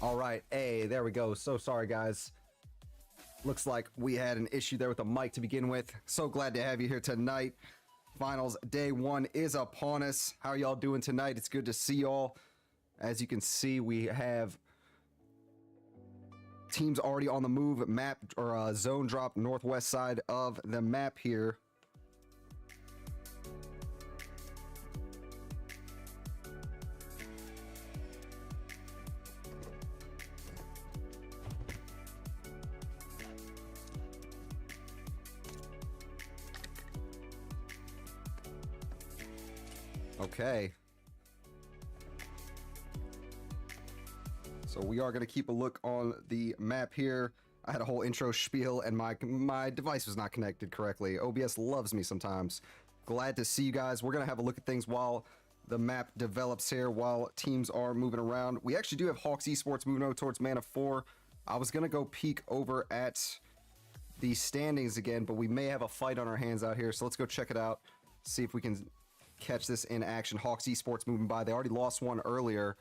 All right, hey, there we go. So sorry, guys. Looks like we had an issue there with the mic to begin with. So glad to have you here tonight. Finals day 1 is upon us. How are y'all doing tonight? It's good to see y'all. As you can see, we have teams already on the move. Map or zone drop northwest side of the map here. Okay. So we are going to keep a look on the map here. I had a whole intro spiel and my device was not connected correctly. OBS loves me sometimes. Glad to see you guys. We're going to have a look at things while the map develops here, while teams are moving around. We actually do have Hawks Esports moving over towards Mana 4. I was going to go peek over at the standings again, but we may have a fight on our hands out here. So let's go check it out. See if we can catch this in action. Hawks Esports moving by. They already lost one earlier.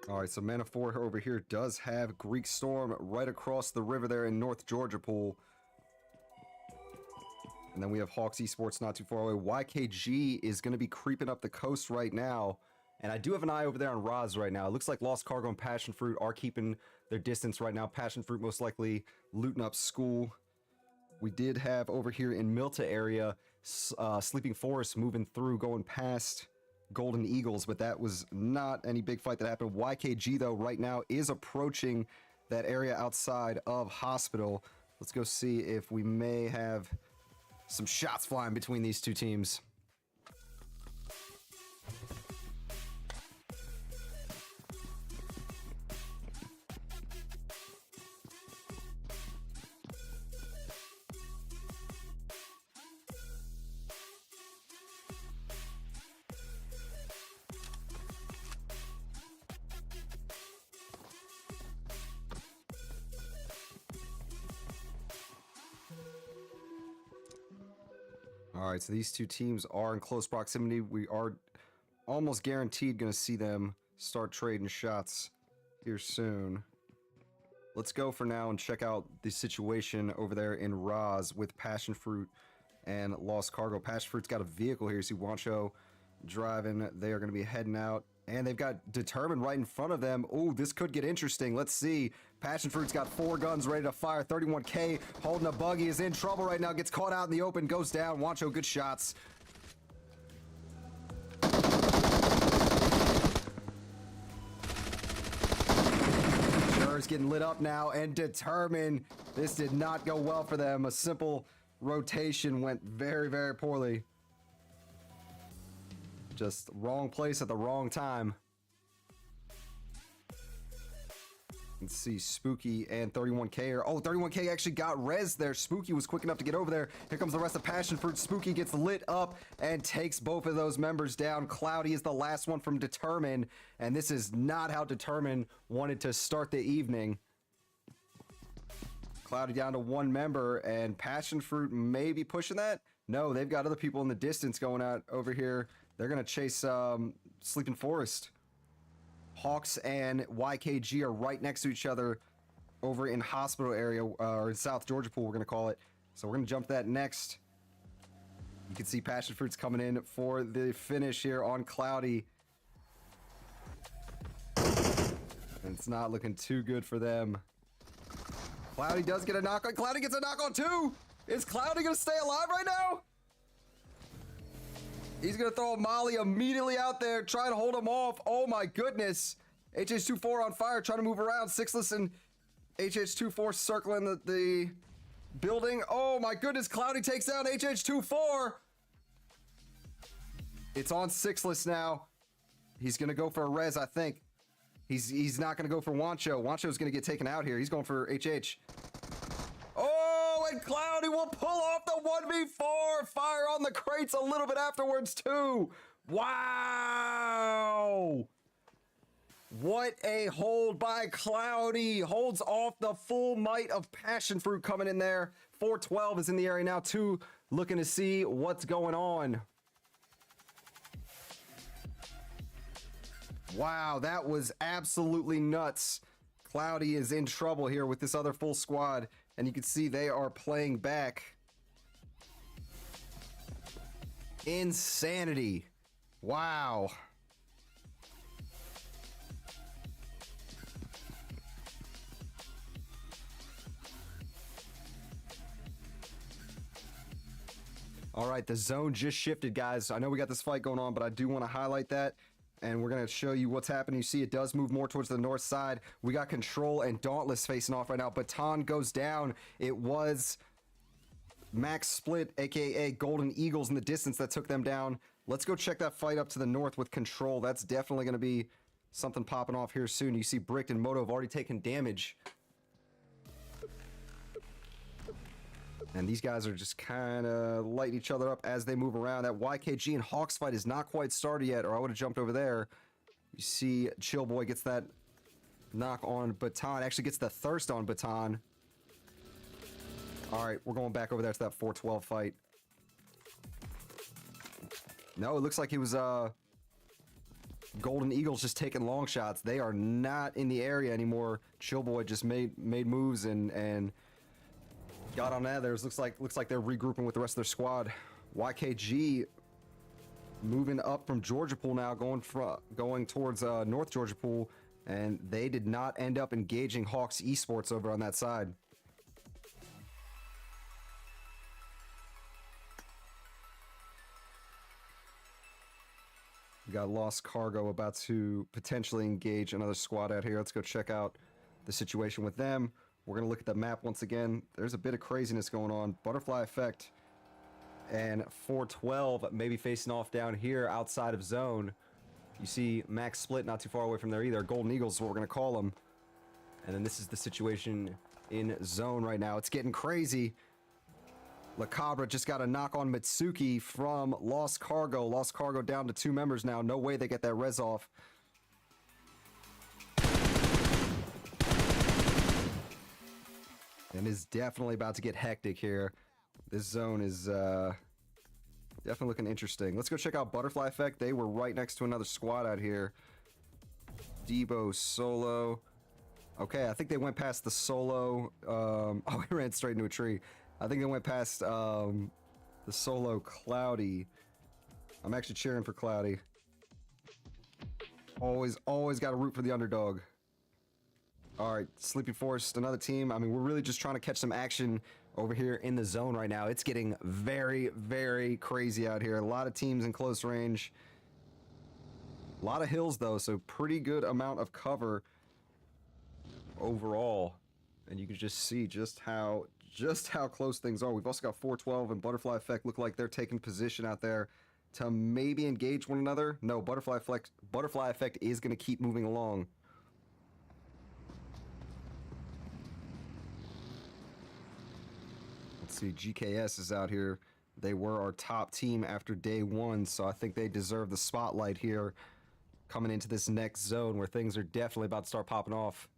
All right, so Mana 4 over here does have Greek Storm right across the river there in North Georgia Pool. And then we have Hawks Esports not too far away. YKG is going to be creeping up the coast right now. And I do have an eye over there on Roz right now. It looks like Lost Cargo and Passion Fruit are keeping their distance right now. Passion Fruit most likely looting up school. We did have over here in Milta area, Sleeping Forest moving through, going past Golden Eagles, but that was not any big fight that happened. YKG, though, right now is approaching that area outside of Hospital. Let's go see if we may have some shots flying between these two teams. All right, so these two teams are in close proximity. We are almost guaranteed going to see them start trading shots here soon. Let's go for now and check out the situation over there in Roz with Passion Fruit and Lost Cargo. Passion Fruit's got a vehicle here. You see Wancho driving. They are going to be heading out. And they've got Determined right in front of them. Oh, this could get interesting. Let's see. Passion Fruit's got 4 guns ready to fire. 31K holding a buggy, is in trouble right now. Gets caught out in the open, goes down. Wancho, good shots. Sure is getting lit up now. And Determined. This did not go well for them. A simple rotation went very, very poorly. Just wrong place at the wrong time. Let's see, Spooky and 31K. Oh, 31K actually got res there. Spooky was quick enough to get over there. Here comes the rest of Passion Fruit. Spooky gets lit up and takes both of those members down. Cloudy is the last one from Determined, and this is not how Determined wanted to start the evening. Cloudy down to 1 member, and Passion Fruit may be pushing that. No, they've got other people in the distance going out over here. They're going to chase Sleeping Forest. Hawks and YKG are right next to each other over in Hospital area, or in South Georgia Pool, we're going to call it. So we're going to jump that next. You can see Passion Fruit's coming in for the finish here on Cloudy. And it's not looking too good for them. Cloudy does get a knock on. Cloudy gets a knock on too. Is Cloudy going to stay alive right now? He's going to throw a molly immediately out there, try to hold him off. Oh my goodness. HH24 on fire, trying to move around. Sixless and HH24 circling the building. Oh my goodness, Cloudy takes down HH24. It's on Sixless now. He's going to go for a res, I think. He's not going to go for Wancho. Wancho's going to get taken out here. He's going for HH. Oh, and Cloudy will pull off the 1v4. Fire on the crates a little bit afterwards, too. Wow. What a hold by Cloudy. Holds off the full might of Passion Fruit coming in there. 412 is in the area now, too. Looking to see what's going on. Wow, that was absolutely nuts. Cloudy is in trouble here with this other full squad, and you can see they are playing back. Insanity. Wow. All right, the zone just shifted, guys. I know we got this fight going on, but I do want to highlight that. And we're going to show you what's happening. You see it does move more towards the north side. We got Control and Dauntless facing off right now. Baton goes down. It was Max Split, a.k.a. Golden Eagles in the distance that took them down. Let's go check that fight up to the north with Control. That's definitely going to be something popping off here soon. You see Bricked and Moto have already taken damage. And these guys are just kind of lighting each other up as they move around. That YKG and Hawks fight is not quite started yet, or I would have jumped over there. You see Chillboy gets that knock on Baton. Actually gets the thirst on Baton. All right, we're going back over there to that 412 fight. No, it looks like he was Golden Eagles just taking long shots. They are not in the area anymore. Chillboy just made moves and got on that. Looks like they're regrouping with the rest of their squad. YKG moving up from Georgia Pool now, going towards North Georgia Pool, and they did not end up engaging Hawks Esports over on that side. We got Lost Cargo about to potentially engage another squad out here. Let's go check out the situation with them. We're going to look at the map once again. There's a bit of craziness going on. Butterfly Effect and 412 maybe facing off down here outside of zone. You see Max Split not too far away from there either. Golden Eagles is what we're going to call them. And then this is the situation in zone right now. It's getting crazy. La Cabra just got a knock on Mitsuki from Lost Cargo. Lost Cargo down to 2 members now. No way they get that res off. And it's definitely about to get hectic here. This zone is definitely looking interesting. Let's go check out Butterfly Effect. They were right next to another squad out here. Debo Solo. Okay, I think they went past the Solo. Oh, he ran straight into a tree. I think they went past the Solo Cloudy. I'm actually cheering for Cloudy. Always got to root for the underdog. All right, Sleepy Forest, another team. I mean, we're really just trying to catch some action over here in the zone right now. It's getting very, very crazy out here. A lot of teams in close range. A lot of hills, though, so pretty good amount of cover overall. And you can just see just how close things are. We've also got 412 and Butterfly Effect look like they're taking position out there to maybe engage one another. No, Butterfly Effect is going to keep moving along. Let's see, GKS is out here. They were our top team after day 1, so I think they deserve the spotlight here coming into this next zone where things are definitely about to start popping off.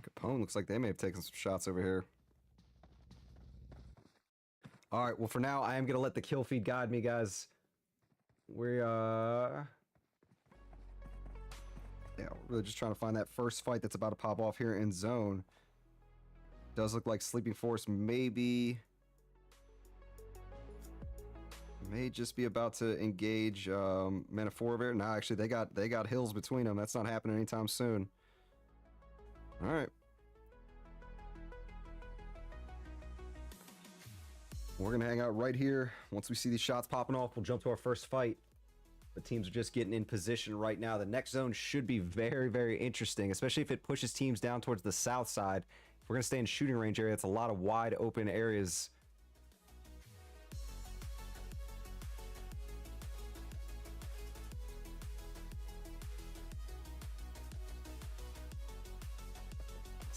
Capone looks like they may have taken some shots over here. All right, well, for now, I am going to let the kill feed guide me, guys. We're really just trying to find that first fight that's about to pop off here in zone. Does look like Sleeping Force may just be about to engage Metaphor. No, actually they got hills between them. That's not happening anytime soon. All right. We're going to hang out right here. Once we see these shots popping off, we'll jump to our first fight. The teams are just getting in position right now. The next zone should be very, very interesting, especially if it pushes teams down towards the south side. If we're going to stay in shooting range area, it's a lot of wide open areas.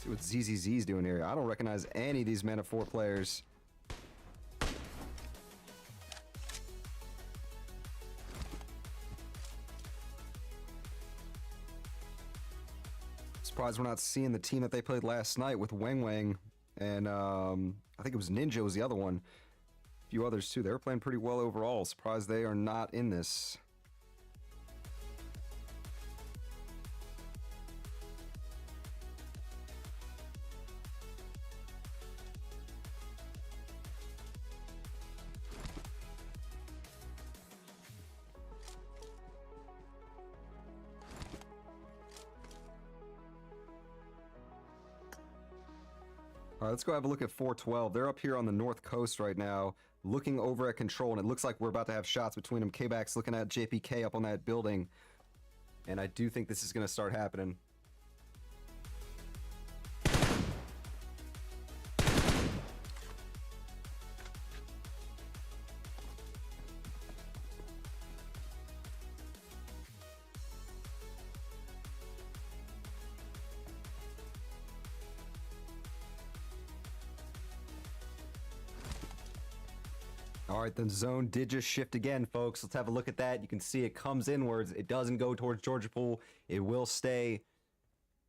See what ZZZ's doing here. I don't recognize any of these Mana 4 players. Surprised we're not seeing the team that they played last night with Wang Wang and I think it was Ninja was the other one. A few others too. They were playing pretty well overall. Surprised they are not in this. All right, let's go have a look at 412. They're up here on the north coast right now, looking over at control, and it looks like we're about to have shots between them. K-Back's looking at JPK up on that building, and I do think this is going to start happening. All right, the zone did just shift again, folks. Let's have a look at that. You can see it comes inwards. It doesn't go towards Georgia Pool. It will stay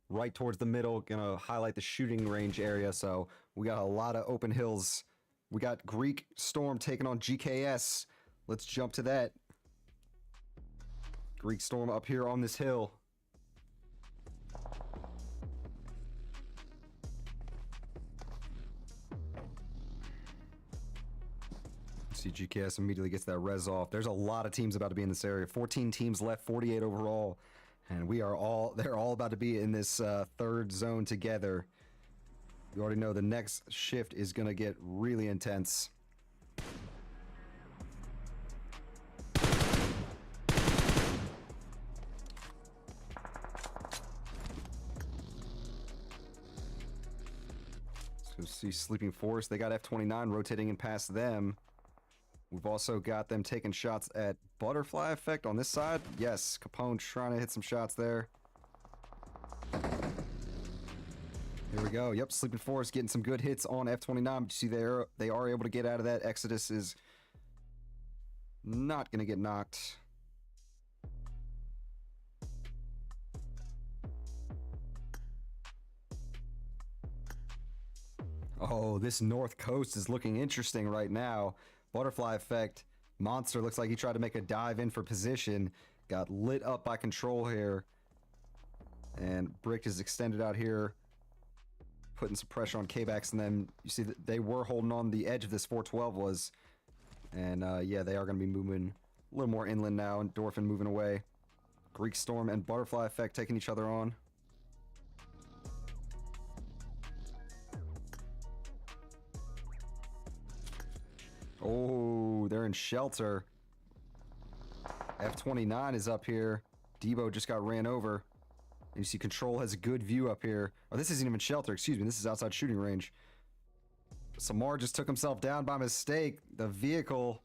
right towards the middle. Gonna highlight the shooting range area. So we got a lot of open hills. We got Greek Storm taking on GKS. Let's jump to that. Greek Storm up here on this hill. See, GKS immediately gets that res off. There's a lot of teams about to be in this area. 14 teams left, 48 overall. And they're all about to be in this third zone together. You already know the next shift is going to get really intense. So see Sleeping Forest, they got F29 rotating in past them. We've also got them taking shots at Butterfly Effect on this side. Yes, Capone trying to hit some shots there. Here we go. Yep, Sleeping Forest getting some good hits on F29. But you see they are able to get out of that. Exodus is not going to get knocked. Oh, this North Coast is looking interesting right now. Butterfly Effect. Monster looks like he tried to make a dive in for position. Got lit up by control here. And Brick is extended out here, putting some pressure on K-Backs. And then you see that they were holding on the edge of this 412 was. And yeah, they are going to be moving a little more inland now. Endorphin moving away. Greek Storm and Butterfly Effect taking each other on. Oh, they're in shelter. F29 is up here. Debo just got ran over. And you see Control has a good view up here. Oh, this isn't even shelter, excuse me. This is outside shooting range. Samar just took himself down by mistake. The vehicle.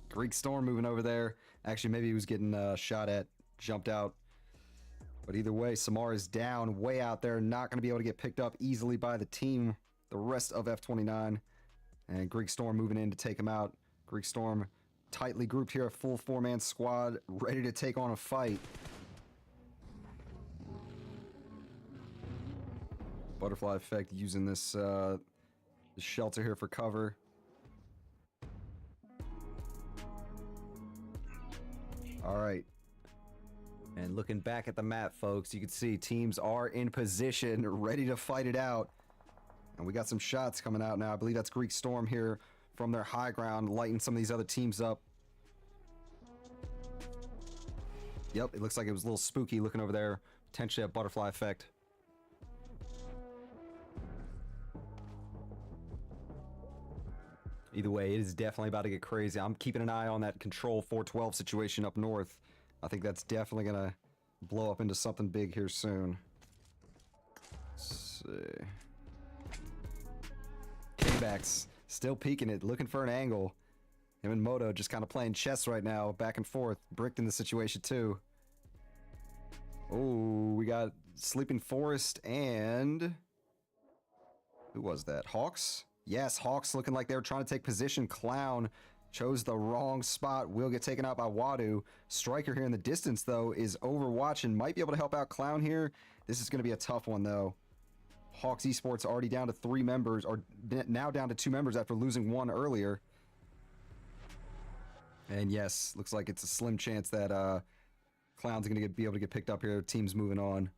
Greek Storm moving over there. Actually, maybe he was getting shot at. Jumped out. But either way, Samar is down way out there. Not going to be able to get picked up easily by the team. The rest of F29. And Greek Storm moving in to take him out. Greek Storm tightly grouped here, a full four-man squad, ready to take on a fight. Butterfly Effect using this shelter here for cover. All right. And looking back at the map, folks, you can see teams are in position, ready to fight it out. And we got some shots coming out now. I believe that's Greek Storm here from their high ground, lighting some of these other teams up. Yep, it looks like it was a little spooky looking over there. Potentially a Butterfly Effect. Either way, it is definitely about to get crazy. I'm keeping an eye on that Control 412 situation up north. I think that's definitely going to blow up into something big here soon. Let's see. K-Backs still peeking it, looking for an angle. Him and Moto just kind of playing chess right now, back and forth. Bricked in the situation too. Oh, we got Sleeping Forest and... who was that? Hawks? Yes, Hawks looking like they were trying to take position. Clown chose the wrong spot. Will get taken out by Wadu. Striker here in the distance, though, is Overwatch and might be able to help out Clown here. This is going to be a tough one, though. Hawks Esports already down to 3 members, or now down to 2 members after losing 1 earlier. And yes, looks like it's a slim chance that Clown's going to be able to get picked up here. Team's moving on.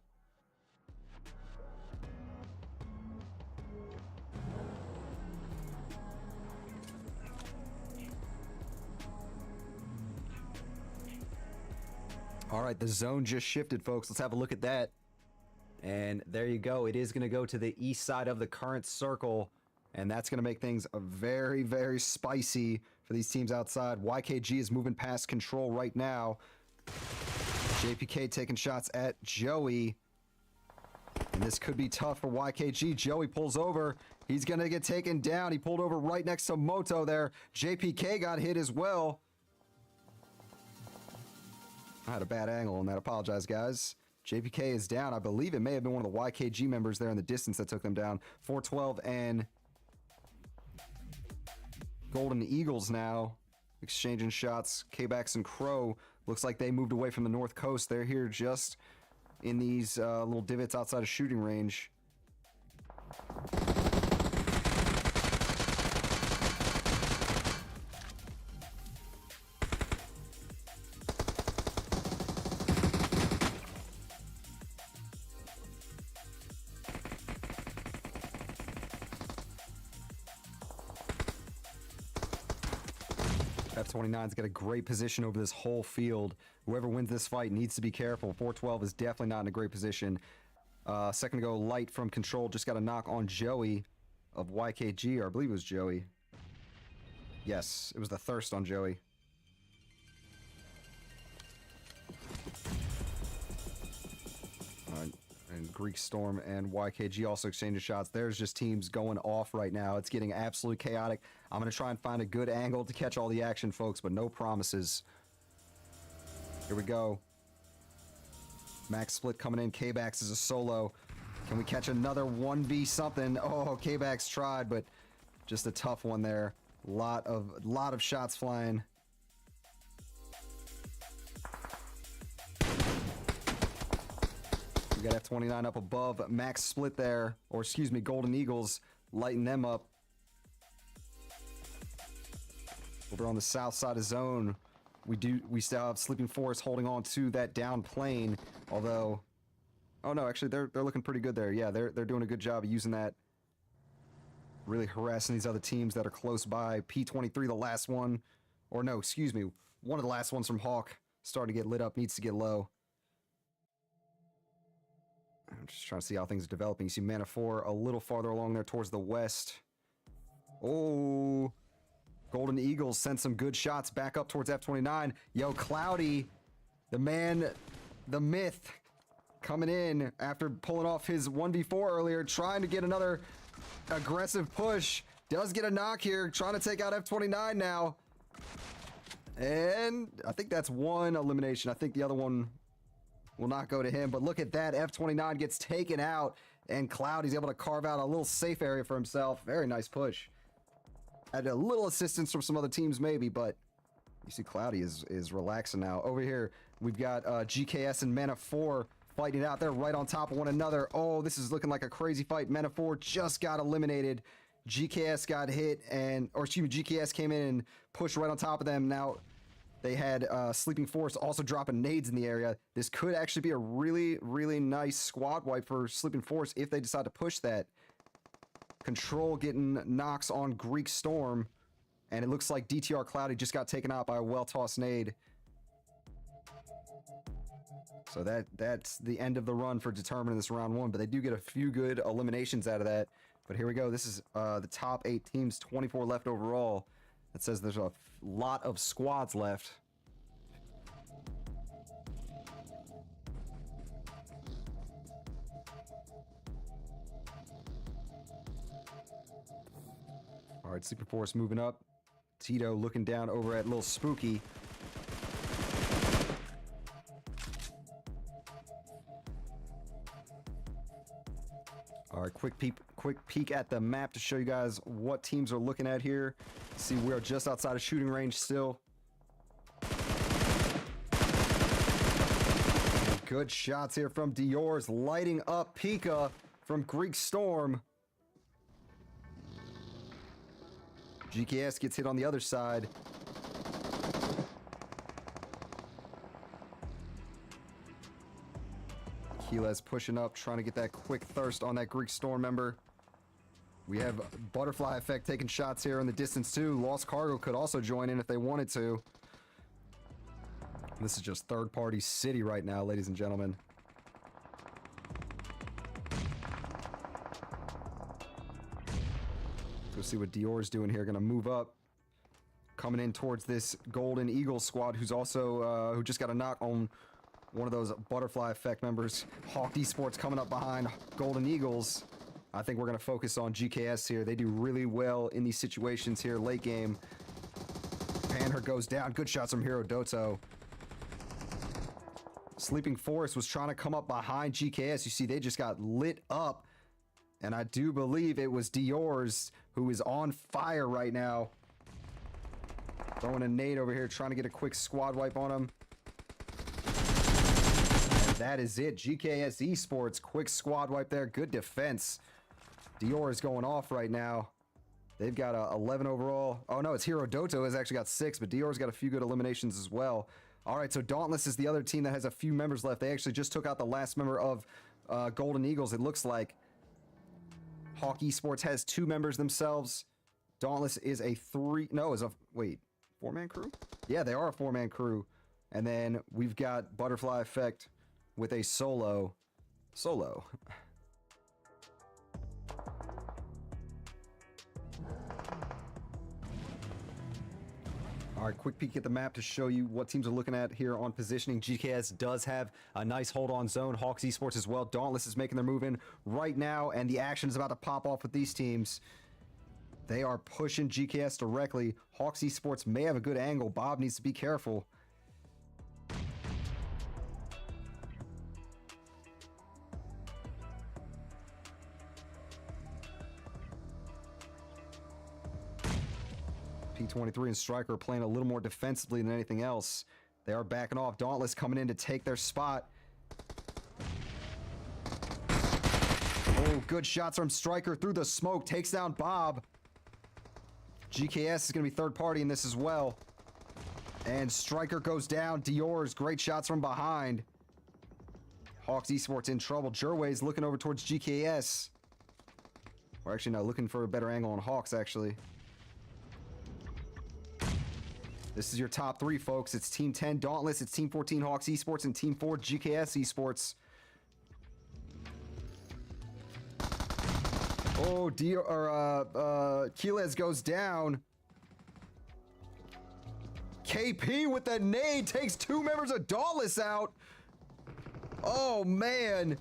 All right, the zone just shifted, folks. Let's have a look at that. And there you go. It is going to go to the east side of the current circle. And that's going to make things very, very spicy for these teams outside. YKG is moving past control right now. JPK taking shots at Joey. And this could be tough for YKG. Joey pulls over. He's going to get taken down. He pulled over right next to Moto there. JPK got hit as well. I had a bad angle on that. Apologize, guys. JPK is down. I believe it may have been one of the YKG members there in the distance that took them down. 412 and Golden Eagles now exchanging shots. K-Bax and Crow. Looks like they moved away from the north coast. They're here just in these little divots outside of shooting range. F29's got a great position over this whole field. Whoever wins this fight needs to be careful. 412 is definitely not in a great position. Second ago, Light from Control just got a knock on Joey of YKG, or I believe it was Joey. Yes, it was the Thirst on Joey. And Greek Storm and YKG also exchanging shots. There's just teams going off right now. It's getting absolutely chaotic. I'm going to try and find a good angle to catch all the action, folks, but no promises. Here we go. Max Split coming in. K-Bax is a solo. Can we catch another 1v something? Oh, K-Bax tried, but just a tough one there. Lot of shots flying. We got F29 up above. Max Split there, or excuse me, Golden Eagles lighting them up. Over on the south side of zone, we still have Sleeping Forest holding on to that down plane. Although, oh no, actually they're looking pretty good there. Yeah, they're doing a good job of using that. Really harassing these other teams that are close by. P23, the last one, or no, excuse me, one of the last ones from Hawk, starting to get lit up, needs to get low. I'm just trying to see how things are developing. You see Mana 4 a little farther along there towards the west. Oh, Golden Eagles sent some good shots back up towards F29. Yo, Cloudy, the man, the myth, coming in after pulling off his 1v4 earlier, trying to get another aggressive push. Does get a knock here, trying to take out F29 now. And I think that's one elimination. I think the other one will not go to him, but look at that. F29 gets taken out, and Cloudy's able to carve out a little safe area for himself. Very nice push. Had a little assistance from some other teams maybe, but you see Cloudy is relaxing now. Over here, we've got GKS and Mana 4 fighting it out. They're right on top of one another. Oh, this is looking like a crazy fight. Mana 4 just got eliminated. GKS got hit, or excuse me, GKS came in and pushed right on top of them. Now, they had Sleeping Forest also dropping nades in the area. This could actually be a really, really nice squad wipe for Sleeping Forest if they decide to push that. Control getting knocks on Greek Storm. And it looks like DTR Cloudy just got taken out by a well-tossed nade. So that's the end of the run for determining this round 1. But they do get a few good eliminations out of that. But here we go. This is the top 8 teams, 24 left overall. It says there's a lot of squads left. All right, Sleeping Forest moving up. Tito looking down over at Lil Spooky. All right, quick peek at the map to show you guys what teams are looking at here. See, we are just outside of shooting range still. Good shots here from Dior's, lighting up Pika from Greek Storm. GKS gets hit on the other side. Keyless pushing up, trying to get that quick thirst on that Greek Storm member. We have Butterfly Effect taking shots here in the distance too. Lost Cargo could also join in if they wanted to. This is just third-party city right now, ladies and gentlemen. Let's see what Dior's doing here. Gonna move up. Coming in towards this Golden Eagle squad, who's also, who just got a knock on one of those Butterfly Effect members. Hawk Esports coming up behind Golden Eagles. I think we're going to focus on GKS here. They do really well in these situations here late game. Panher goes down. Good shots from Hero Doto. Sleeping Forest was trying to come up behind GKS. You see, they just got lit up. And I do believe it was Dior's who is on fire right now. Throwing a nade over here, trying to get a quick squad wipe on him. That is it. GKS Esports, quick squad wipe there. Good defense. Dior is going off right now. They've got 11 overall. Oh no, it's Hero Doto has actually got 6, but Dior's got a few good eliminations as well. All right, so Dauntless is the other team that has a few members left. They actually just took out the last member of Golden Eagles, it looks like. Hawk Esports has 2 members themselves. Dauntless is a 4-man crew? Yeah, they are a 4-man crew. And then we've got Butterfly Effect with a solo. All right, quick peek at the map to show you what teams are looking at here on positioning. GKS does have a nice hold on zone. Hawks Esports as well. Dauntless is making their move in right now, and the action is about to pop off with these teams. They are pushing GKS directly. Hawks Esports may have a good angle. Bob needs to be careful. P23 and Striker are playing a little more defensively than anything else. They are backing off. Dauntless coming in to take their spot. Oh, good shots from Striker through the smoke. Takes down Bob. GKS is going to be third party in this as well. And Striker goes down. Dior's great shots from behind. Hawks Esports in trouble. Jerway's looking over towards GKS. We're actually not looking for a better angle on Hawks, actually. This is your top 3, folks. It's Team 10 Dauntless, it's Team 14 Hawks Esports, and Team 4 GKS Esports. Oh, Keyless goes down. KP with that nade takes 2 members of Dauntless out. Oh, man.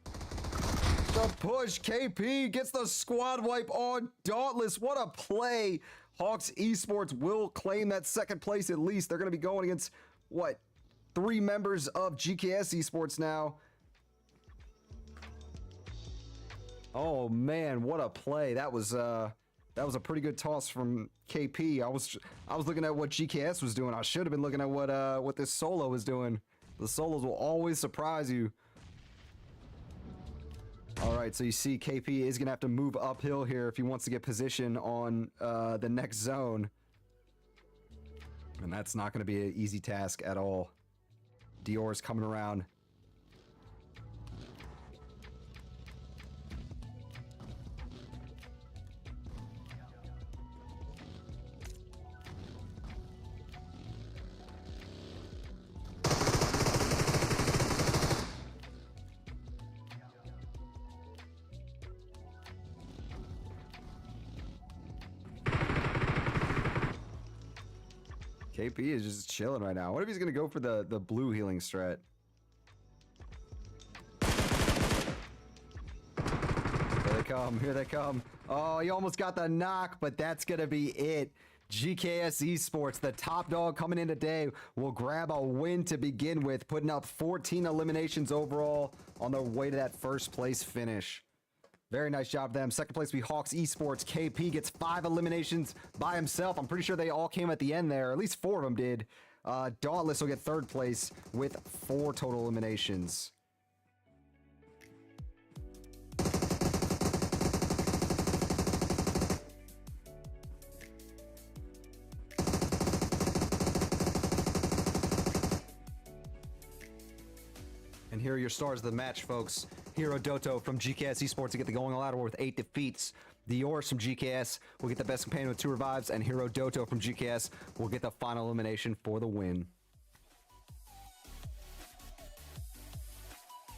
The push. KP gets the squad wipe on Dauntless. What a play. Hawks Esports will claim that second place at least. They're going to be going against, what, 3 members of GKS Esports now. Oh, man, what a play. That was a pretty good toss from KP. I was looking at what GKS was doing. I should have been looking at what this solo was doing. The solos will always surprise you. All right, so you see KP is going to have to move uphill here if he wants to get position on the next zone. And that's not going to be an easy task at all. Dior's coming around. KP is just chilling right now. What if he's gonna go for the blue healing strat? Here they come, here they come. Oh, he almost got the knock, but that's gonna be it. GKS Esports, the top dog coming in today, will grab a win to begin with, putting up 14 eliminations overall on their way to that first place finish. Very nice job them. Second place, we Hawks Esports. KP gets 5 eliminations by himself. I'm pretty sure they all came at the end there. At least 4 of them did. Dauntless will get 3rd place with 4 total eliminations. And here are your stars of the match, folks. Hero Doto from GKS Esports to get the going all out with 8 defeats. Diors from GKS will get the best companion with 2 revives, and Hero Doto from GKS will get the final elimination for the win.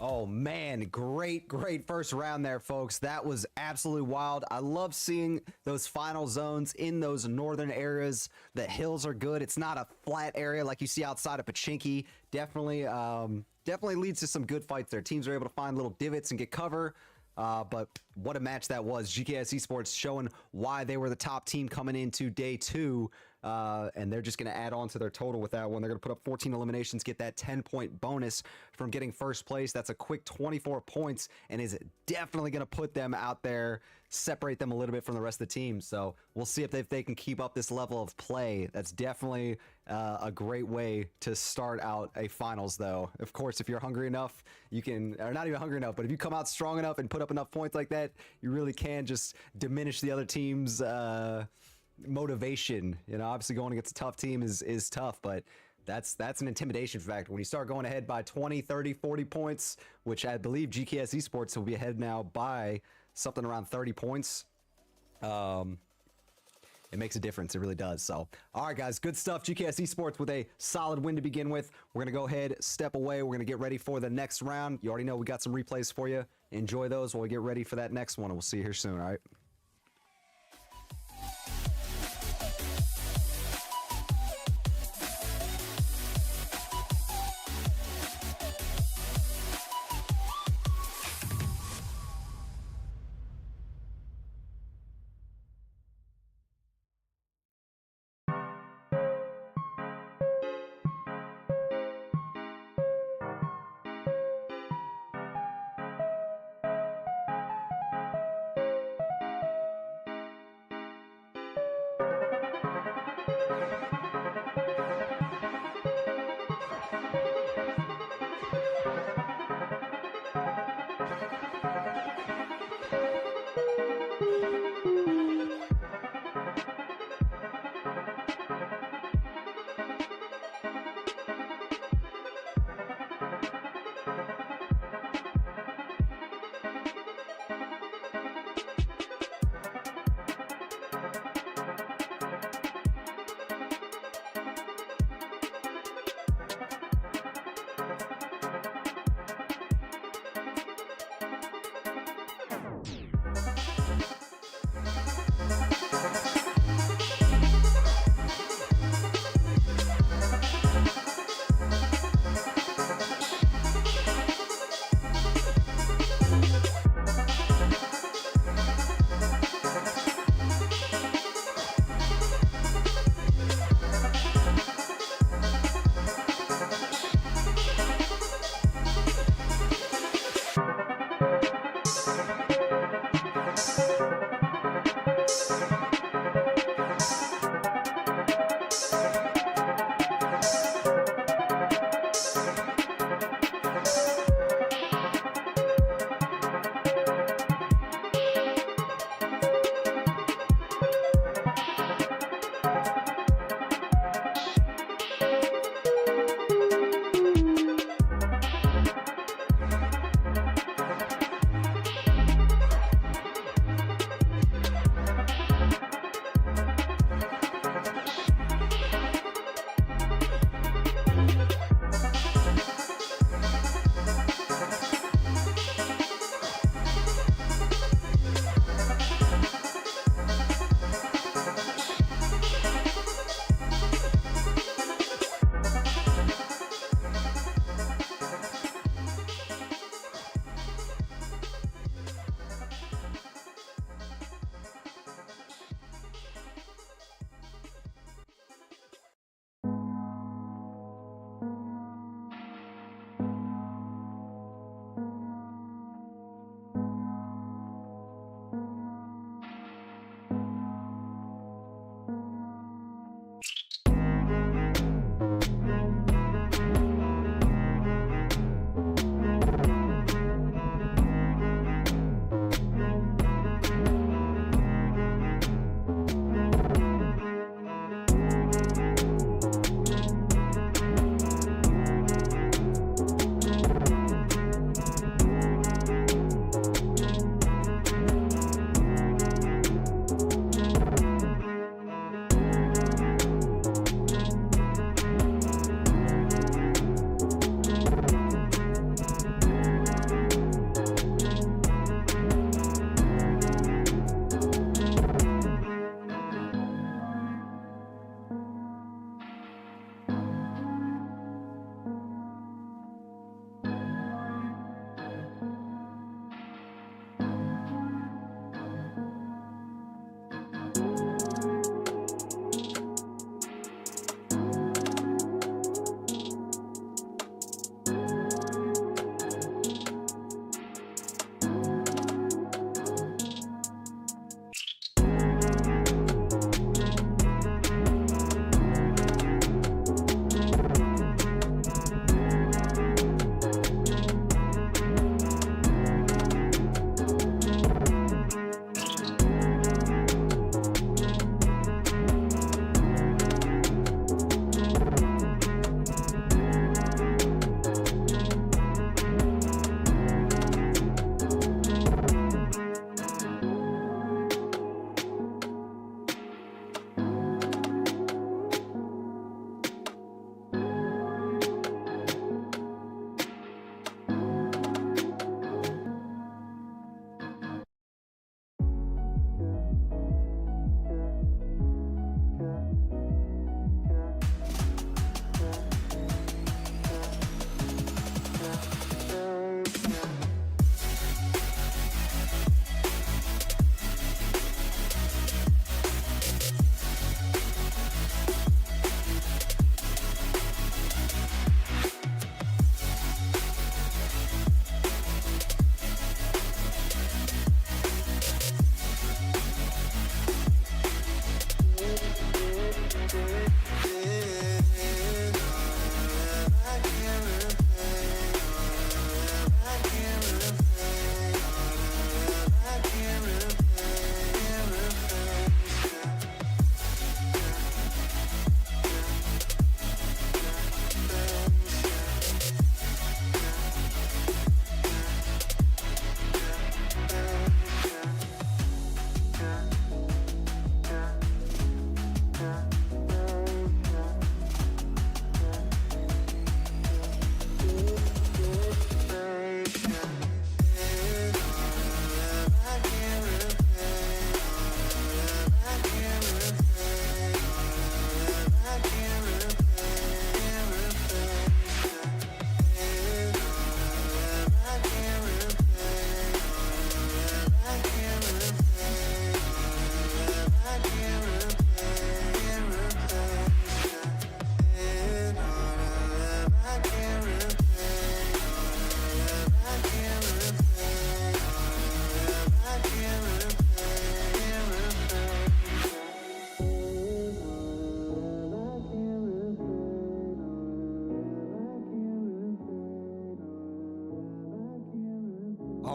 Oh man, great first round there, folks. That was absolutely wild. I love seeing those final zones in those northern areas. The hills are good. It's not a flat area like you see outside of Pmci. Definitely leads to some good fights there. Teams are able to find little divots and get cover. But what a match that was. GKS Esports showing why they were the top team coming into day 2. And they're just going to add on to their total with that one. They're going to put up 14 eliminations, get that 10-point bonus from getting first place. That's a quick 24 points and is definitely going to put them out there, separate them a little bit from the rest of the team. So we'll see if they can keep up this level of play. That's definitely a great way to start out a finals, though. Of course, if you're hungry enough, you can, or not even hungry enough, but if you come out strong enough and put up enough points like that, you really can just diminish the other team's motivation. You know, obviously going against a tough team is tough, but that's an intimidation factor. When you start going ahead by 20, 30, 40 points, which I believe GKS Esports will be ahead now by something around 30 points, it makes a difference. It really does. So, all right, guys, good stuff. GKS Esports with a solid win to begin with. We're going to go ahead, step away. We're going to get ready for the next round. You already know we got some replays for you. Enjoy those while we get ready for that next one, and we'll see you here soon, all right?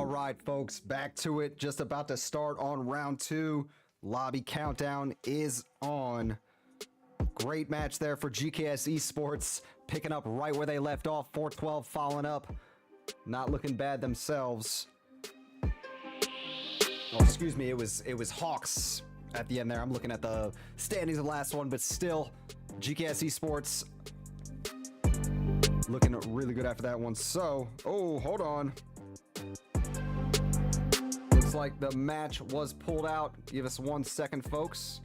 right, folks, back to it. Just about to start on round 2. Lobby countdown is on. Great match there for GKS Esports, picking up right where they left off. 412 following up, not looking bad themselves. Oh, excuse me, it was Hawks at the end there. I'm looking at the standings of the last one, but still, GKS Esports looking really good after that one. So, oh, hold on. Looks like the match was pulled out. Give us 1 second, folks.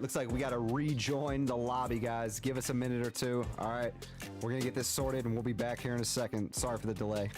Looks like we got to rejoin the lobby, guys. Give us a minute or two. All right, we're gonna get this sorted and we'll be back here in a second. Sorry for the delay.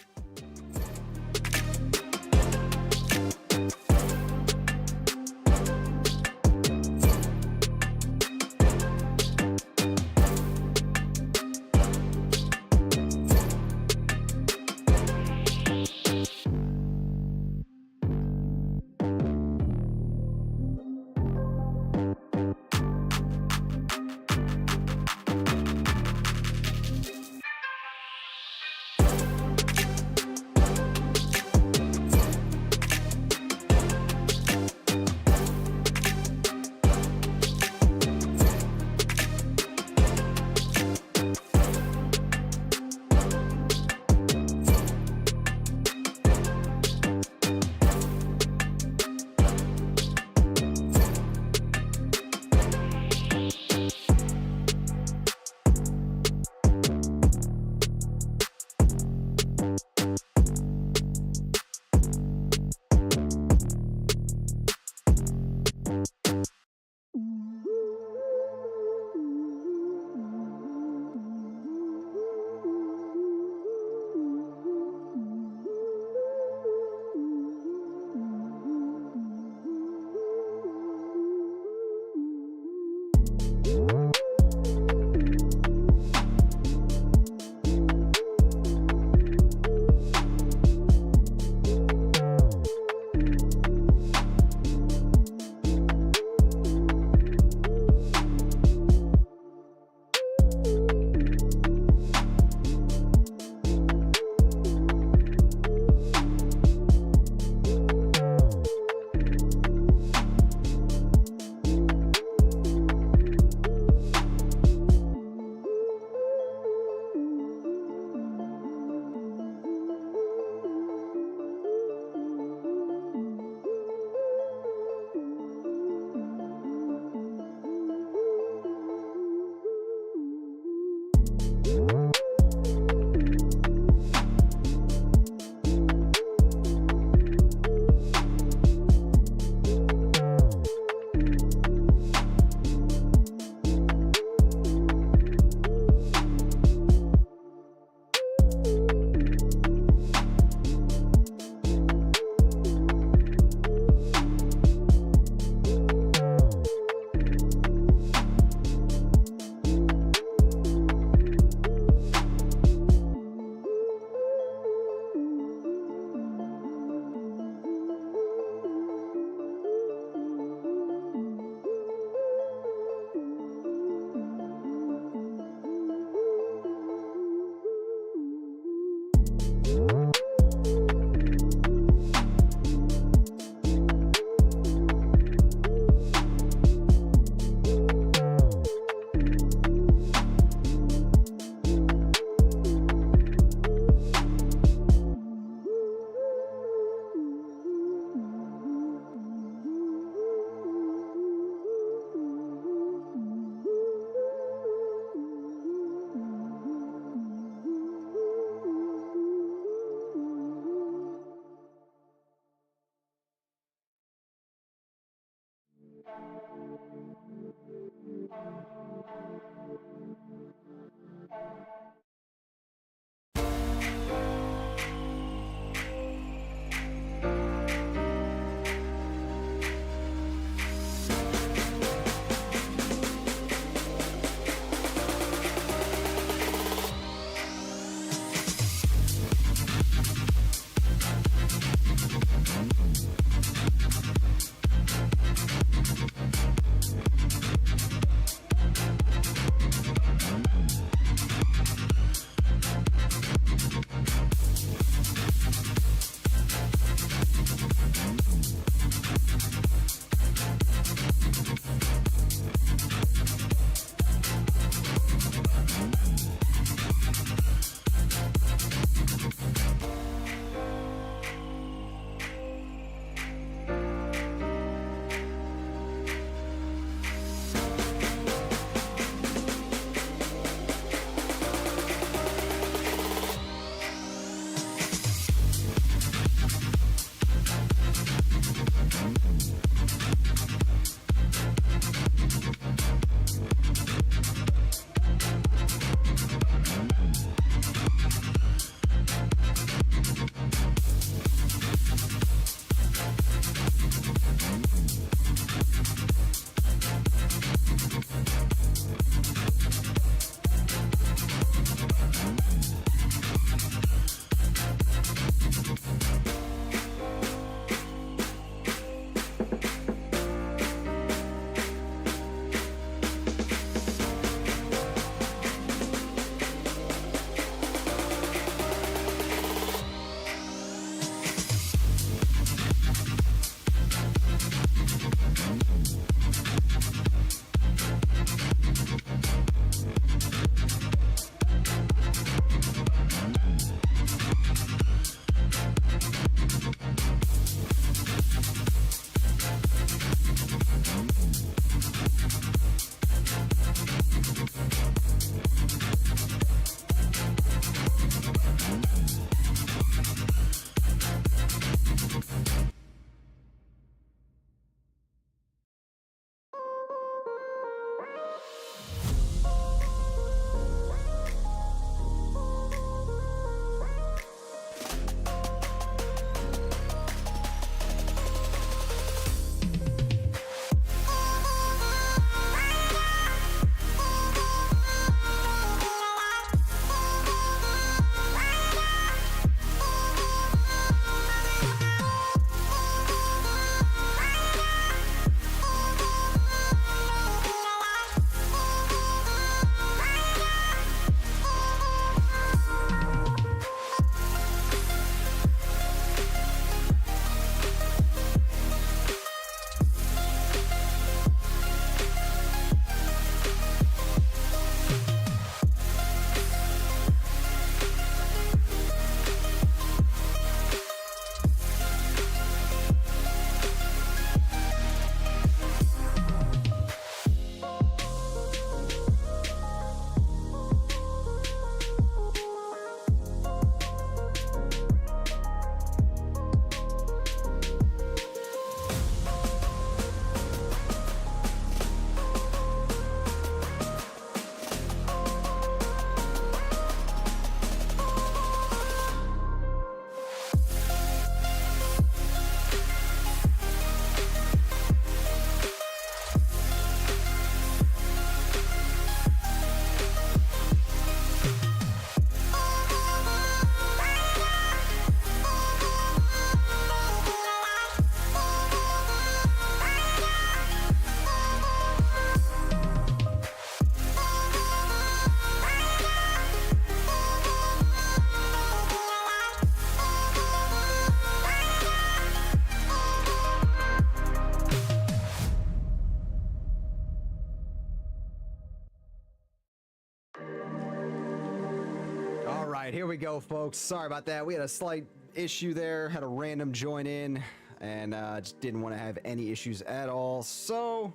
All right, here we go, folks. Sorry about that. We had a slight issue there. Had a random join in, and just didn't want to have any issues at all. So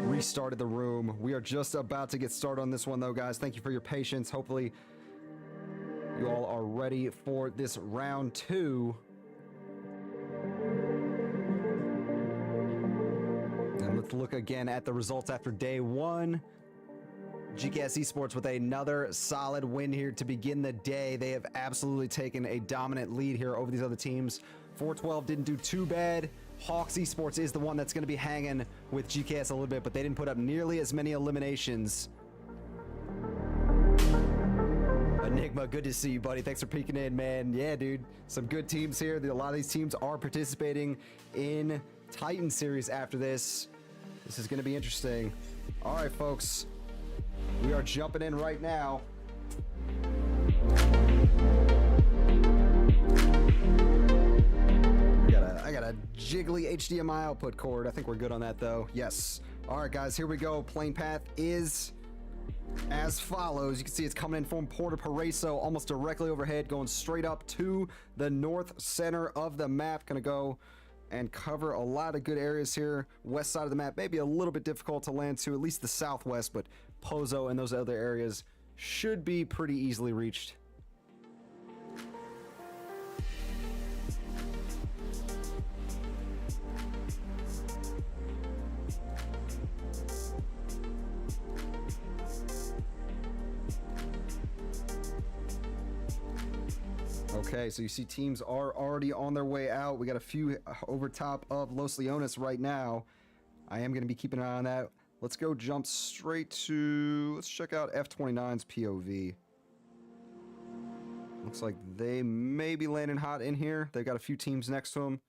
restarted the room. We are just about to get started on this one, though, guys. Thank you for your patience. Hopefully, you all are ready for this round 2. And let's look again at the results after day 1. GKS Esports with another solid win here to begin the day. They have absolutely taken a dominant lead here over these other teams. 412 didn't do too bad. Hawks Esports is the one that's going to be hanging with GKS a little bit, but they didn't put up nearly as many eliminations. Enigma, good to see you, buddy. Thanks for peeking in, man. Yeah, dude, some good teams here. A lot of these teams are participating in Titan Series after this. This is going to be interesting. All right, folks. We are jumping in right now. I got a jiggly HDMI output cord. I think we're good on that, though. Yes. All right, guys, here we go. Plane path is as follows. You can see it's coming in from Puerto Paraiso, almost directly overhead, going straight up to the north center of the map. Gonna go and cover a lot of good areas here. West side of the map, maybe a little bit difficult to land to, at least the southwest, but Pozo and those other areas should be pretty easily reached. Okay, so you see teams are already on their way out. We got a few over top of Los Leones right now. I am going to be keeping an eye on that. Let's go jump straight to, let's check out F-29's POV. Looks like they may be landing hot in here. They've got a few teams next to them.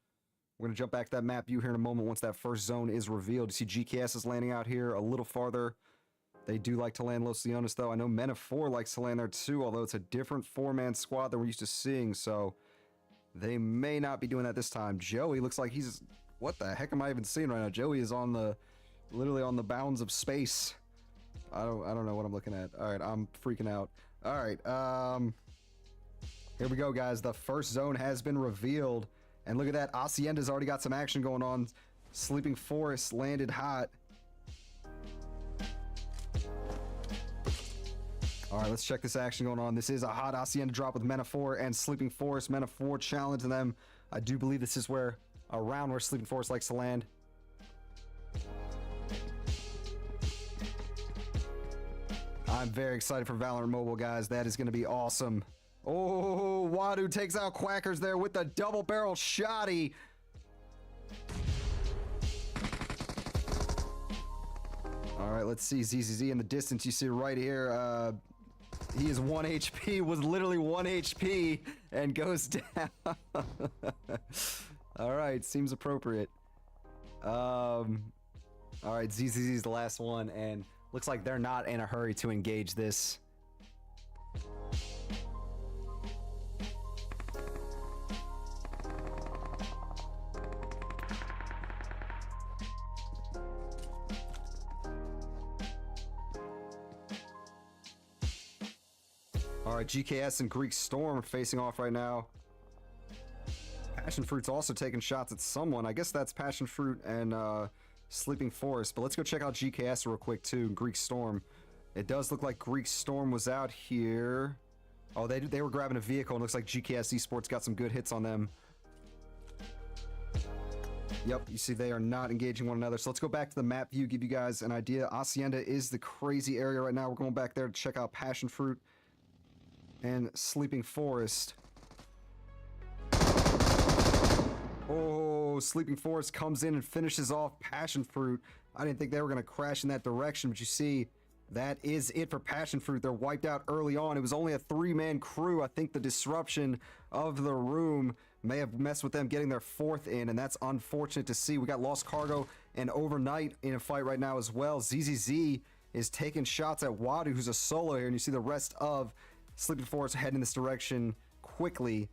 We're going to jump back to that map view here in a moment once that first zone is revealed. You see GKS is landing out here a little farther. They do like to land Los Leones, though. I know Men of 4 likes to land there, too, although it's a different 4-man squad than we're used to seeing, so they may not be doing that this time. Joey looks like he's... What the heck am I even seeing right now? Joey is on the... literally on the bounds of space. I don't know what I'm looking at. All right, I'm freaking out. All right, here we go, guys. The first zone has been revealed, and look at that. Hacienda's already got some action going on. Sleeping Forest landed hot. All right, let's check this action going on. This is a hot Hacienda drop with Men of 4 and Sleeping Forest. Men of 4 challenging them. I do believe this is where around where Sleeping Forest likes to land. I'm very excited for Valorant Mobile, guys. That is going to be awesome. Oh, Wadu takes out Quackers there with the double barrel shotty. All right, let's see ZZZ in the distance. You see right here, he is 1 HP, was literally 1 HP, and goes down. All right, seems appropriate. All right, ZZZ is the last one, and looks like they're not in a hurry to engage this. All right, GKS and Greek Storm are facing off right now. Passion Fruit's also taking shots at someone. I guess that's Passion Fruit and Sleeping Forest. But let's go check out GKS real quick too. Greek Storm. It does look like Greek Storm was out here. Oh, they were grabbing a vehicle, and looks like GKS Esports got some good hits on them. Yep, you see they are not engaging one another. So let's go back to the map view, give you guys an idea. Hacienda is the crazy area right now. We're going back there to check out Passion Fruit and Sleeping Forest. Oh, Sleeping Forest comes in and finishes off Passion Fruit. I didn't think they were going to crash in that direction, but you see, that is it for Passion Fruit. They're wiped out early on. It was only a 3-man crew. I think the disruption of the room may have messed with them getting their 4th in, and that's unfortunate to see. We got Lost Cargo and Overnight in a fight right now as well. ZZZ is taking shots at Wadu, who's a solo here, and you see the rest of Sleeping Forest heading in this direction quickly.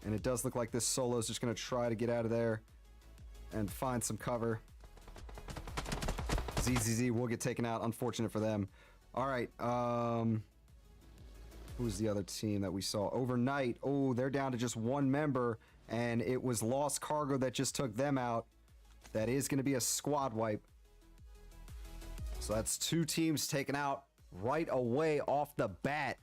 And it does look like this solo is just going to try to get out of there and find some cover. ZZZ will get taken out. Unfortunate for them. All right. Who's the other team that we saw? Overnight. Oh, they're down to just one member, and it was Lost Cargo that just took them out. That is going to be a squad wipe. So that's 2 teams taken out right away off the bat.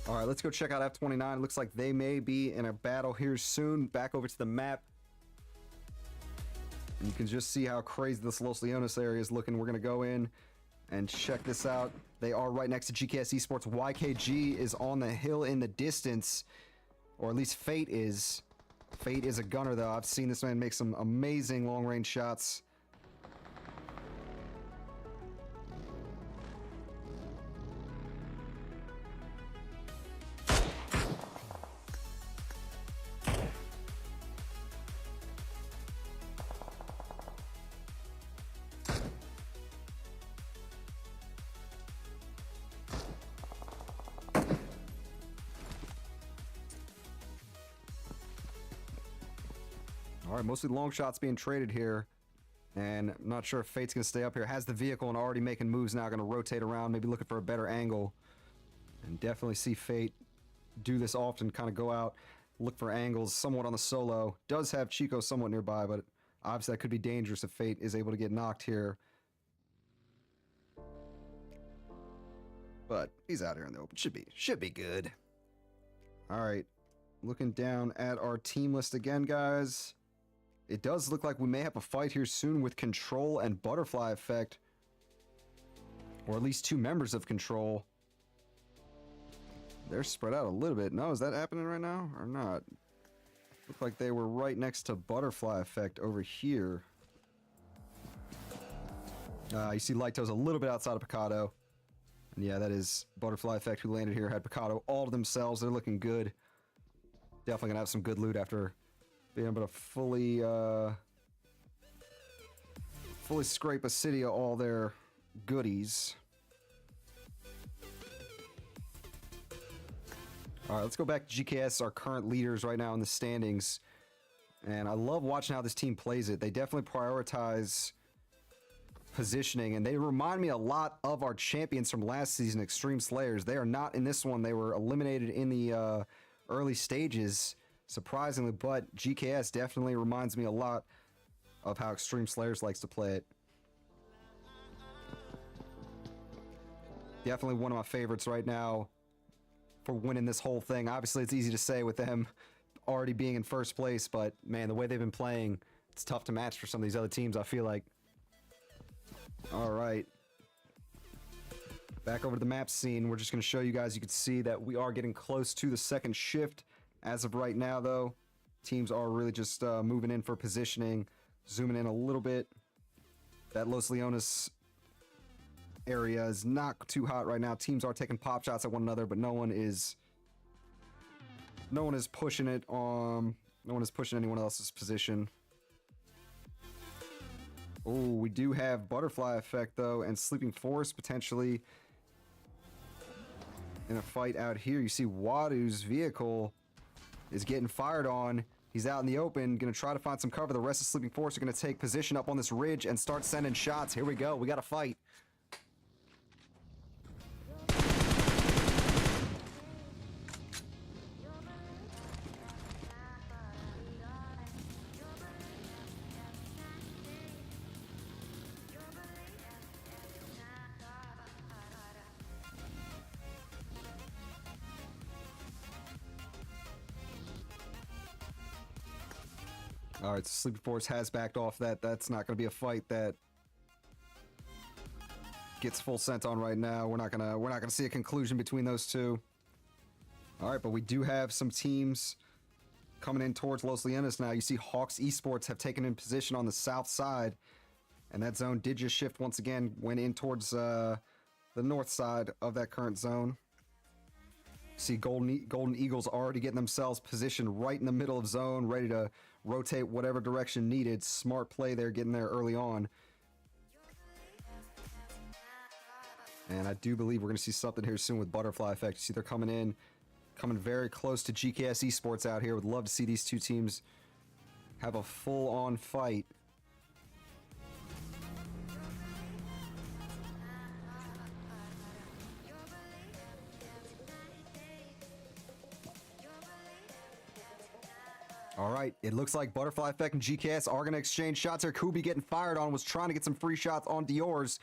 All right, let's go check out F29. It looks like they may be in a battle here soon. Back over to the map. And you can just see how crazy this Los Leones area is looking. We're going to go in and check this out. They are right next to GKS Esports. YKG is on the hill in the distance, or at least Fate is. Fate is a gunner, though. I've seen this man make some amazing long-range shots. All right, mostly long shots being traded here. And I'm not sure if Fate's going to stay up here. Has the vehicle and already making moves now. Going to rotate around, maybe looking for a better angle. And definitely see Fate do this often. Kind of go out, look for angles somewhat on the solo. Does have Chico somewhat nearby, but obviously that could be dangerous if Fate is able to get knocked here. But he's out here in the open. Should be good. All right. Looking down at our team list again, guys. It does look like we may have a fight here soon with Control and Butterfly Effect. Or at least 2 members of Control. They're spread out a little bit. No, is that happening right now or not? Looked like they were right next to Butterfly Effect over here. You see Lighto's a little bit outside of Picado. And yeah, that is Butterfly Effect who landed here. Had Picado all to themselves. They're looking good. Definitely gonna have some good loot after being able to fully scrape a city of all their goodies. All right, let's go back to GKS, our current leaders right now in the standings. And I love watching how this team plays it. They definitely prioritize positioning, and they remind me a lot of our champions from last season, Extreme Slayers. They are not in this one. They were eliminated in the early stages, surprisingly, but GKS definitely reminds me a lot of how Extreme Slayers likes to play it. Definitely one of my favorites right now for winning this whole thing. Obviously, it's easy to say with them already being in first place, but man, the way they've been playing, it's tough to match for some of these other teams, I feel like. All right. Back over to the map scene. We're just going to show you guys. You can see that we are getting close to the second shift. As of right now, though, teams are really just moving in for positioning. Zooming in a little bit. That Los Leones area is not too hot right now. Teams are taking pop shots at one another, but no one is pushing it on. No one is pushing anyone else's position. Oh, we do have Butterfly Effect, though, and Sleeping Forest potentially in a fight out here. You see Wadu's vehicle is getting fired on. He's out in the open, going to try to find some cover. The rest of Sleeping Forest are going to take position up on this ridge and start sending shots. Here we go. We got a fight. All right, so Sleeping Force has backed off that. That's not going to be a fight that gets full sent on right now. We're not gonna see a conclusion between those two. All right, but we do have some teams coming in towards Los Leones now. You see Hawks Esports have taken in position on the south side, and that zone did just shift once again, went in towards the north side of that current zone. See Golden Eagles already getting themselves positioned right in the middle of zone, ready to rotate whatever direction needed. Smart play there, getting there early on. And I do believe we're going to see something here soon with Butterfly Effect. You see they're coming coming very close to GKS Esports out here. Would love to see these two teams have a full-on fight. All right, it looks like Butterfly Effect and GKS are going to exchange shots here. Kubi getting fired on, was trying to get some free shots on Dior's.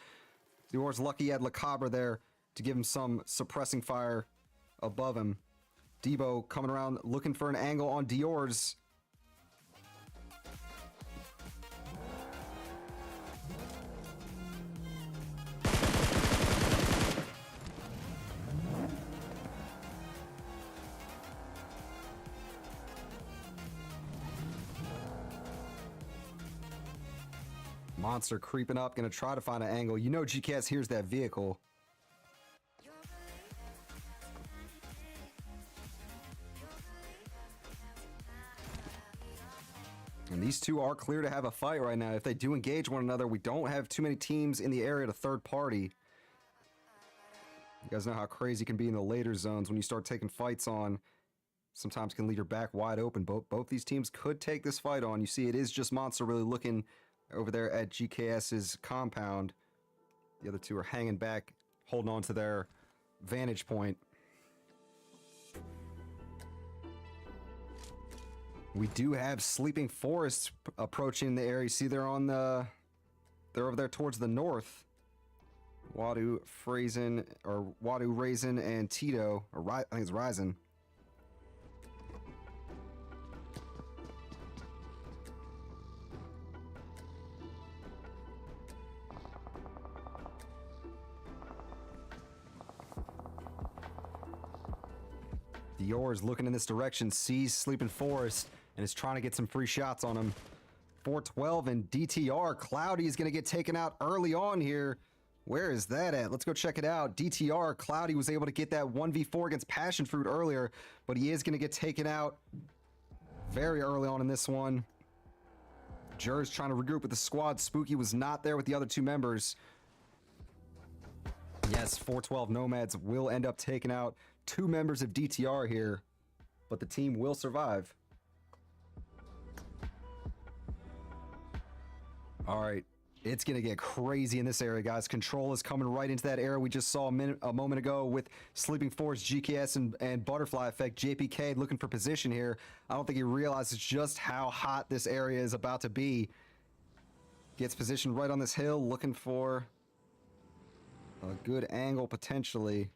Dior's lucky he had Lacabre there to give him some suppressing fire above him. Debo coming around looking for an angle on Dior's. Monster creeping up, gonna try to find an angle. You know GKS hears that vehicle. And these two are clear to have a fight right now. If they do engage one another, we don't have too many teams in the area to third party. You guys know how crazy it can be in the later zones when you start taking fights on. Sometimes can leave your back wide open. Both these teams could take this fight on. You see, it is just Monster really looking over there at GKS's compound. The other two are hanging back, holding on to their vantage point. We do have Sleeping Forest approaching the area. You see, they're over there towards the north. Wadu, Raisin, and Tito, or I think it's Ryzen. Dior's looking in this direction, sees Sleeping Forest, and is trying to get some free shots on him. 412 and DTR. Cloudy is going to get taken out early on here. Where is that at? Let's go check it out. DTR, Cloudy was able to get that 1v4 against Passion Fruit earlier, but he is going to get taken out very early on in this one. Jur's trying to regroup with the squad. Spooky was not there with the other two members. Yes, 412 Nomads will end up taking out two members of DTR here, but the team will survive. All right, it's going to get crazy in this area, guys. Control is coming right into that area we just saw a moment ago with Sleeping Forest, GKS, and Butterfly Effect. JPK looking for position here. I don't think he realizes just how hot this area is about to be. Gets positioned right on this hill, looking for a good angle potentially.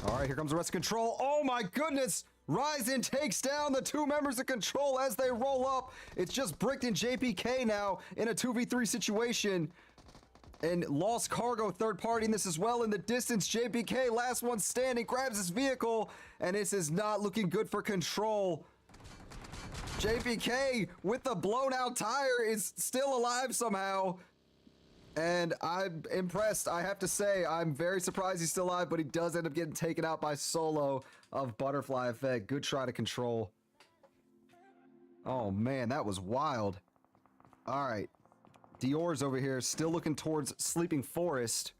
All right, here comes the rest of Control. Oh my goodness! Ryzen takes down the two members of Control as they roll up. It's just Bricked and JPK now in a 2v3 situation. And Lost Cargo third party in this as well in the distance. JPK, last one standing, grabs his vehicle, and this is not looking good for Control. JPK with the blown out tire is still alive somehow. And I'm impressed, I have to say. I'm very surprised he's still alive, but he does end up getting taken out by Solo of Butterfly Effect. Good try to Control. Oh man, that was wild. All right. Dior's over here, still looking towards Sleeping Forest.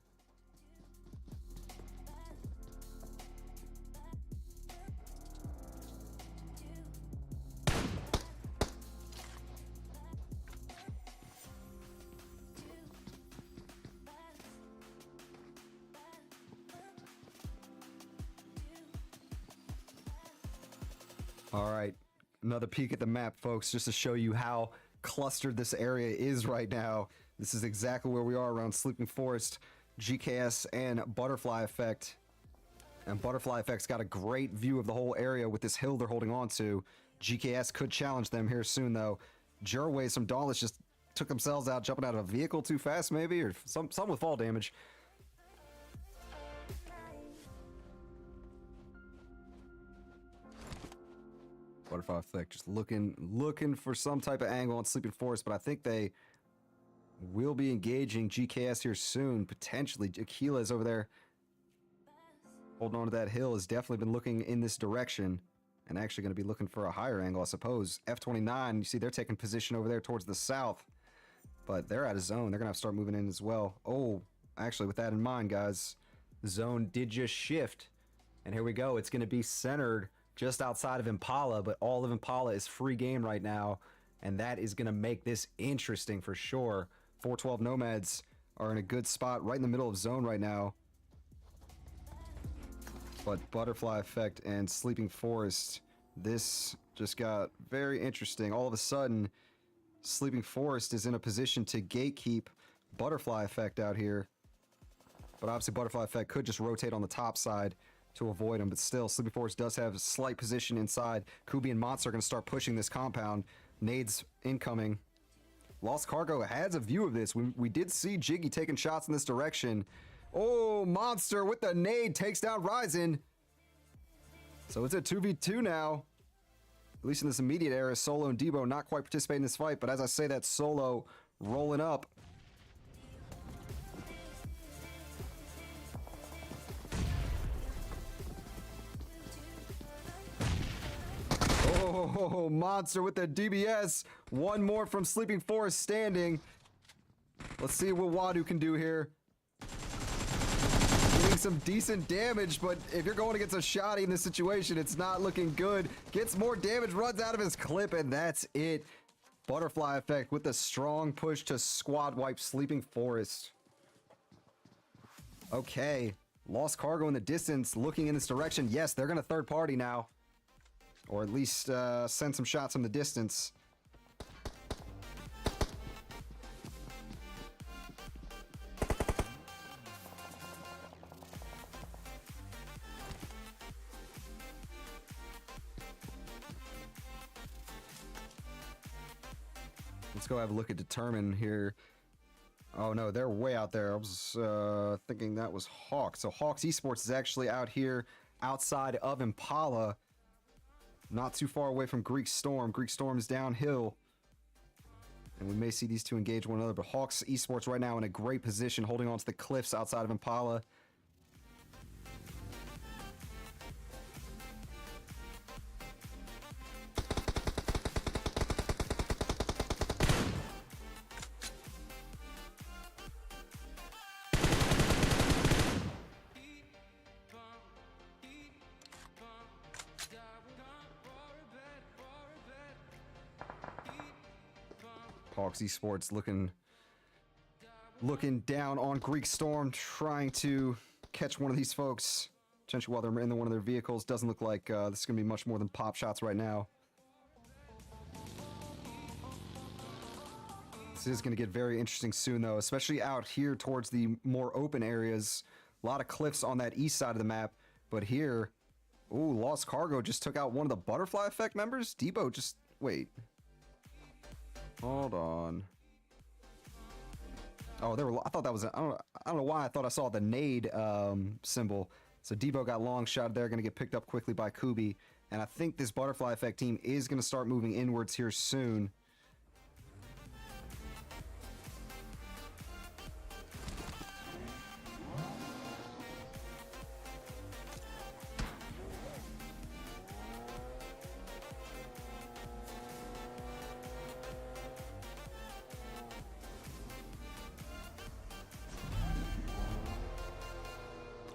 All right, another peek at the map, folks, just to show you how clustered this area is right now. This is exactly where we are around Sleeping Forest, GKS, and Butterfly Effect. And Butterfly Effect's got a great view of the whole area with this hill they're holding on to. GKS could challenge them here soon, though. Jerway, some Dauntless just took themselves out, jumping out of a vehicle too fast, maybe, or something with fall damage. Butterfly Effect just looking for some type of angle on Sleeping Forest, but I think they will be engaging GKS here soon, potentially. Aquila is over there holding on to that hill, has definitely been looking in this direction. and actually going to be looking for a higher angle, I suppose. F-29, you see they're taking position over there towards the south, but they're out of zone. They're going to have to start moving in as well. Oh, actually, with that in mind, guys, the zone did just shift, and here we go. It's going to be centered just outside of Impala, but all of Impala is free game right now, and that is going to make this interesting for sure. 412 Nomads are in a good spot right in the middle of zone right now. But Butterfly Effect and Sleeping Forest, this just got very interesting. All of a sudden, Sleeping Forest is in a position to gatekeep Butterfly Effect out here. But obviously Butterfly Effect could just rotate on the top side to avoid him. But still, Sleeping Forest does have a slight position inside. Kubi and Monster are going to start pushing this compound. Nades incoming. Lost Cargo has a view of this. We did see Jiggy taking shots in this direction. Oh, Monster with the nade takes down Ryzen. So it's a 2v2 now. At least in this immediate era, Solo and Debo not quite participating in this fight, but as I say that, Solo rolling up. Oh, Monster with the DBS. One more from Sleeping Forest standing. Let's see what Wadu can do here. Getting some decent damage, but if you're going against a shotty in this situation, it's not looking good. Gets more damage, runs out of his clip, and that's it. Butterfly Effect with a strong push to squad wipe Sleeping Forest. Okay, Lost Cargo in the distance, looking in this direction. Yes, they're going to third party now. Or at least send some shots from the distance. Let's go have a look at Determine here. Oh no, they're way out there. I was thinking that was Hawk. So Hawks Esports is actually out here outside of Impala. Not too far away from Greek Storm. Greek Storm is downhill. And we may see these two engage one another. But Hawks Esports right now in a great position, holding on to the cliffs outside of Impala. Hawks Esports looking down on Greek Storm, trying to catch one of these folks, potentially while they're in one of their vehicles. Doesn't look like this is going to be much more than pop shots right now. This is going to get very interesting soon, though, especially out here towards the more open areas. A lot of cliffs on that east side of the map, but here, ooh, Lost Cargo just took out one of the Butterfly Effect members. Debo just, wait. Hold on. Oh, I thought that was, I don't know why I thought I saw the nade symbol. So Debo got long shot there, going to get picked up quickly by Kubi. And I think this Butterfly Effect team is going to start moving inwards here soon.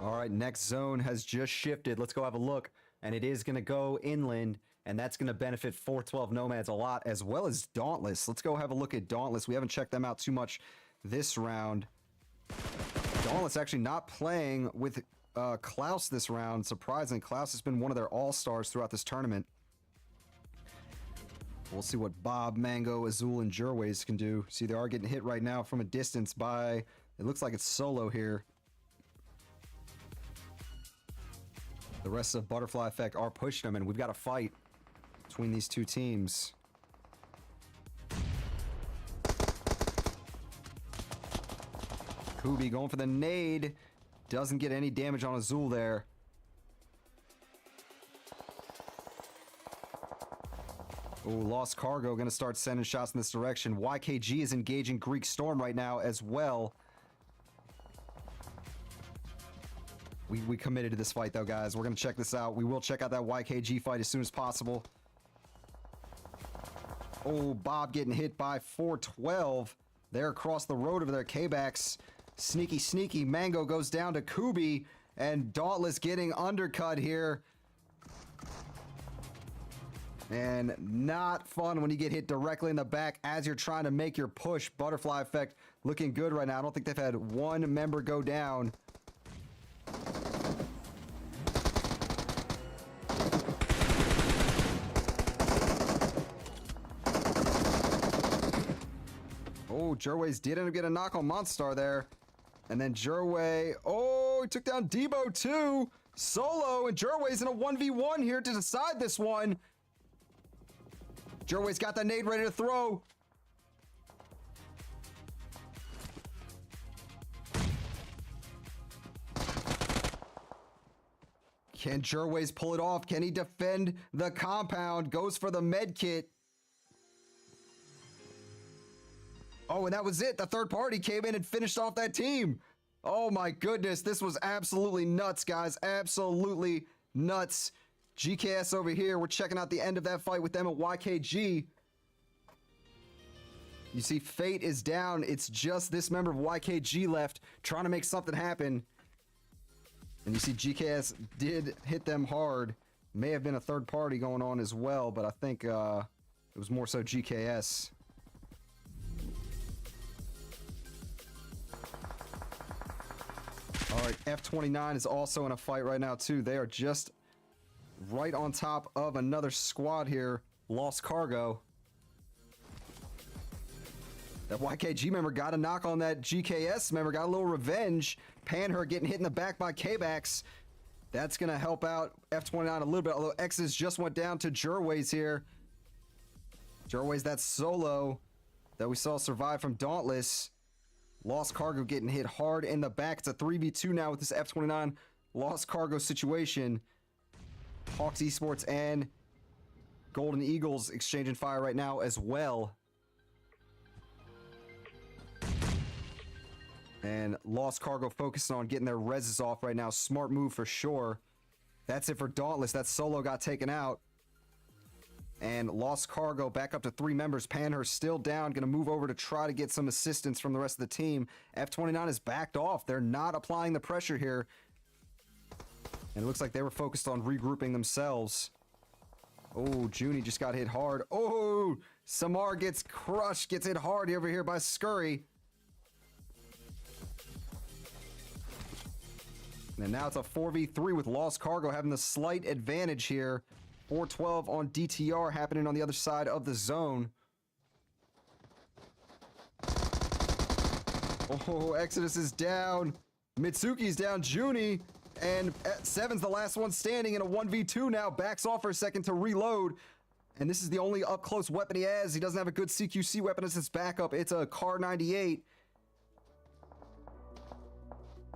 All right, next zone has just shifted. Let's go have a look. And it is going to go inland, and that's going to benefit 412 Nomads a lot, as well as Dauntless. Let's go have a look at Dauntless. We haven't checked them out too much this round. Dauntless actually not playing with Klaus this round. Surprisingly, Klaus has been one of their all-stars throughout this tournament. We'll see what Bob, Mango, Azul, and Jerways can do. See, they are getting hit right now from a distance by, it looks like it's Solo here. The rest of Butterfly Effect are pushing them, and we've got a fight between these two teams. Kubi going for the nade. Doesn't get any damage on Azul there. Oh, Lost Cargo going to start sending shots in this direction. YKG is engaging Greek Storm right now as well. We we committed to this fight, though, guys. We're going to check this out. We will check out that YKG fight as soon as possible. Oh, Bob getting hit by 412. They're across the road over there. K-Backs. Sneaky, sneaky. Mango goes down to Kubi. And Dauntless getting undercut here. And not fun when you get hit directly in the back as you're trying to make your push. Butterfly effect looking good right now. I don't think they've had one member go down. Oh, Jerway's did end up getting a knock on Monstar there. And then Jerway, oh, he took down Debo too. Solo, and Jerway's in a 1v1 here to decide this one. Jerway's got that nade ready to throw. Can Jerway's pull it off? Can he defend the compound? Goes for the med kit. Oh, and that was it. The third party came in and finished off that team. Oh my goodness. This was absolutely nuts, guys. Absolutely nuts. GKS over here. We're checking out the end of that fight with them at YKG. You see, Fate is down. It's just this member of YKG left trying to make something happen. And you see GKS did hit them hard. May have been a third party going on as well, but I think it was more so GKS. All right, F29 is also in a fight right now too. They are just right on top of another squad here. Lost Cargo. That YKG member got a knock on that GKS member. Got a little revenge. Panher getting hit in the back by K-Backs. That's going to help out F29 a little bit. Although X's just went down to Jerway's here. Jerway's that solo that we saw survive from Dauntless. Lost Cargo getting hit hard in the back. It's a 3v2 now with this F29 Lost Cargo situation. Hawks Esports and Golden Eagles exchanging fire right now as well. And Lost Cargo focusing on getting their reses off right now. Smart move for sure. That's it for Dauntless. That solo got taken out. And Lost Cargo back up to 3 members. Panher still down. Going to move over to try to get some assistance from the rest of the team. F29 is backed off. They're not applying the pressure here. And it looks like they were focused on regrouping themselves. Oh, Junie just got hit hard. Oh, Samar gets crushed. Gets hit hard over here by Scurry. And now it's a 4v3 with Lost Cargo having the slight advantage here. 412 on DTR happening on the other side of the zone. Oh, Exodus is down. Mitsuki's down. Junie. And Seven's the last one standing in a 1v2 now. Backs off for a second to reload. And this is the only up-close weapon he has. He doesn't have a good CQC weapon as his backup. It's a Car 98.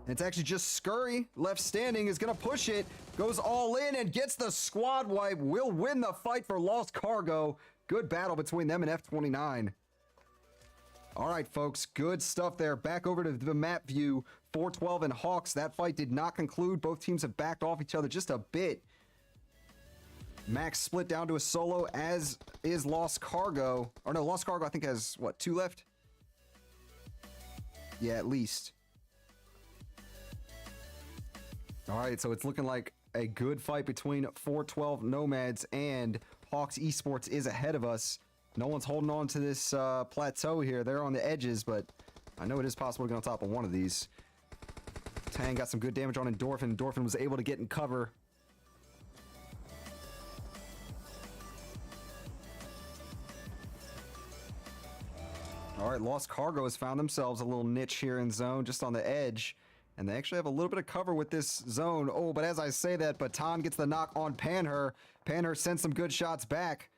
It's actually just Scurry left standing, is going to push it, goes all in and gets the squad wipe. Will win the fight for Lost Cargo. Good battle between them and F29. All right, folks, good stuff there. Back over to the map view. 412 and Hawks. That fight did not conclude. Both teams have backed off each other just a bit. Max split down to a solo, as is Lost Cargo. Or no, Lost Cargo I think has, what, 2 left? Yeah, at least. All right, so it's looking like a good fight between 412 Nomads and Hawks Esports is ahead of us. No one's holding on to this plateau here. They're on the edges, but I know it is possible to get on top of one of these. Tang got some good damage on Endorphin. Endorphin was able to get in cover. All right, Lost Cargo has found themselves a little niche here in zone, just on the edge. And they actually have a little bit of cover with this zone. Oh, but as I say that, Baton gets the knock on Panher. Panher sends some good shots back.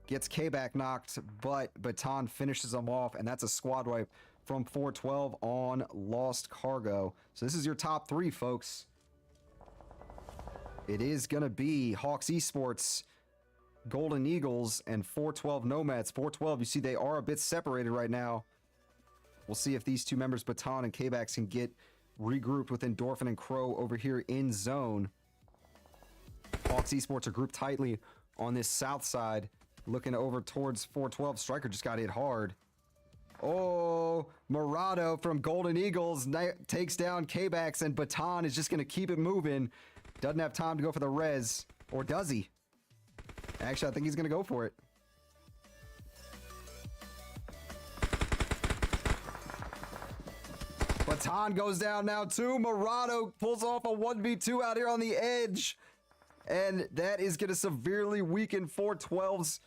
Gets K-Back knocked, but Baton finishes them off. And that's a squad wipe from 412 on Lost Cargo. So this is your top 3, folks. It is going to be Hawks Esports, Golden Eagles, and 412 Nomads. 412, you see they are a bit separated right now. We'll see if these 2 members, Baton and K-Backs, can get regrouped with Endorphin and Crow over here in zone. Hawks Esports are grouped tightly on this south side, looking over towards 412. Striker just got hit hard. Oh, Murado from Golden Eagles takes down K-Bax, and Baton is just going to keep it moving. Doesn't have time to go for the res. Or does he? Actually, I think he's going to go for it. Baton goes down now too. Murado pulls off a 1v2 out here on the edge. And that is going to severely weaken 412's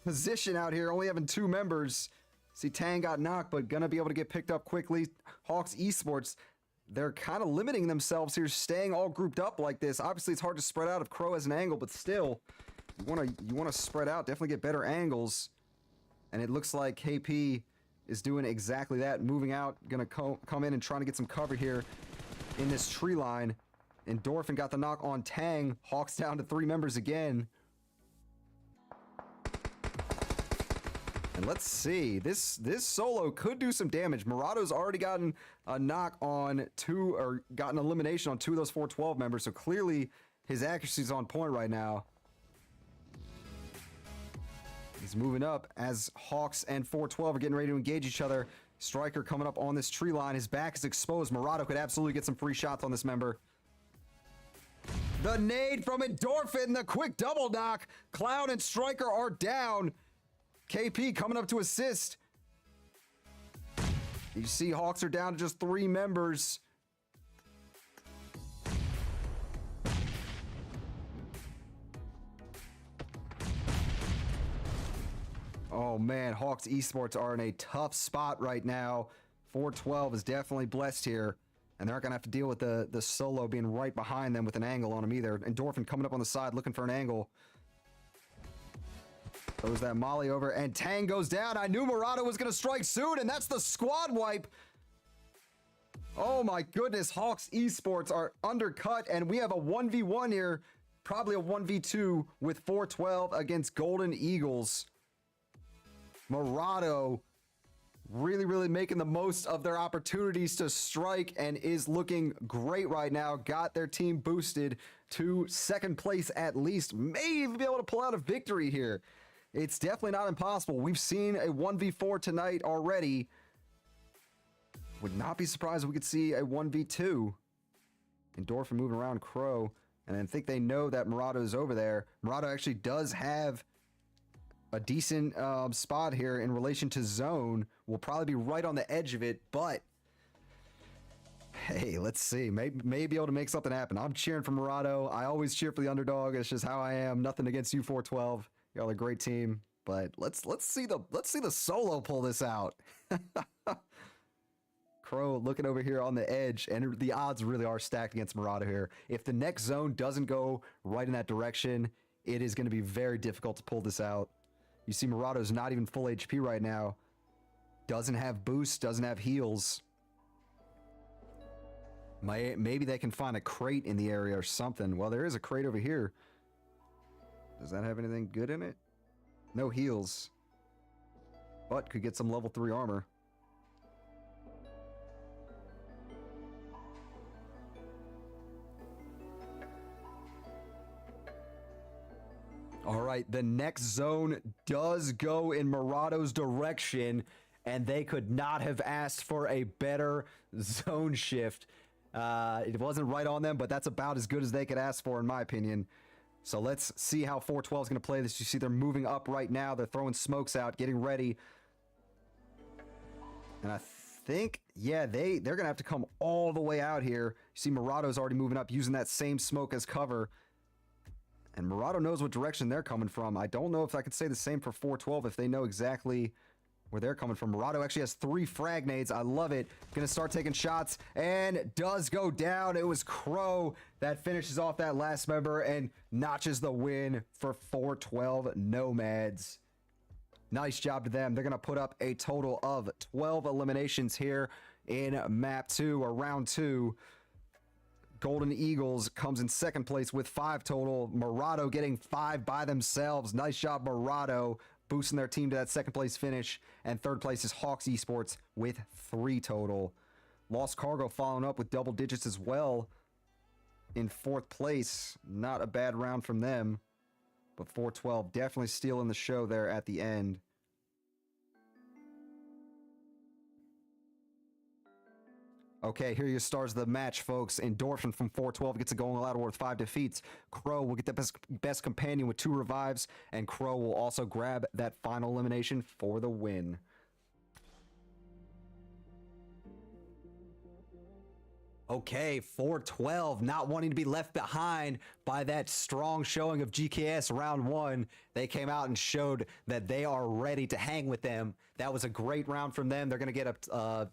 position out here, only having 2 members. See, Tang got knocked, but gonna be able to get picked up quickly. Hawks Esports, they're kind of limiting themselves here, staying all grouped up like this. Obviously, it's hard to spread out if Crow has an angle, but still, you wanna spread out, definitely get better angles. And it looks like KP is doing exactly that, moving out, gonna come in and trying to get some cover here in this tree line. Endorphin got the knock on Tang. Hawks down to 3 members again. And let's see, this solo could do some damage. Murado's already gotten a knock on 2, or gotten elimination on 2 of those 412 members, so clearly his accuracy is on point right now. He's moving up as Hawks and 412 are getting ready to engage each other. Striker coming up on this tree line. His back is exposed. Murado could absolutely get some free shots on this member. The nade from Endorphin, the quick double knock. Cloud and Striker are down. KP coming up to assist. You see Hawks are down to just 3 members. Oh man, Hawks Esports are in a tough spot right now. 412 is definitely blessed here. And they're not going to have to deal with the solo being right behind them with an angle on him either. Endorphin coming up on the side looking for an angle. Throws that molly over, and Tang goes down. I knew Murado was going to strike soon, and that's the squad wipe. Oh my goodness, Hawks Esports are undercut, and we have a 1v1 here. Probably a 1v2 with 412 against Golden Eagles. Murado really making the most of their opportunities to strike and is looking great right now. Got their team boosted to 2nd place at least. May even be able to pull out a victory here. It's definitely not impossible. We've seen a 1v4 tonight already. Would not be surprised if we could see a 1v2. Endorphin moving around Crow. And I think they know that Murado is over there. Murado actually does have a decent spot here in relation to zone. We'll probably be right on the edge of it, but hey, let's see. May be able to make something happen. I'm cheering for Murado. I always cheer for the underdog. It's just how I am. Nothing against you, 412. Y'all are a great team, but let's see the solo pull this out. Crow looking over here on the edge, and the odds really are stacked against Murado here. If the next zone doesn't go right in that direction, it is going to be very difficult to pull this out. You see Murado's not even full HP right now. Doesn't have boost, doesn't have heals. Maybe they can find a crate in the area or something. Well, there is a crate over here. Does that have anything good in it? No heals. But could get some level 3 armor. All right, the next zone does go in Murado's direction, and they could not have asked for a better zone shift. It wasn't right on them, but that's about as good as they could ask for, in my opinion. So let's see how 412 is going to play this. You see they're moving up right now. They're throwing smokes out, getting ready. And I think, yeah, they're going to have to come all the way out here. You see Murado's already moving up, using that same smoke as cover. And Murado knows what direction they're coming from. I don't know if I could say the same for 412 if they know exactly where they're coming from. Murado actually has 3 frag nades. I love it. Gonna start taking shots, and does go down. It was Crow that finishes off that last member and notches the win for 412 Nomads. Nice job to them. They're gonna put up a total of 12 eliminations here in map 2, or round 2. Golden Eagles comes in 2nd place with 5 total. Murado getting 5 by themselves. Nice job, Murado, boosting their team to that 2nd place finish. And 3rd place is Hawks Esports with 3 total. Lost Cargo following up with double digits as well in 4th place. Not a bad round from them. But 412 definitely stealing the show there at the end. Okay, here are your stars of the match, folks. Endorphin from 412 gets it going aloud with 5 defeats. Crow will get the best companion with 2 revives, and Crow will also grab that final elimination for the win. Okay, 412 not wanting to be left behind by that strong showing of GKS round 1. They came out and showed that they are ready to hang with them. That was a great round from them. They're going to get up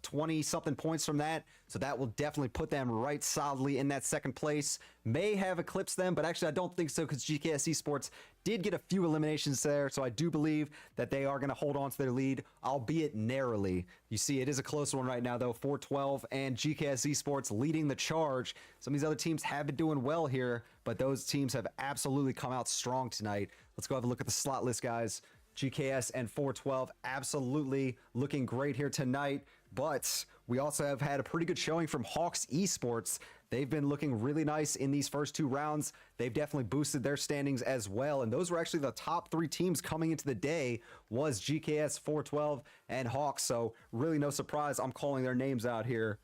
20-something points from that, so that will definitely put them right solidly in that 2nd place. May have eclipsed them, but actually I don't think so because GKS Esports did get a few eliminations there, so I do believe that they are going to hold on to their lead, albeit narrowly. You see, it is a close one right now, though. 412 and GKS Esports leading the charge. Some of these other teams have been doing well here, but those teams have absolutely come out strong tonight. Let's go have a look at the slot list, guys. GKS and 412 absolutely looking great here tonight, but we also have had a pretty good showing from Hawks Esports. They've been looking really nice in these first 2 rounds. They've definitely boosted their standings as well, and those were actually the top 3 teams coming into the day was GKS, 412, and Hawks, so really no surprise I'm calling their names out here.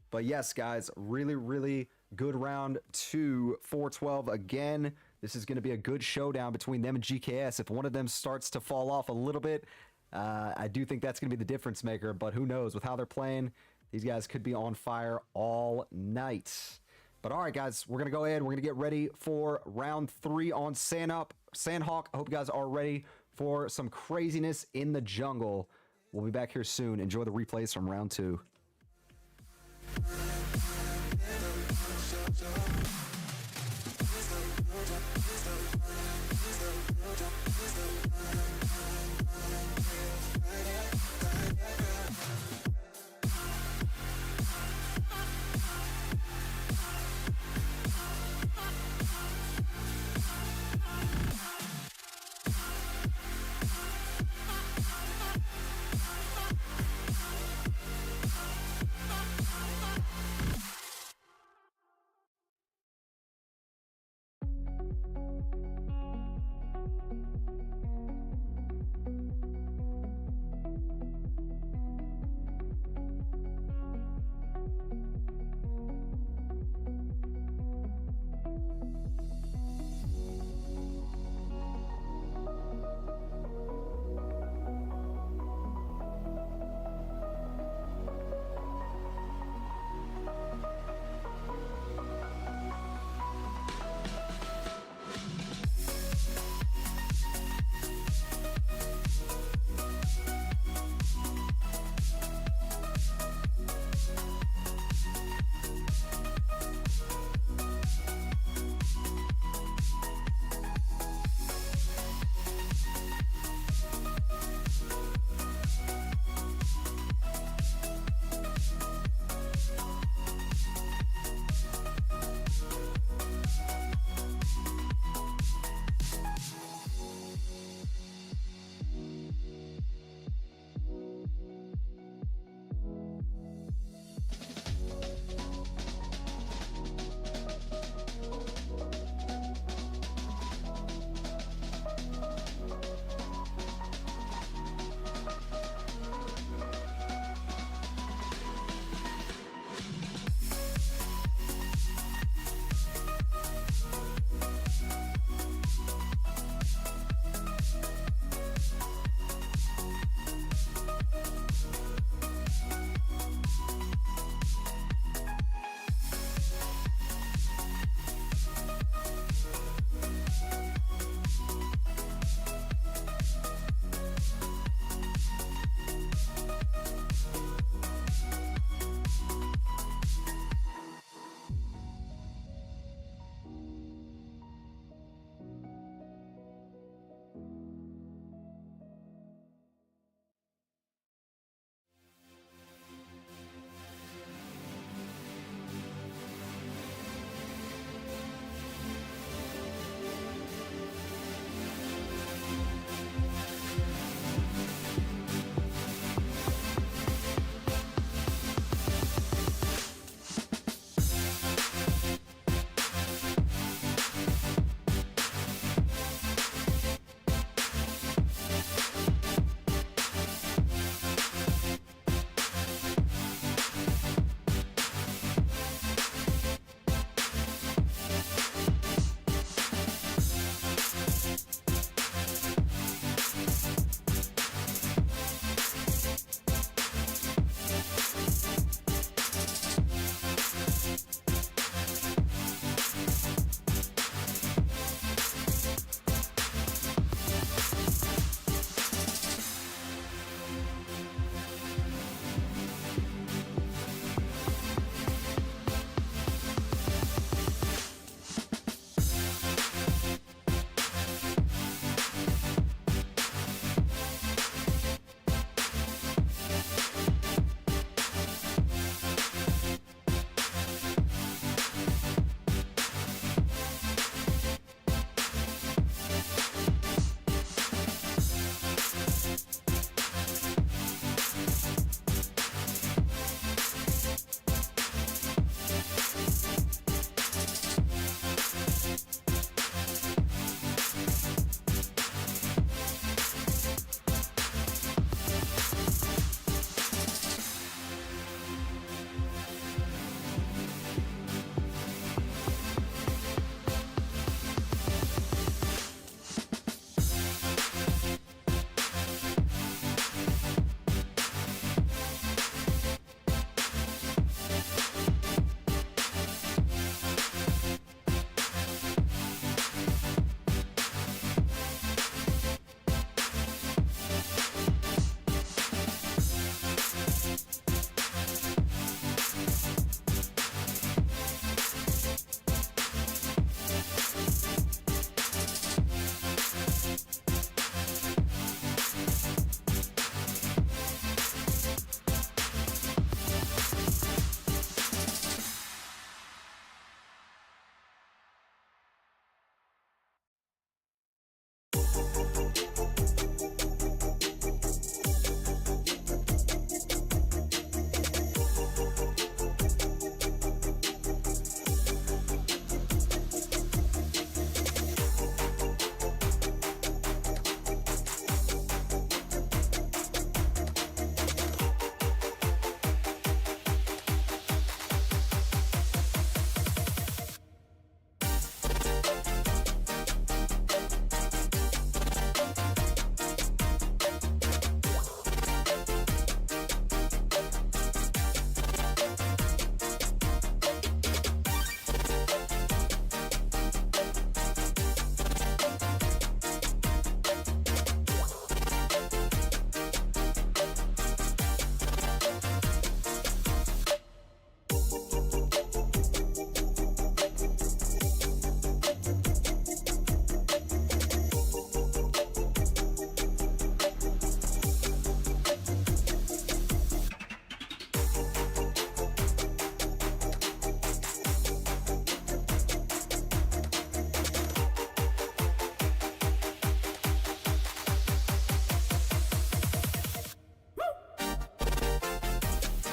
But yes, guys, really, really good round 2, 412 again. This is going to be a good showdown between them and GKS. If one of them starts to fall off a little bit, I do think that's going to be the difference maker, but who knows? With how they're playing, these guys could be on fire all night. But all right, guys, we're going to go ahead. We're going to get ready for round 3 on Sandhawk. I hope you guys are ready for some craziness in the jungle. We'll be back here soon. Enjoy the replays from round 2.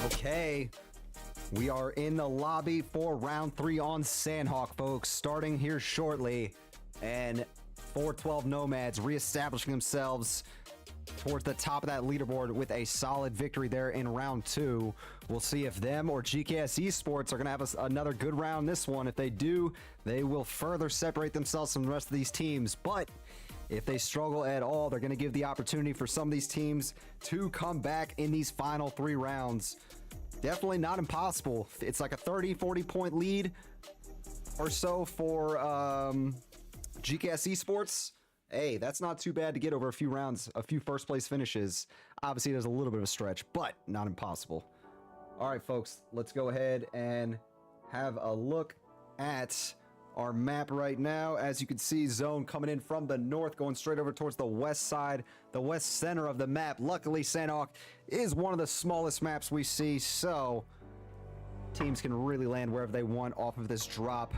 Okay, we are in the lobby for round 3 on Sandhawk, folks, starting here shortly. And 412 Nomads reestablishing themselves towards the top of that leaderboard with a solid victory there in round 2. We'll see if them or GKS Esports are going to have another good round this one. If they do, they will further separate themselves from the rest of these teams. But if they struggle at all, they're going to give the opportunity for some of these teams to come back in these final 3 rounds. Definitely not impossible. It's like a 30-40 point lead or so for GKS Esports. Hey, that's not too bad to get over a few rounds, a few first place finishes. Obviously, there's a little bit of a stretch, but not impossible. All right, folks, let's go ahead and have a look at our map right now. As you can see, zone coming in from the north, going straight over towards the west side, the west center of the map. Luckily, Sandhawk is one of the smallest maps we see, so teams can really land wherever they want off of this drop.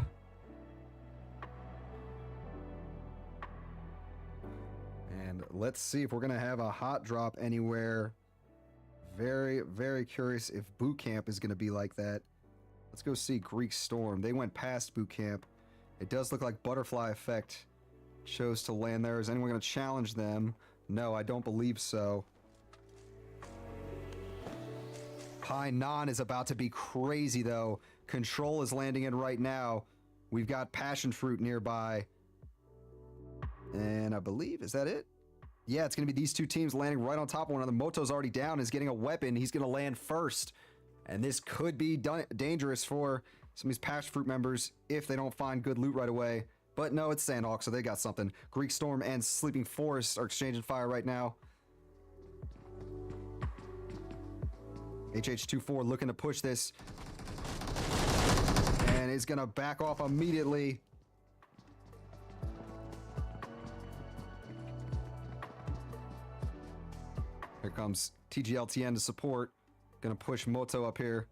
And let's see if we're going to have a hot drop anywhere. Very, very curious if boot camp is going to be like that. Let's go see Greek Storm. They went past boot camp. It does look like Butterfly Effect chose to land there. Is anyone going to challenge them? No, I don't believe so. Painan is about to be crazy, though. Control is landing in right now. We've got Passion Fruit nearby. And I believe, is that it? Yeah, it's going to be these two teams landing right on top of one another. Moto's already down, is getting a weapon. He's going to land first. And this could be dangerous for some of these Passion Fruit members if they don't find good loot right away. But no, it's Sandhawk, so they got something. Greek Storm and Sleeping Forest are exchanging fire right now. HH24 looking to push this. And is going to back off immediately. Here comes TGLTN to support. Gonna push Moto up here.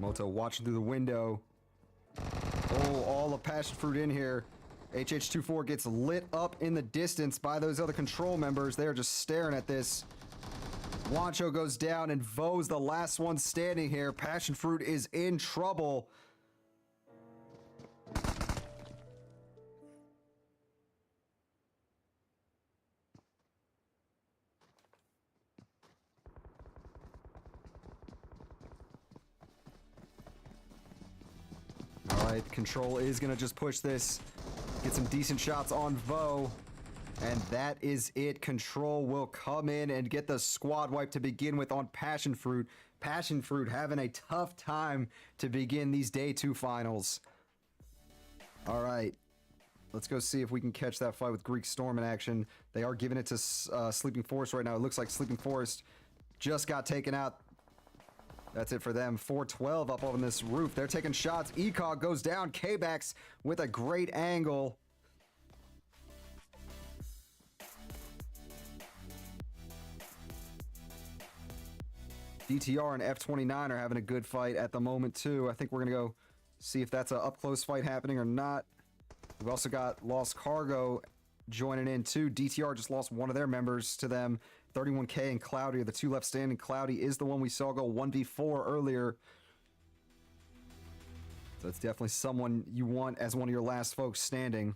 Moto watching through the window. Oh, all of Passion Fruit in here. HH24 gets lit up in the distance by those other control members. They are just staring at this. Wancho goes down, and Vo's the last one standing here. Passion Fruit is in trouble. All right, Control is going to just push this. Get some decent shots on Vo. And that is it. Control will come in and get the squad wipe to begin with on Passion Fruit. Passion Fruit having a tough time to begin these day 2 finals. All right. Let's go see if we can catch that fight with Greek Storm in action. They are giving it to Sleeping Forest right now. It looks like Sleeping Forest just got taken out. That's it for them. 412 up on this roof. They're taking shots. ECOG goes down. K-Bax with a great angle. DTR and F29 are having a good fight at the moment, too. I think we're going to go see if that's an up-close fight happening or not. We've also got Lost Cargo joining in, too. DTR just lost one of their members to them. 31K and Cloudy are the two left standing. Cloudy is the one we saw go 1v4 earlier. So it's definitely someone you want as one of your last folks standing.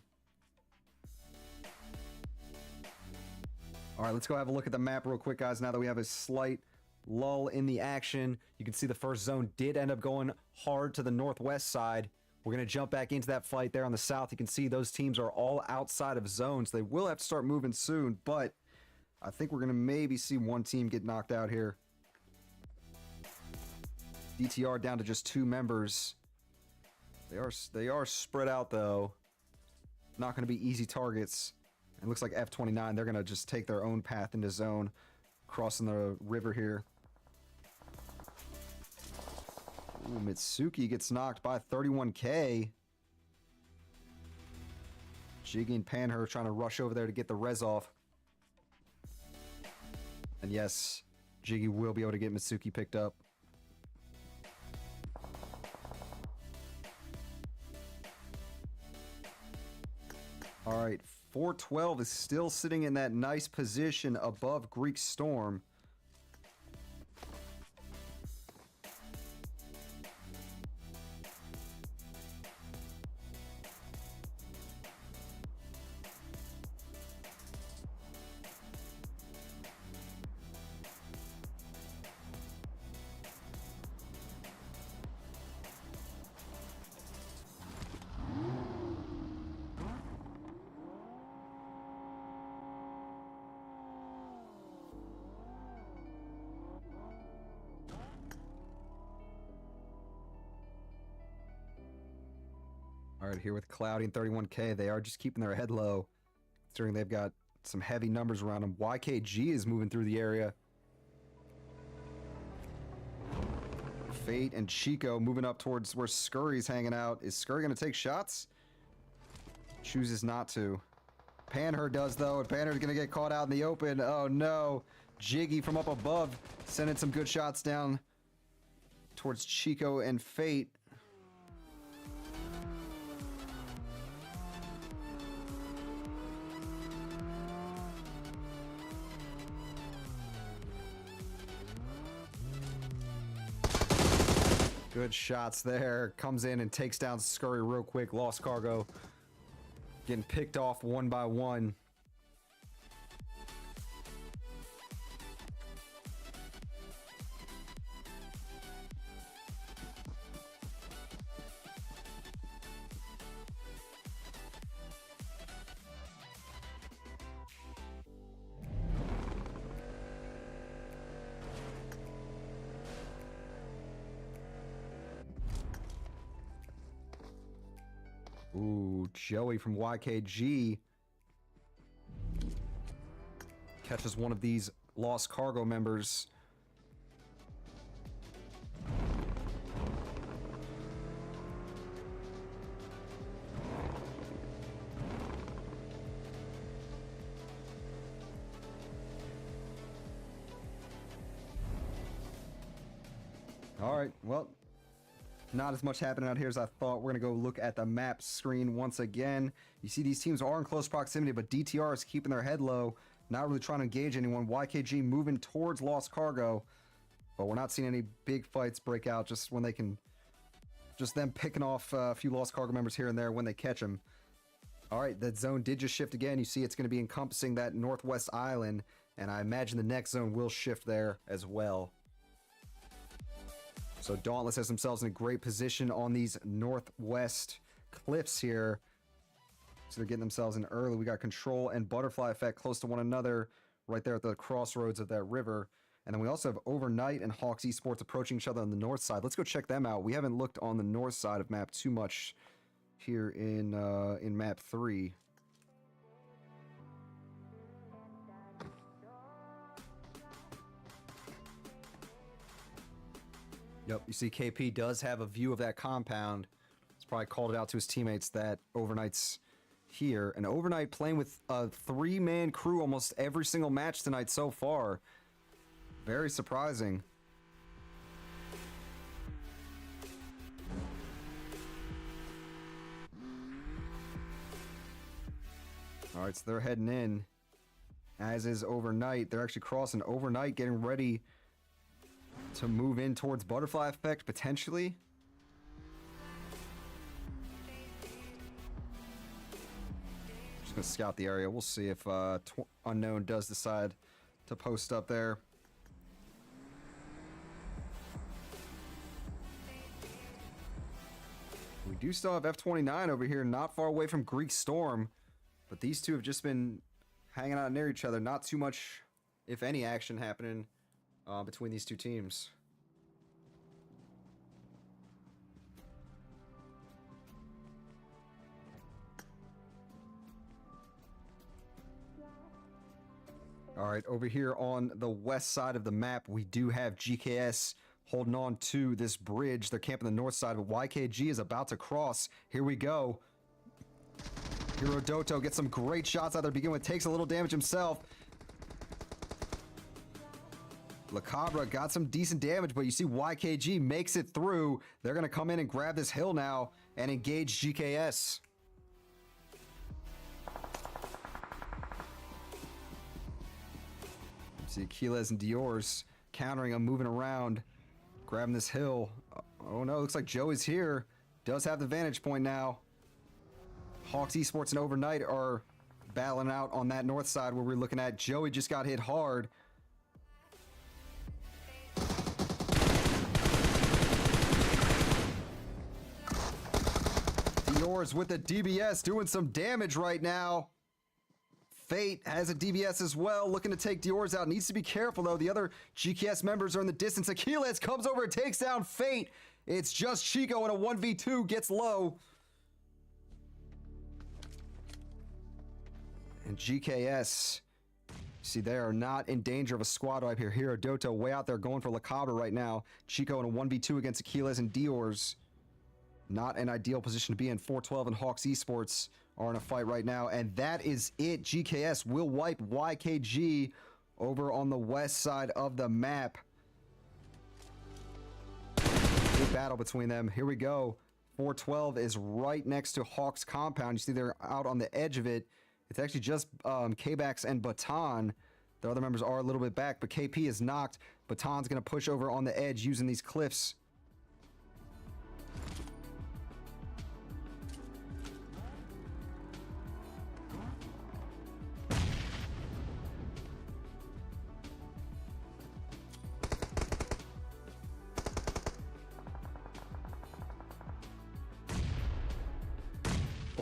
All right, let's go have a look at the map real quick, guys, now that we have a slight lull in the action. You can see the first zone did end up going hard to the northwest side. We're going to jump back into that fight there on the south. You can see those teams are all outside of zones. They will have to start moving soon, but I think we're going to maybe see one team get knocked out here. DTR down to just 2 members. They are spread out, though. Not going to be easy targets. It looks like F29, they're going to just take their own path into zone, crossing the river here. Ooh, Mitsuki gets knocked by 31K. Jiggy and Panher trying to rush over there to get the res off. And yes, Jiggy will be able to get Mitsuki picked up. All right, 412 is still sitting in that nice position above Greek Storm. All right, here with Cloudy and 31K, they are just keeping their head low, considering they've got some heavy numbers around them. YKG is moving through the area. Fate and Chico moving up towards where Scurry's hanging out. Is Scurry going to take shots? Chooses not to. Panher does, though, and Panher's going to get caught out in the open. Oh, no. Jiggy from up above sending some good shots down towards Chico and Fate. Good shots there. Comes in and takes down Scurry real quick. Lost Cargo getting picked off one by one. Ooh, Joey from YKG catches one of these Lost Cargo members. All right, well, not as much happening out here as I thought. We're going to go look at the map screen once again. You see these teams are in close proximity, but DTR is keeping their head low, not really trying to engage anyone. YKG moving towards Lost Cargo, but we're not seeing any big fights break out, just when they can, just them picking off a few Lost Cargo members here and there when they catch them. All right, that zone did just shift again. You see it's going to be encompassing that northwest island, and I imagine the next zone will shift there as well. So Dauntless has themselves in a great position on these northwest cliffs here. So they're getting themselves in early. We got Control and Butterfly Effect close to one another right there at the crossroads of that river. And then we also have Overnight and Hawks Esports approaching each other on the north side. Let's go check them out. We haven't looked on the north side of map too much here in map 3. Yep, you see KP does have a view of that compound. He's probably called it out to his teammates that Overnight's here. And Overnight playing with a 3-man crew almost every single match tonight so far. Very surprising. All right, so they're heading in, as is Overnight. They're actually crossing. Overnight getting ready to move in towards Butterfly Effect, potentially. Just gonna scout the area. We'll see if Unknown does decide to post up there. We do still have F-29 over here, not far away from Greek Storm, but these two have just been hanging out near each other. Not too much, if any, action happening between these two teams. All right, over here on the west side of the map, we do have GKS holding on to this bridge. They're camping the north side, but YKG is about to cross. Here we go. Hirodoto gets some great shots out there to begin with, takes a little damage himself. La Cabra got some decent damage, but you see YKG makes it through. They're going to come in and grab this hill now and engage GKS. See Aquiles and Dior's countering him, moving around, grabbing this hill. Oh no, looks like Joey's here. Does have the vantage point now. Hawks Esports and Overnight are battling out on that north side where we're looking at. Joey just got hit hard. Dior's with the DBS doing some damage right now. Fate has a DBS as well, looking to take Dior's out. Needs to be careful, though. The other GKS members are in the distance. Aquiles comes over and takes down Fate. It's just Chico in a 1v2, gets low. And GKS, see, they are not in danger of a squad wipe here. Hero Dota way out there going for La Cabra right now. Chico in a 1v2 against Aquiles and Dior's. Not an ideal position to be in. 412 and Hawks Esports are in a fight right now, and that is it. GKS will wipe YKG over on the west side of the map. Good battle between them. Here we go. 412 is right next to Hawks compound. You see they're out on the edge of it. It's actually just K-Bax and Baton. The other members are a little bit back, but KP is knocked. Baton's going to push over on the edge using these cliffs.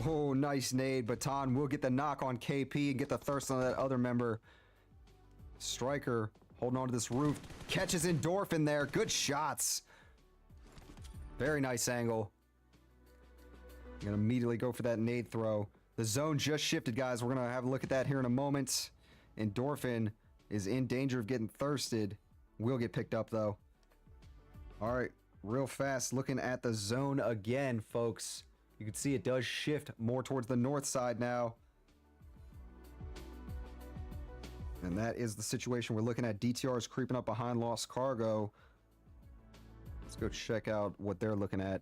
Oh, nice nade. Baton will get the knock on KP and get the thirst on that other member. Striker holding on to this roof. Catches Endorphin there. Good shots. Very nice angle. Gonna immediately go for that nade throw. The zone just shifted, guys. We're gonna have a look at that here in a moment. Endorphin is in danger of getting thirsted. Will get picked up, though. All right, real fast. Looking at the zone again, folks. You can see it does shift more towards the north side now. And that is the situation we're looking at. DTR is creeping up behind Lost Cargo. Let's go check out what they're looking at.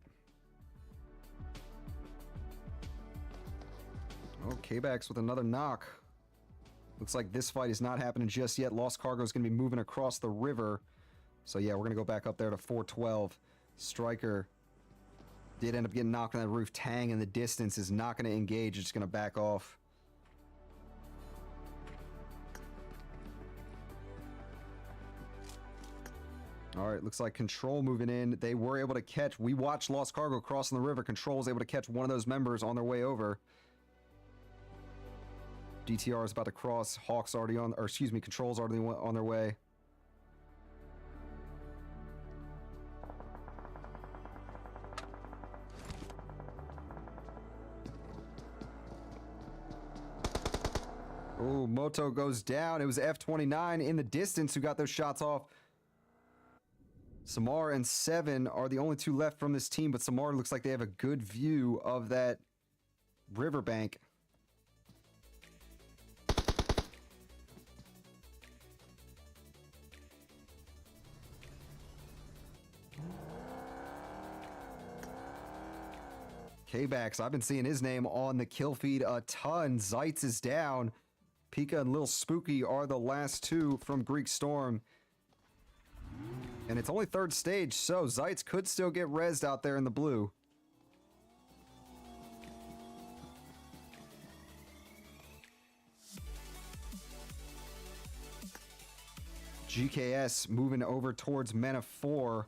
Oh, K-Bax with another knock. Looks like this fight is not happening just yet. Lost Cargo is going to be moving across the river. So yeah, we're going to go back up there to 412. Striker did end up getting knocked on that roof. Tang in the distance is not going to engage. It's going to back off. All right, looks like Control moving in. They were able to catch. We watched Lost Cargo crossing the river. Control was able to catch one of those members on their way over. DTR is about to cross. Hawks already on, or excuse me, Control's already on their way. Oh, Moto goes down. It was F29 in the distance who got those shots off. Samar and Seven are the only two left from this team, but Samar looks like they have a good view of that riverbank. K-Bax, I've been seeing his name on the kill feed a ton. Zeitz is down. Pika and Lil Spooky are the last two from Greek Storm. And it's only third stage, so Zeitz could still get rezzed out there in the blue. GKS moving over towards Men of 4.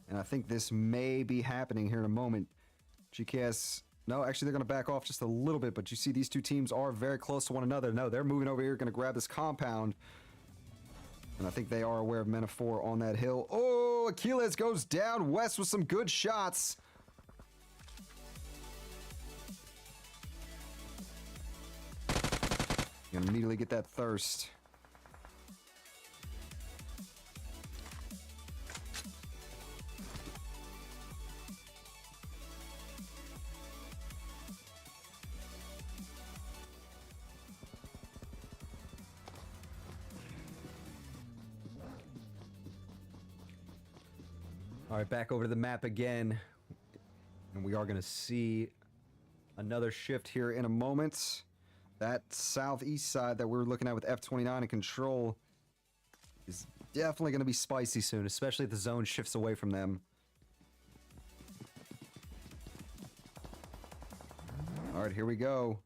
And I think this may be happening here in a moment. GKS, no, actually they're going to back off just a little bit, but you see these two teams are very close to one another. No, they're moving over here, going to grab this compound. And I think they are aware of Men of 4 on that hill. Oh, Aquiles goes down west with some good shots. Gonna immediately get that thirst. All right, back over to the map again. And we are going to see another shift here in a moment. That southeast side that we were looking at with F29 and Control is definitely going to be spicy soon, especially if the zone shifts away from them. All right, here we go.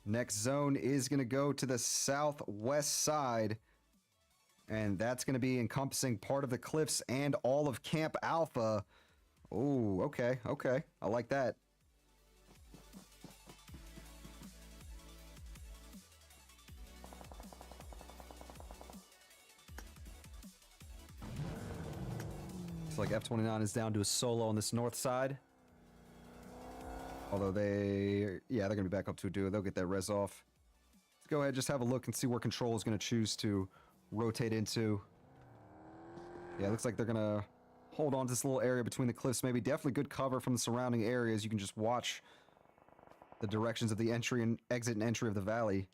Next zone is going to go to the southwest side. And that's going to be encompassing part of the cliffs and all of Camp Alpha. Oh, okay, okay. I like that. Looks like F-29 is down to a solo on this north side. Although they're going to be back up to a duo. They'll get that res off. Let's go ahead, just have a look and see where Control is going to choose to rotate into. Yeah, it looks like they're going to hold on to this little area between the cliffs. Maybe definitely good cover from the surrounding areas. You can just watch the directions of the entry and exit and entry of the valley.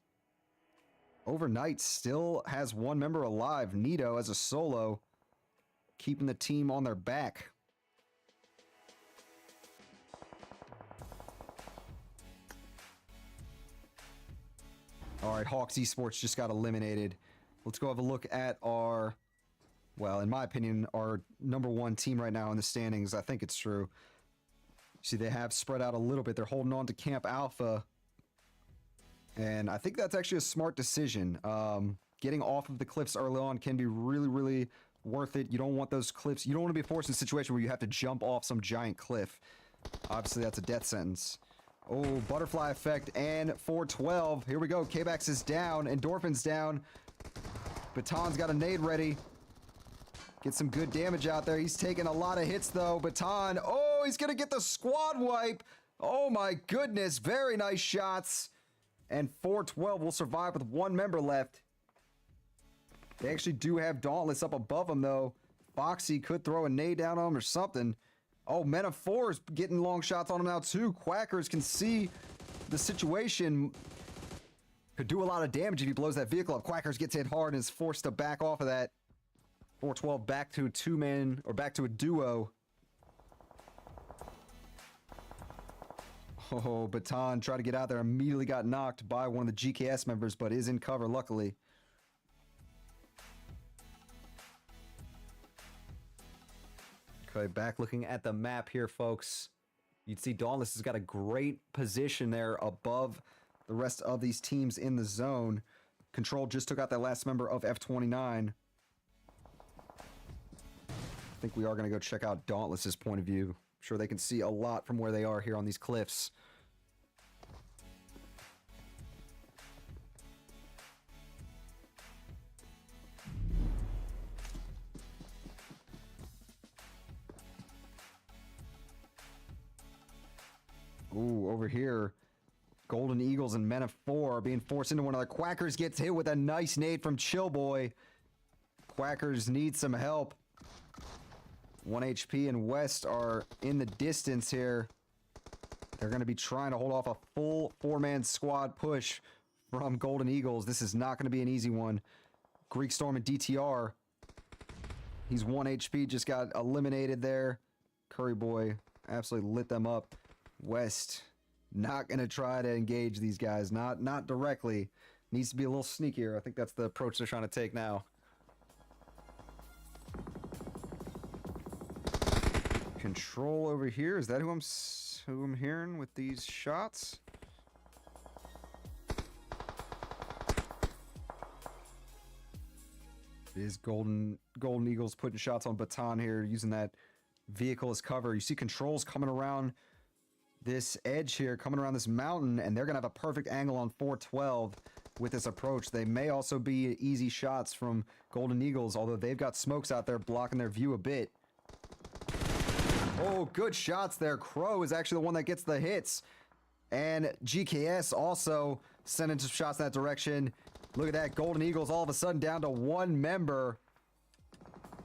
Overnight still has one member alive. Nito as a solo, keeping the team on their back. All right, Hawks Esports just got eliminated. Let's go have a look at our, well, in my opinion, our #1 team right now in the standings. I think it's true. See, they have spread out a little bit. They're holding on to Camp Alpha. And I think that's actually a smart decision. Getting off of the cliffs early on can be really, really worth it. You don't want those cliffs. You don't want to be forced in a situation where you have to jump off some giant cliff. Obviously, that's a death sentence. Oh, butterfly effect and 412. Here we go. K-Bax is down. Endorphin's down. Baton's got a nade ready. Get some good damage out there. He's taking a lot of hits, though. Baton. Oh, he's going to get the squad wipe. Oh, my goodness. Very nice shots. And 412 will survive with one member left. They actually do have Dauntless up above him, though. Foxy could throw a nade down on him or something. Oh, Men of 4 is getting long shots on him now, too. Quackers can see the situation. Could do a lot of damage if he blows that vehicle up. Quackers gets hit hard and is forced to back off of that. 412 back to a two-man, or back to a duo. Oh, Baton tried to get out there. Immediately got knocked by one of the GKS members, but is in cover, luckily. Okay, back looking at the map here, folks. You'd see Dauntless has got a great position there above the rest of these teams in the zone. Control just took out that last member of F-29. I think we are going to go check out Dauntless's point of view. I'm sure they can see a lot from where they are here on these cliffs. Ooh, over here, Golden Eagles and Men of 4 are being forced into one another. Quackers gets hit with a nice nade from Chillboy. Quackers need some help. 1 HP and West are in the distance here. They're going to be trying to hold off a full 4-man squad push from Golden Eagles. This is not going to be an easy one. Greek Storm and DTR. He's 1 HP, just got eliminated there. Curry Boy absolutely lit them up. West not going to try to engage these guys. Not directly. Needs to be a little sneakier. I think that's the approach they're trying to take now. Control over here. Is that who I'm hearing with these shots? It is Golden Eagles putting shots on Baton here, using that vehicle as cover. You see Controls coming around this edge here, coming around this mountain, and they're going to have a perfect angle on 412 with this approach. They may also be easy shots from Golden Eagles, although they've got smokes out there blocking their view a bit. Oh, good shots there. Crow is actually the one that gets the hits. And GKS also sending some shots in that direction. Look at that. Golden Eagles all of a sudden down to one member.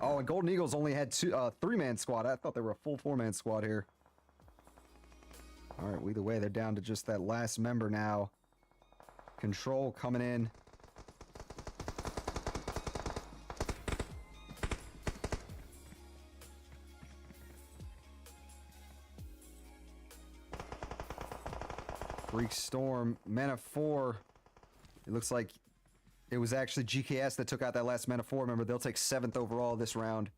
Oh, and Golden Eagles only had 3-man squad. I thought they were a full 4-man squad here. All right, well, either way, they're down to just that last member now. Control coming in. Greek Storm, Men of 4. It looks like It was actually GKS that took out that last Men of 4. Remember, they'll take 7th overall this round.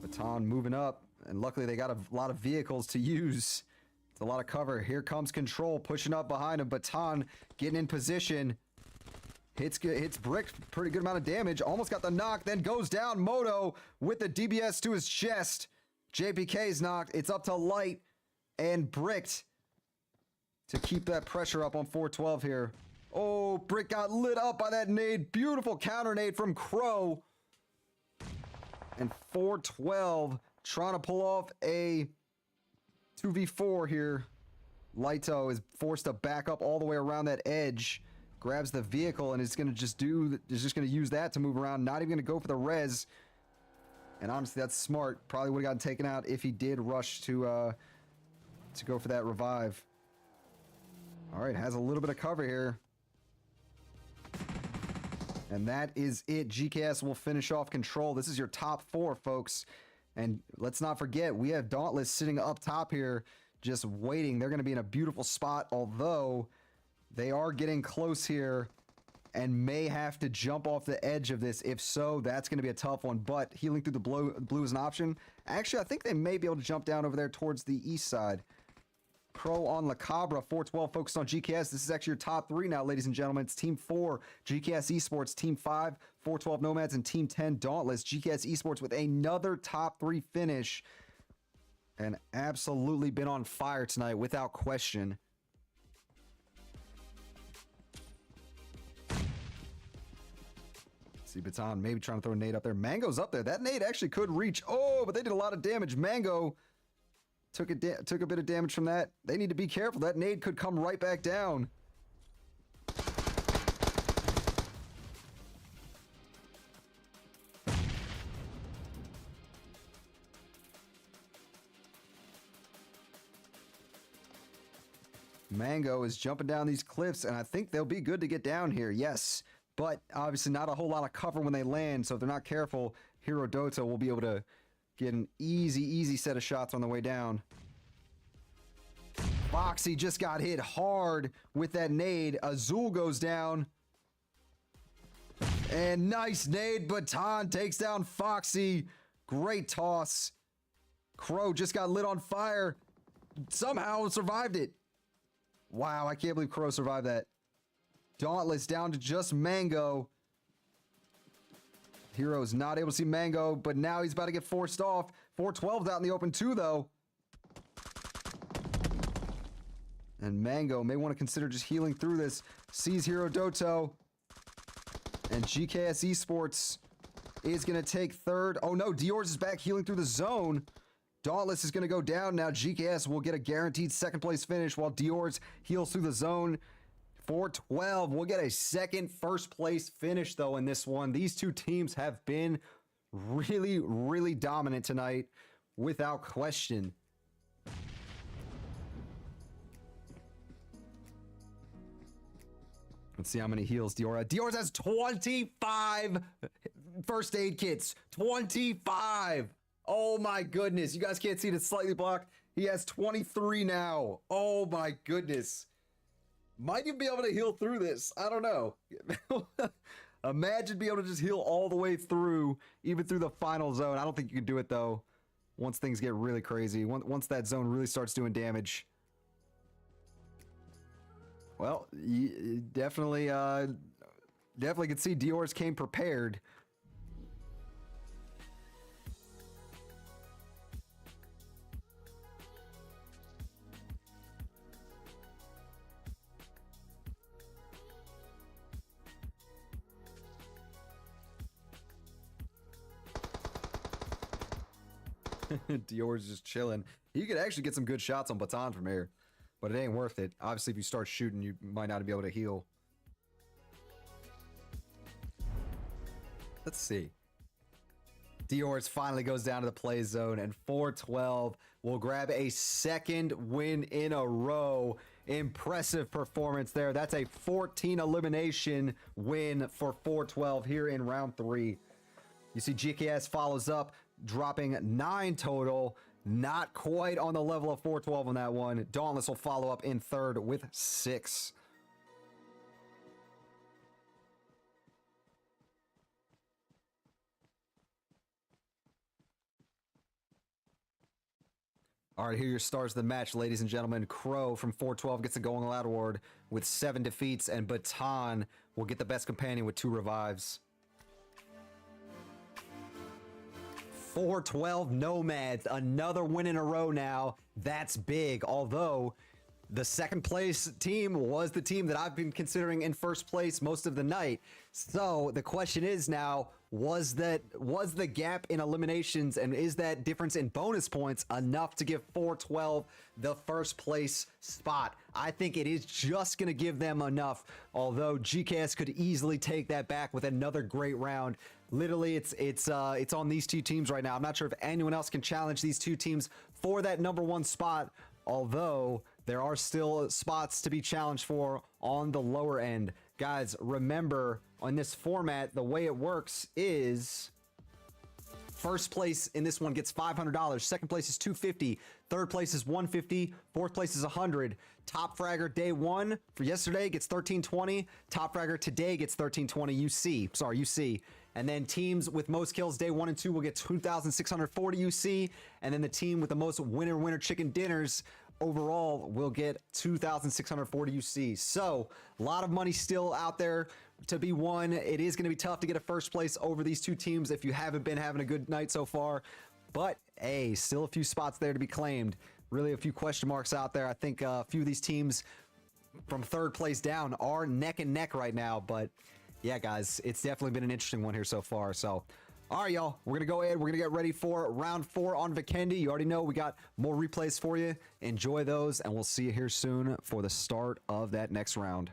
Baton moving up, and luckily they got a lot of vehicles to use. It's a lot of cover. Here comes Control pushing up behind him. Baton getting in position. Hits Brick, pretty good amount of damage. Almost got the knock, then goes down. Moto with the DBS to his chest. JPK's knocked. It's up to Light and Bricked to keep that pressure up on 412 here. Oh, Brick got lit up by that nade. Beautiful counter nade from Crow. And 412 trying to pull off a 2v4 here. Lighto is forced to back up all the way around that edge. Grabs the vehicle and is going to just use that to move around. Not even going to go for the res. And honestly, that's smart. Probably would have gotten taken out if he did rush to go for that revive. All right, has a little bit of cover here. And that is it. GKS will finish off Control. This is your top 4, folks. And let's not forget, we have Dauntless sitting up top here, just waiting. They're going to be in a beautiful spot, although they are getting close here and may have to jump off the edge of this. If so, that's going to be a tough one. But healing through the blue is an option. Actually, I think they may be able to jump down over there towards the east side. Crow on La Cabra, 412 focused on GKS. This is actually your top 3 now, ladies and gentlemen. It's Team 4, GKS Esports, Team 5, 412 Nomads, and Team 10, Dauntless. GKS Esports with another top 3 finish. And absolutely been on fire tonight, without question. See, Baton maybe trying to throw a nade up there. Mango's up there. That nade actually could reach. Oh, but they did a lot of damage. Mango took a bit of damage from that. They need to be careful. That nade could come right back down. Mango is jumping down these cliffs, and I think they'll be good to get down here. Yes, but obviously not a whole lot of cover when they land, so if they're not careful, Hirodoto will be able to get an easy set of shots on the way down. Foxy just got hit hard with that nade. Azul goes down. And nice nade. Baton takes down Foxy. Great toss. Crow just got lit on fire. Somehow survived it. Wow, I can't believe Crow survived that. Dauntless down to just Mango. Hero's not able to see Mango, but now he's about to get forced off. 412's out in the open too, though. And Mango may want to consider just healing through this. Sees Hirodoto. And GKS Esports is going to take 3rd. Oh no, Dior's is back healing through the zone. Dauntless is going to go down now. GKS will get a guaranteed 2nd place finish while Dior's heals through the zone. 412 will get a 2nd first place finish though in this one. These two teams have been really dominant tonight without question. Let's see how many heals Dior has. Dior has 25 first aid kits. 25. Oh my goodness. You guys can't see it. It's slightly blocked. He has 23 now. Oh my goodness. Might even be able to heal through this. I don't know. Imagine being able to just heal all the way through, even through the final zone. I don't think you can do it though. Once things get really crazy. Once that zone really starts doing damage. Well, definitely could see Dior's came prepared. Dior's just chilling. You could actually get some good shots on Baton from here, but it ain't worth it. Obviously, if you start shooting, you might not be able to heal. Let's see. Dior's finally goes down to the play zone, and 412 will grab a 2nd win in a row. Impressive performance there. That's a 14 elimination win for 412 here in round 3. You see GKS follows up, dropping 9 total. Not quite on the level of 412 on that one. Dauntless will follow up in 3rd with 6. All right, here are your stars of the match, ladies and gentlemen. Crow from 412 gets the Going All Out award with 7 defeats, and Baton will get the best companion with 2 revives. 412 Nomads, another win in a row now. That's big, although the second place team was the team that I've been considering in first place most of the night. So the question is now, was the gap in eliminations and is that difference in bonus points enough to give 412 the first place spot? I think it is just going to give them enough, although GKS could easily take that back with another great round. Literally, it's on these 2 teams right now. I'm not sure if anyone else can challenge these 2 teams for that number 1 spot, although there are still spots to be challenged for on the lower end. Guys, remember, on this format, the way it works is first place in this one gets $500. Second place is $250. Third place is $150. Fourth place is $100. Top fragger day 1 for yesterday gets $1320. Top fragger today gets $1320 UC. And then teams with most kills day 1 and 2 will get $2,640 UC. And then the team with the most winner chicken dinners overall will get $2,640 UC. So a lot of money still out there to be won. It is going to be tough to get a first place over these 2 teams if you haven't been having a good night so far. But hey, still a few spots there to be claimed. Really a few question marks out there. I think a few of these teams from third place down are neck and neck right now. But yeah, guys, it's definitely been an interesting one here so far. So all right, y'all, we're going to go ahead. We're going to get ready for round 4 on Vikendi. You already know we got more replays for you. Enjoy those, and we'll see you here soon for the start of that next round.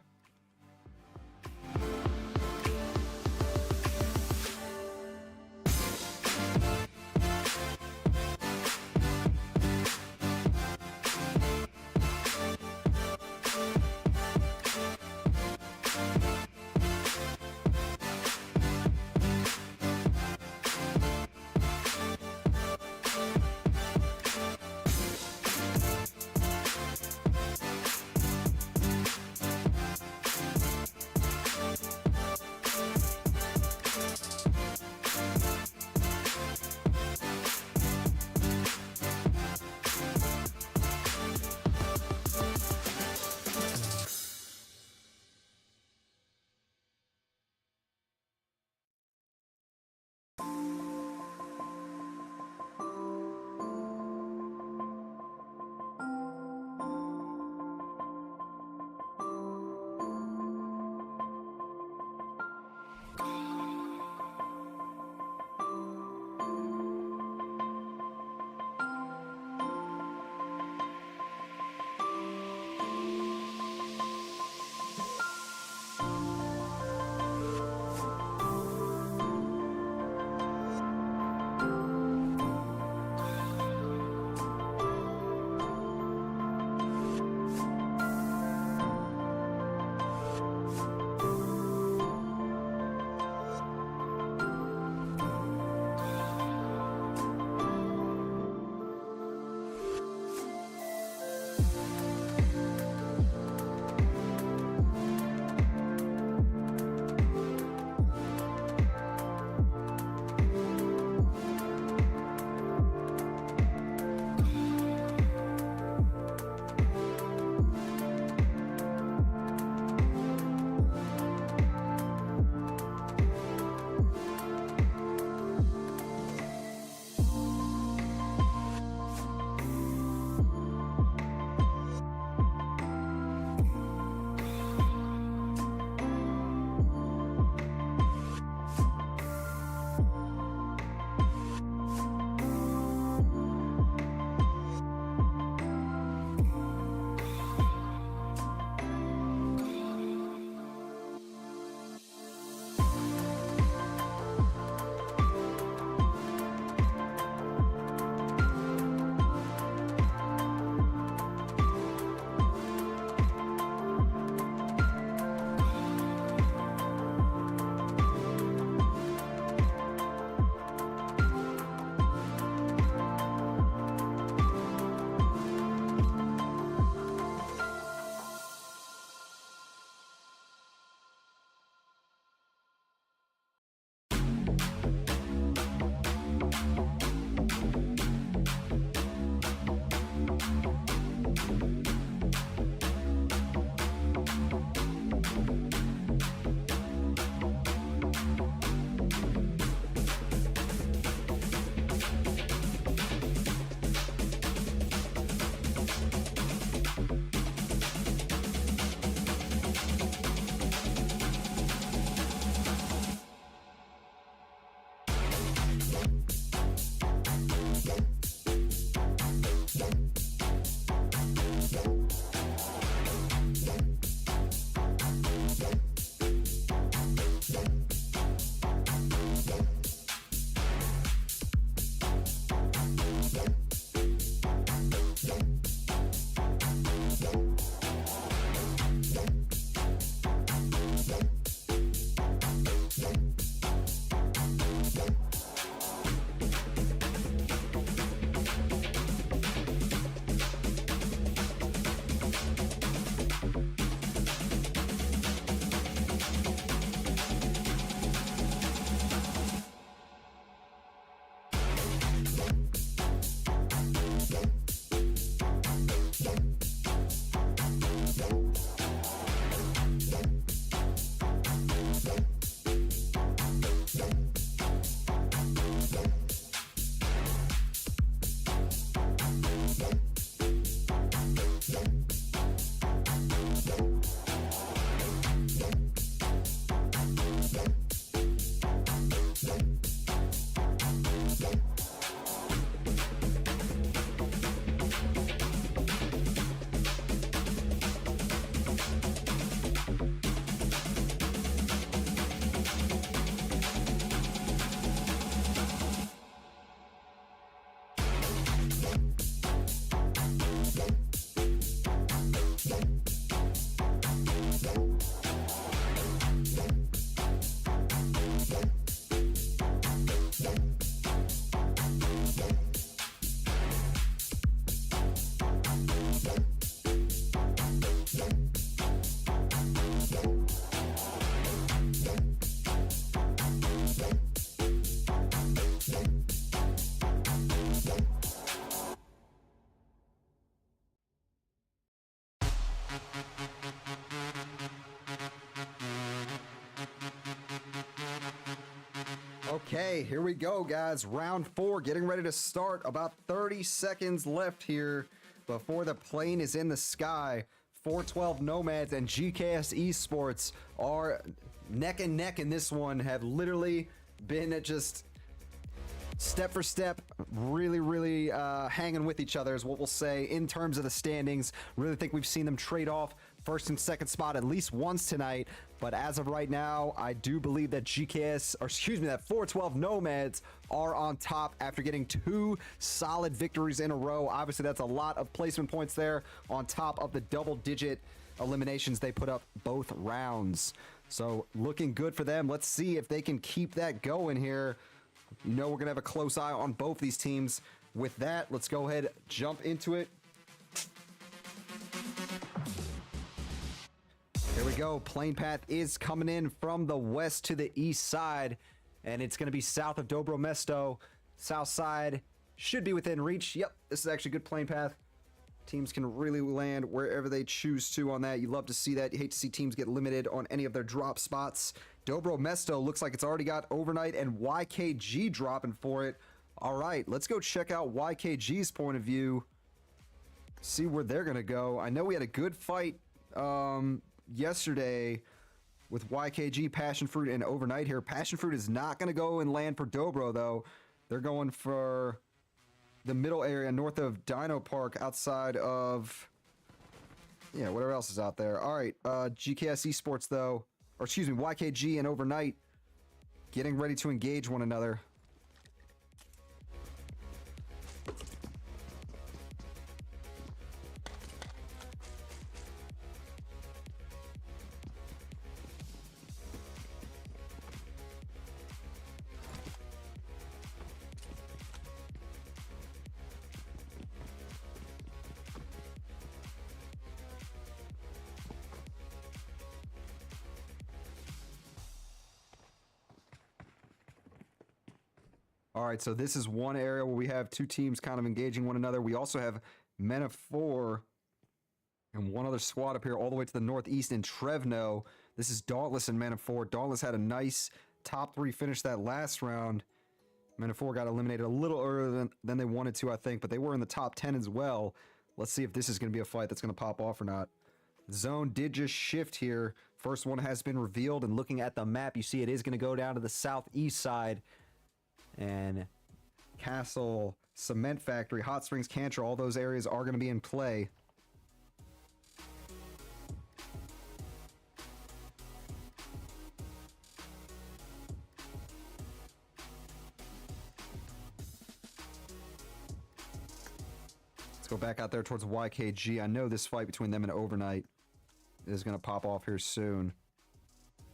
Okay, here we go, guys. Round 4 getting ready to start. About 30 seconds left here before the plane is in the sky. 412 Nomads and GKS Esports are neck and neck in this one, have literally been at just step for step, really hanging with each other is what we'll say in terms of the standings. Really think we've seen them trade off first and second spot at least once tonight, but as of right now, I do believe that that 412 Nomads are on top after getting 2 solid victories in a row. Obviously, that's a lot of placement points there on top of the double-digit eliminations they put up both rounds. So looking good for them. Let's see if they can keep that going here. You know we're going to have a close eye on both these teams. With that, let's go ahead, jump into it. Here we go. Plane path is coming in from the west to the east side, and it's going to be south of Dobro Mesto. South side should be within reach. Yep, this is actually a good plane path. Teams can really land wherever they choose to on that. You love to see that. You hate to see teams get limited on any of their drop spots. Dobro Mesto looks like it's already got overnight and YKG dropping for it. All right, let's go check out YKG's point of view. See where they're going to go. I know we had a good fight yesterday with YKG, Passion Fruit, and overnight here. Passion Fruit is not going to go and land for Dobro, though. They're going for the middle area north of Dino Park, outside of, yeah, whatever else is out there. All right, GKS Esports, though, or excuse me, YKG and overnight getting ready to engage one another. All right, so this is one area where we have 2 teams kind of engaging one another. We also have Men of 4 and one other squad up here all the way to the northeast in Trevno. This is Dauntless and Men of 4. Dauntless had a nice top 3 finish that last round. Men of 4 got eliminated a little earlier than they wanted to, I think, but they were in the top 10 as well. Let's see if this is going to be a fight that's going to pop off or not. Zone did just shift here. First one has been revealed, and looking at the map, you see it is going to go down to the southeast side. And Castle, Cement Factory, Hot Springs, Cantor, all those areas are going to be in play. Let's go back out there towards YKG. I know this fight between them and Overnight is going to pop off here soon.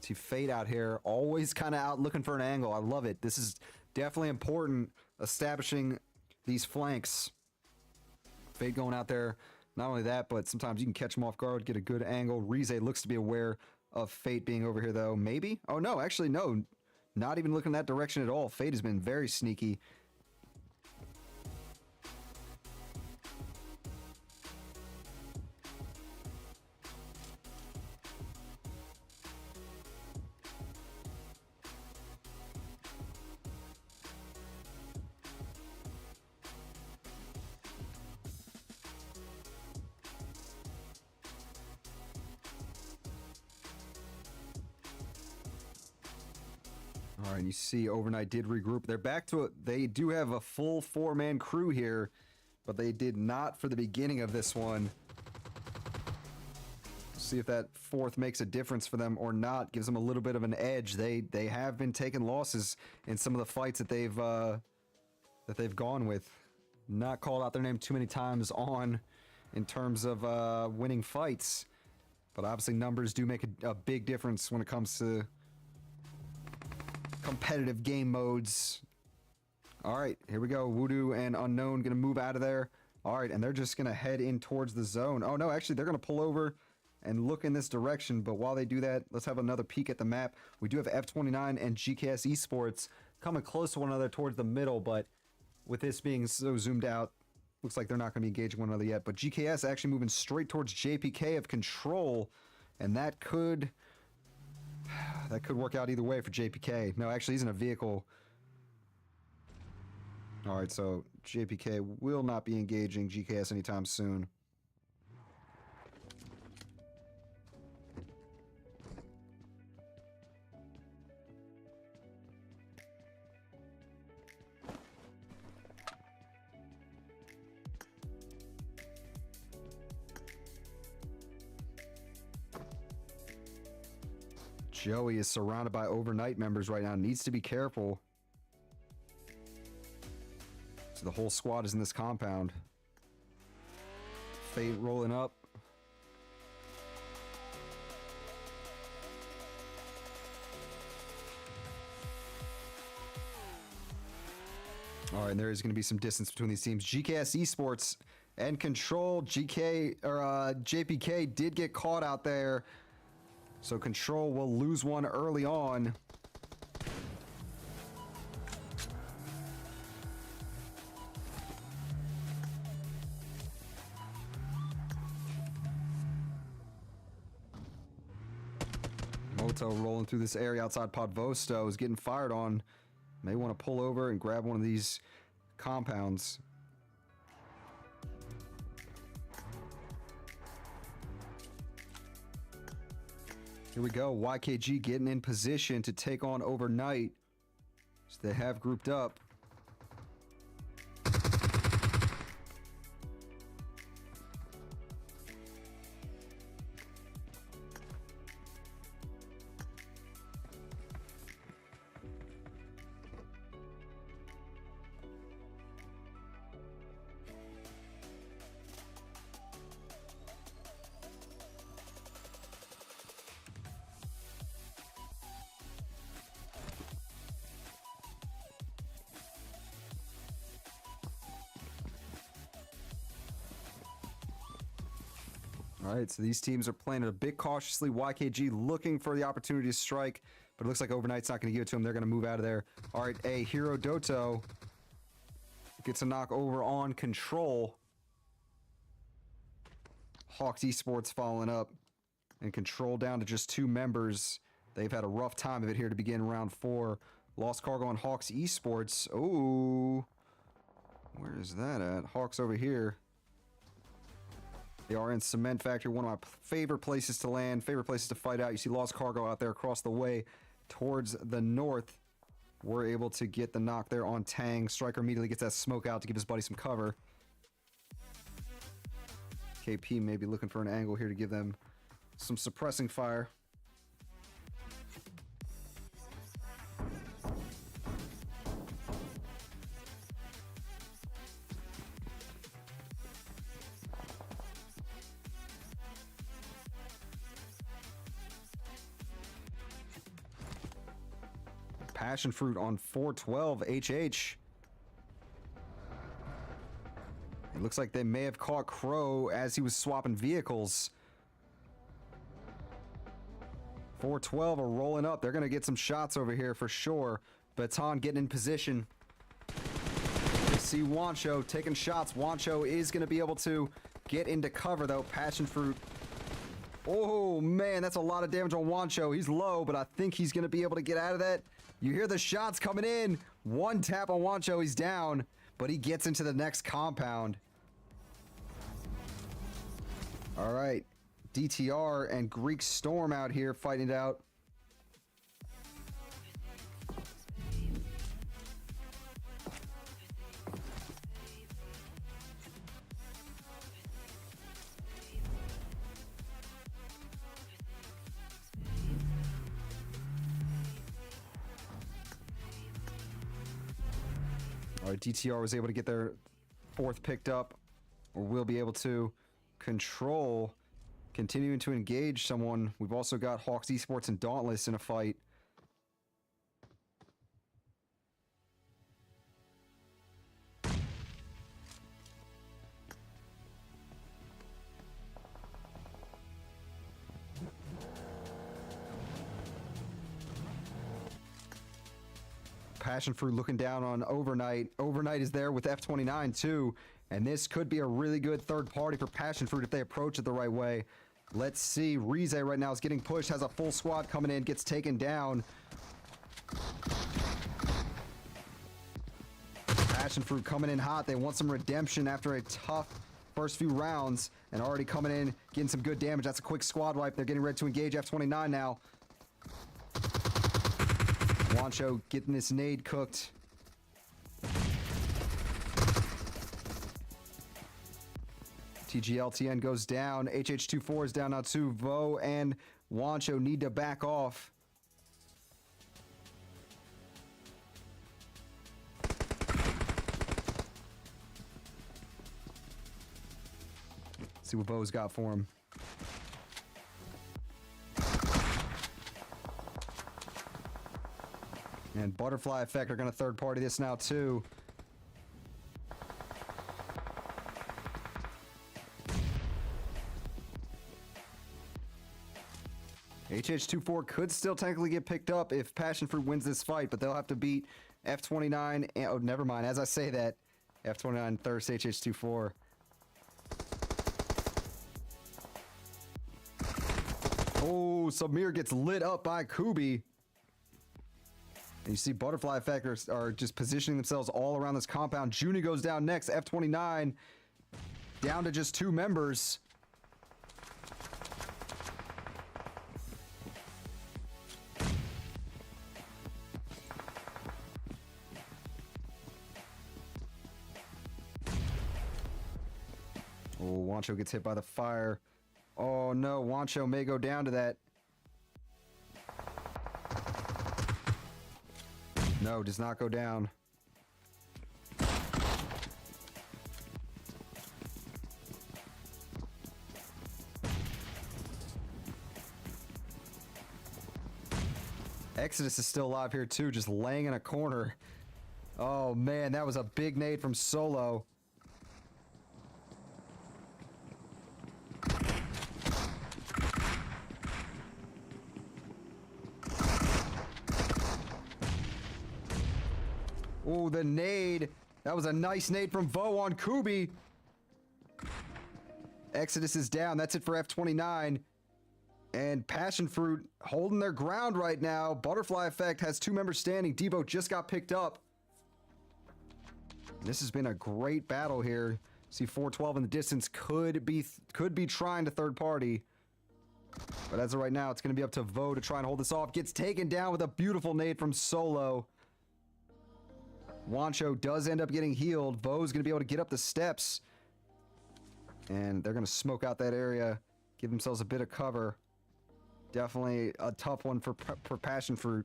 See Fate out here, always kind of out looking for an angle. I love it. This is definitely important, establishing these flanks. Fate going out there. Not only that, but sometimes you can catch them off guard, get a good angle. Rize looks to be aware of Fate being over here, though. Maybe? Oh, no. Actually, no. Not even looking that direction at all. Fate has been very sneaky. All right, you see Overnight did regroup. They're back to it. They do have a full 4-man crew here, but they did not for the beginning of this one. See if that 4th makes a difference for them or not. Gives them a little bit of an edge. They have been taking losses in some of the fights that they've gone with. Not called out their name too many times on in terms of winning fights, but obviously numbers do make a big difference when it comes to competitive game modes. All right, here we go. Voodoo and Unknown gonna move out of there. All right, and they're just gonna head in towards the zone. Oh no, actually they're gonna pull over and look in this direction, but while they do that, let's have another peek at the map. We do have F29 and GKS Esports coming close to one another towards the middle, but with this being so zoomed out, Looks like they're not going to be engaging one another yet. But GKS actually moving straight towards JPK of Control. And that could work out either way for JPK. No, actually, he's in a vehicle. All right, so JPK will not be engaging GKS anytime soon. Joey is surrounded by overnight members right now. Needs to be careful. So the whole squad is in this compound. Fate rolling up. All right, and there is going to be some distance between these teams. GKS Esports and Control. JPK did get caught out there. So Control will lose one early on. Moto rolling through this area outside Podvosto is getting fired on. May want to pull over and grab one of these compounds. Here we go. YKG getting in position to take on Overnight. So they have grouped up. All right, so these teams are playing it a bit cautiously. YKG looking for the opportunity to strike, but it looks like Overnight's not going to give it to him. They're going to move out of there. All right, Hero Doto gets a knock over on Control. Hawks Esports following up, and Control down to just 2 members. They've had a rough time of it here to begin round 4. Lost Cargo on Hawks Esports. Oh, where is that at? Hawks over here. They are in Cement Factory, one of my favorite places to land, favorite places to fight out. You see Lost Cargo out there across the way towards the north. We're able to get the knock there on Tang. Striker immediately gets that smoke out to give his buddy some cover. KP may be looking for an angle here to give them some suppressing fire. Passion Fruit on 412 HH. It looks like they may have caught Crow as he was swapping vehicles. 412 are rolling up. They're going to get some shots over here for sure. Baton getting in position. You see Wancho taking shots. Wancho is going to be able to get into cover though. Passion Fruit. Oh man, that's a lot of damage on Wancho. He's low, but I think he's going to be able to get out of that. You hear the shots coming in. One tap on Wancho, he's down, but he gets into the next compound. All right, DTR and Greek Storm out here fighting it out. All right, DTR was able to get their 4th picked up, or will be able to. Control continuing to engage someone. We've also got Hawks Esports and Dauntless in a fight. Passion Fruit looking down on Overnight. Overnight is there with F29 too. And this could be a really good third party for Passion Fruit if they approach it the right way. Let's see. Rize right now is getting pushed. Has a full squad coming in. Gets taken down. Passion Fruit coming in hot. They want some redemption after a tough first few rounds. And already coming in, getting some good damage. That's a quick squad wipe. They're getting ready to engage F29 now. Wancho getting this nade cooked. TGLTN goes down. HH24 is down now too. Vo and Wancho need to back off. See what Vo's got for him. And Butterfly Effect are going to third party this now too. HH24 could still technically get picked up if Passion Fruit wins this fight, but they'll have to beat F29 and, oh, never mind. As I say that, F29 thirsts HH24. Oh, Samir gets lit up by Kubi. And you see Butterfly Effect are just positioning themselves all around this compound. Junie goes down next. F29 down to just 2 members. Oh, Wancho gets hit by the fire. Oh no, Wancho may go down to that. No, does not go down. Exodus is still alive here too, just laying in a corner. Oh man, that was a big nade from Solo. Oh, the nade. That was a nice nade from Vo on Kubi. Exodus is down. That's it for F29. And Passion Fruit holding their ground right now. Butterfly Effect has 2 members standing. Debo just got picked up. This has been a great battle here. See 412 in the distance could be trying to third party. But as of right now, it's going to be up to Vo to try and hold this off. Gets taken down with a beautiful nade from Solo. Wancho does end up getting healed. Vo's going to be able to get up the steps. And they're going to smoke out that area. Give themselves a bit of cover. Definitely a tough one for Passion Fruit.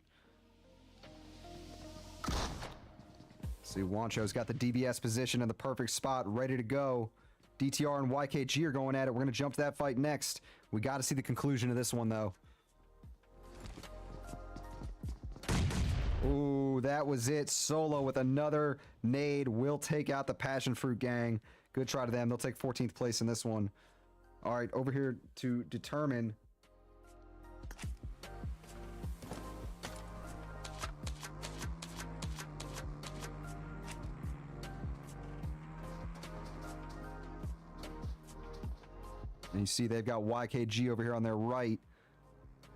See, Wancho's got the DBS position in the perfect spot, ready to go. DTR and YKG are going at it. We're going to jump to that fight next. We got to see the conclusion of this one, though. Ooh, that was it. Solo with another nade will take out the Passion Fruit gang. Good try to them. They'll take 14th place in this one. All right, over here to determine. And you see they've got YKG over here on their right.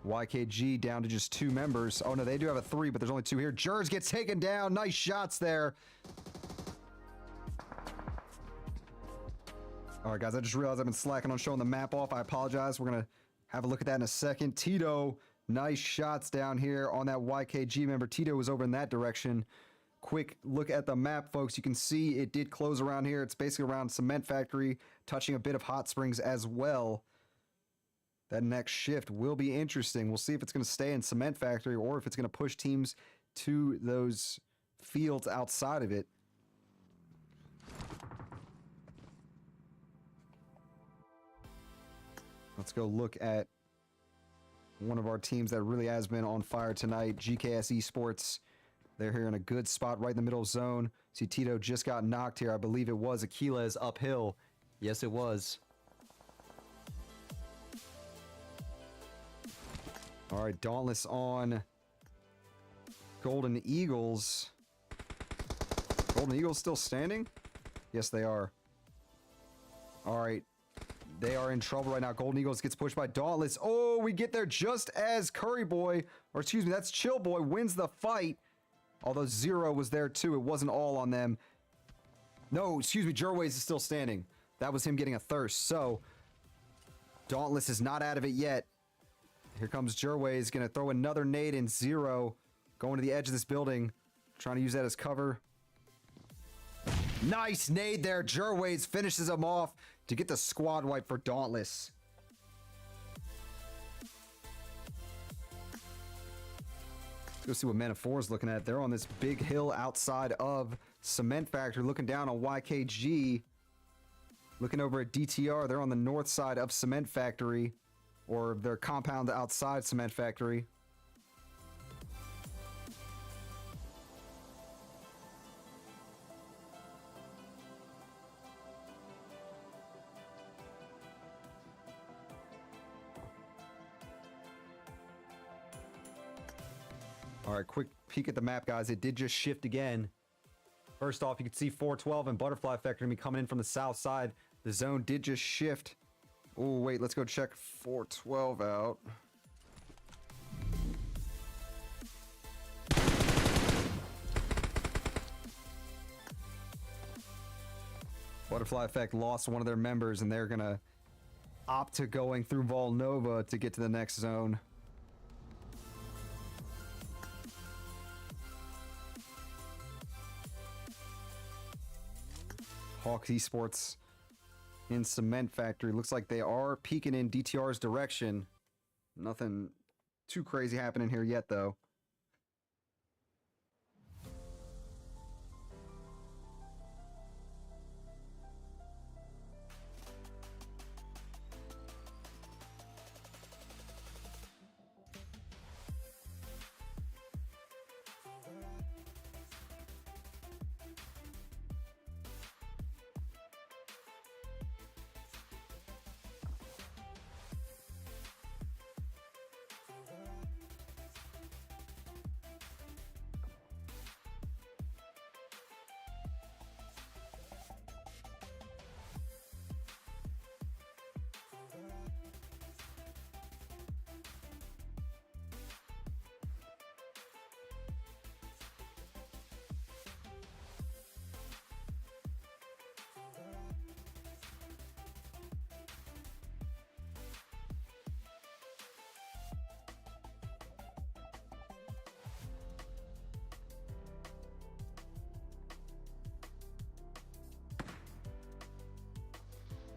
YKG down to just 2 members. Oh no, they do have a 3, but there's only 2 here. Jers gets taken down. Nice shots there. All right, guys, I just realized I've been slacking on showing the map off. I apologize. We're going to have a look at that in a second. Tito, nice shots down here on that YKG member. Tito was over in that direction. Quick look at the map, folks. You can see it did close around here. It's basically around Cement Factory, touching a bit of Hot Springs as well. That next shift will be interesting. We'll see if it's going to stay in Cement Factory or if it's going to push teams to those fields outside of it. Let's go look at one of our teams that really has been on fire tonight, GKS Esports. They're here in a good spot right in the middle zone. See, Tito just got knocked here. I believe it was Achilles uphill. Yes, it was. All right, Dauntless on Golden Eagles. Golden Eagles still standing? Yes, they are. All right. They are in trouble right now. Golden Eagles gets pushed by Dauntless. Oh, we get there just as Curry Boy, or excuse me, that's Chill Boy, wins the fight. Although Zero was there too. It wasn't all on them. No, excuse me, Jerways is still standing. That was him getting a thirst. So, Dauntless is not out of it yet. Here comes Jerways, going to throw another nade in. Zero going to the edge of this building, trying to use that as cover. Nice nade there. Jerways finishes him off to get the squad wipe for Dauntless. Let's go see what Men of 4 is looking at. They're on this big hill outside of Cement Factory, looking down on YKG. Looking over at DTR, they're on the north side of Cement Factory, or their compound outside Cement Factory. All right, quick peek at the map, guys. It did just shift again. First off, you can see 412 and Butterfly Factory gonna be coming in from the south side. The zone did just shift. Oh, wait, let's go check 412 out. Butterfly Effect lost one of their members, and they're gonna opt to going through Volnova to get to the next zone. Hawks Esports in Cement Factory. Looks like they are peeking in DTR's direction. Nothing too crazy happening here yet, though.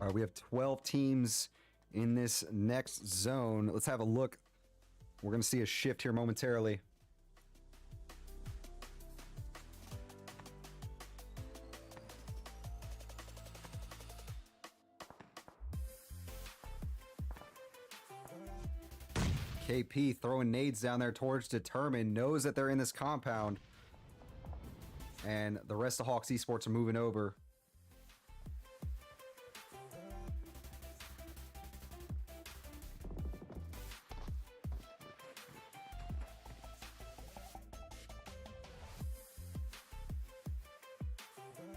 All right, we have 12 teams in this next zone. Let's have a look. We're going to see a shift here momentarily. KP throwing nades down there towards Determined, knows that they're in this compound. And the rest of Hawks Esports are moving over.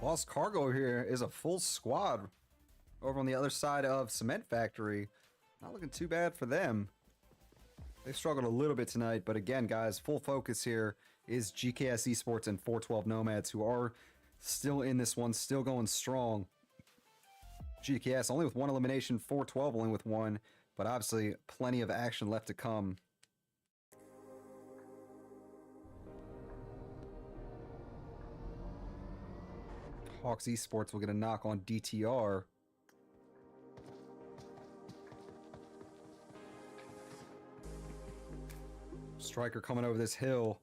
Lost Cargo here is a full squad over on the other side of Cement Factory. Not looking too bad for them. They struggled a little bit tonight, but again, guys, full focus here is GKS Esports and 412 Nomads, who are still in this one, still going strong. GKS only with one elimination, 412 only with one, but obviously plenty of action left to come. Hawks Esports will get a knock on DTR. Striker coming over this hill.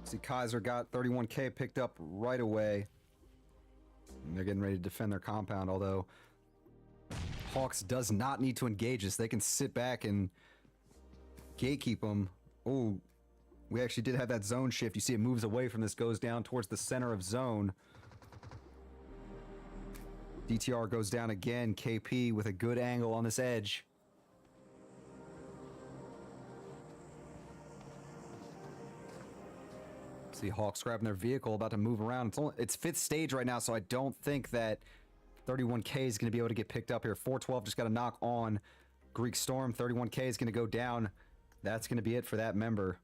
See, Kaiser got 31K picked up right away. And they're getting ready to defend their compound, although Hawks does not need to engage this. They can sit back and gatekeep them. Oh, we actually did have that zone shift. You see it moves away from this, goes down towards the center of zone. DTR goes down again. KP with a good angle on this edge. See Hawks grabbing their vehicle, about to move around. It's 5th stage right now, so I don't think that 31K is going to be able to get picked up here. 412 just got a knock on Greek Storm. 31K is going to go down. That's going to be it for that member.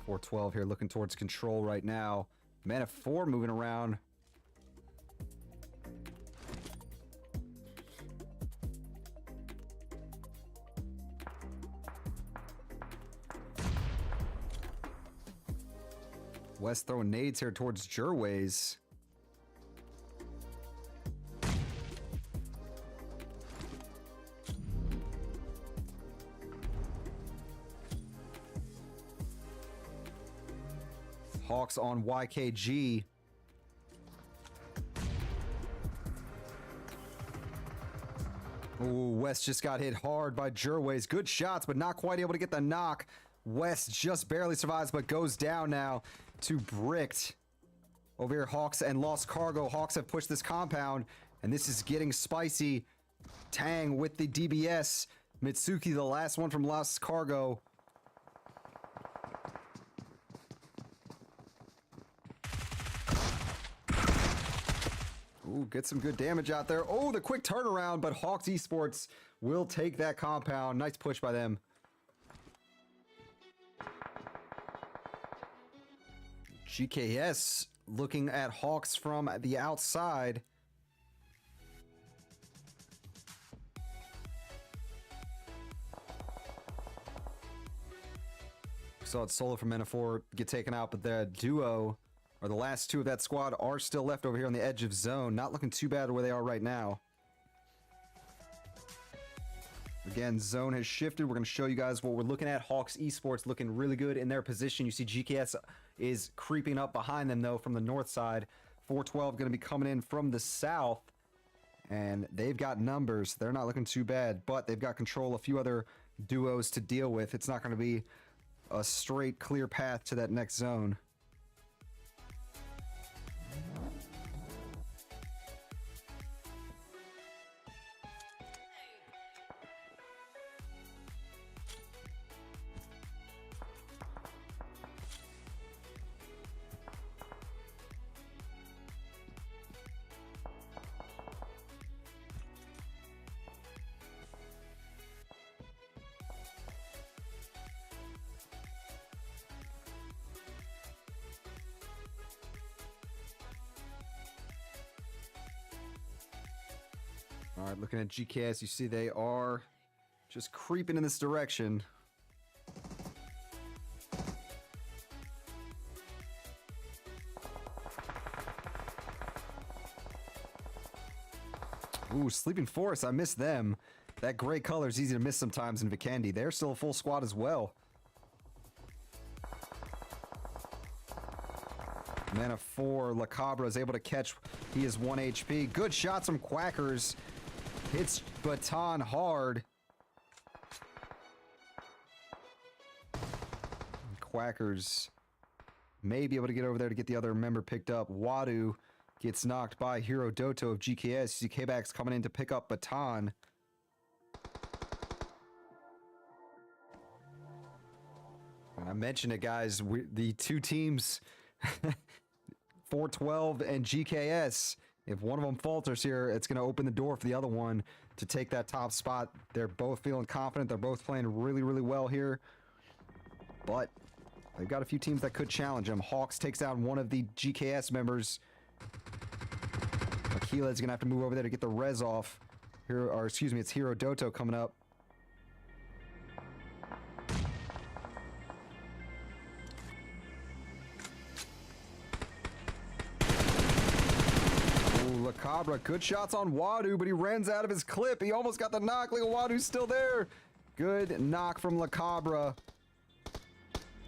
.412 here looking towards control right now. Man of 4 moving around. West throwing nades here towards Jerways. Hawks on YKG. Ooh, West just got hit hard by Jerways. Good shots, but not quite able to get the knock. West just barely survives, but goes down now to Bricked. Over here, Hawks and Lost Cargo. Hawks have pushed this compound, and this is getting spicy. Tang with the DBS. Mitsuki, the last one from Lost Cargo. Ooh, get some good damage out there. Oh, the quick turnaround, but Hawks Esports will take that compound. Nice push by them. GKS looking at Hawks from the outside. Saw it solo from Men4 get taken out, but the duo, or the last two of that squad, are still left over here on the edge of zone. Not looking too bad where they are right now. Again, zone has shifted. We're going to show you guys what we're looking at. Hawks Esports looking really good in their position. You see GKS is creeping up behind them, though, from the north side. 412 going to be coming in from the south. And they've got numbers. They're not looking too bad, but they've got control. A few other duos to deal with. It's not going to be a straight, clear path to that next zone. All right, looking at GKS, you see they are just creeping in this direction. Ooh, Sleeping Forest, I miss them. That gray color is easy to miss sometimes in Vikendi. They're still a full squad as well. Man of 4, La Cabra is able to catch. He is 1 HP. Good shots from Quackers. Hits Baton hard. Quackers may be able to get over there to get the other member picked up. Wadu gets knocked by Hero Doto of GKS. You see K-Bax coming in to pick up Baton. And I mentioned it, guys. The two teams, 412 and GKS, if one of them falters here, it's going to open the door for the other one to take that top spot. They're both feeling confident. They're both playing really, really well here. But they've got a few teams that could challenge them. Hawks takes down one of the GKS members. Aquila is going to have to move over there to get the res off. Here, or excuse me, it's Hero Doto coming up. Cabra, good shots on Wadu, but he runs out of his clip. He almost got the knock. Look at Wadu's still there. Good knock from La Cabra.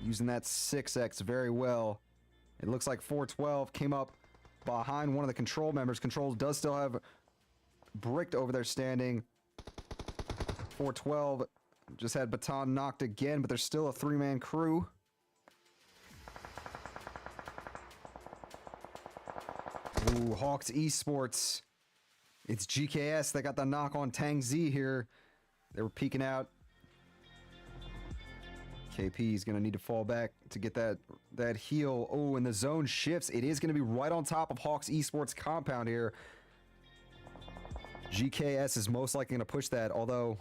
Using that 6x very well. It looks like 412 came up behind one of the control members. Control does still have Bricked over there standing. 412 just had Baton knocked again, but there's still a 3-man crew. Ooh, Hawks Esports. It's GKS that got the knock on Tang Z here. They were peeking out. KP is going to need to fall back to get that heal. Oh, and the zone shifts. It is going to be right on top of Hawks Esports compound here. GKS is most likely going to push that, although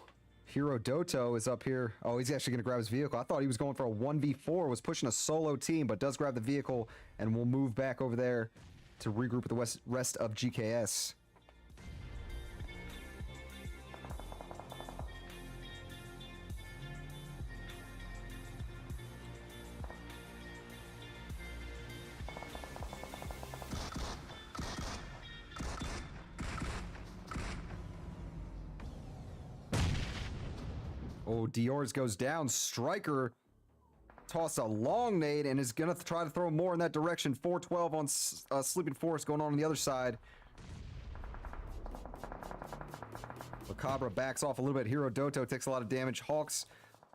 Hero Doto is up here. Oh, he's actually going to grab his vehicle. I thought he was going for a 1v4, was pushing a solo team, but does grab the vehicle and will move back over there to regroup with the rest of GKS. Oh, Dior's goes down. Striker tossed a long nade and is going to try to throw more in that direction. 412 on Sleeping Forest going on the other side. Macabre backs off a little bit. Hero Doto takes a lot of damage. Hawks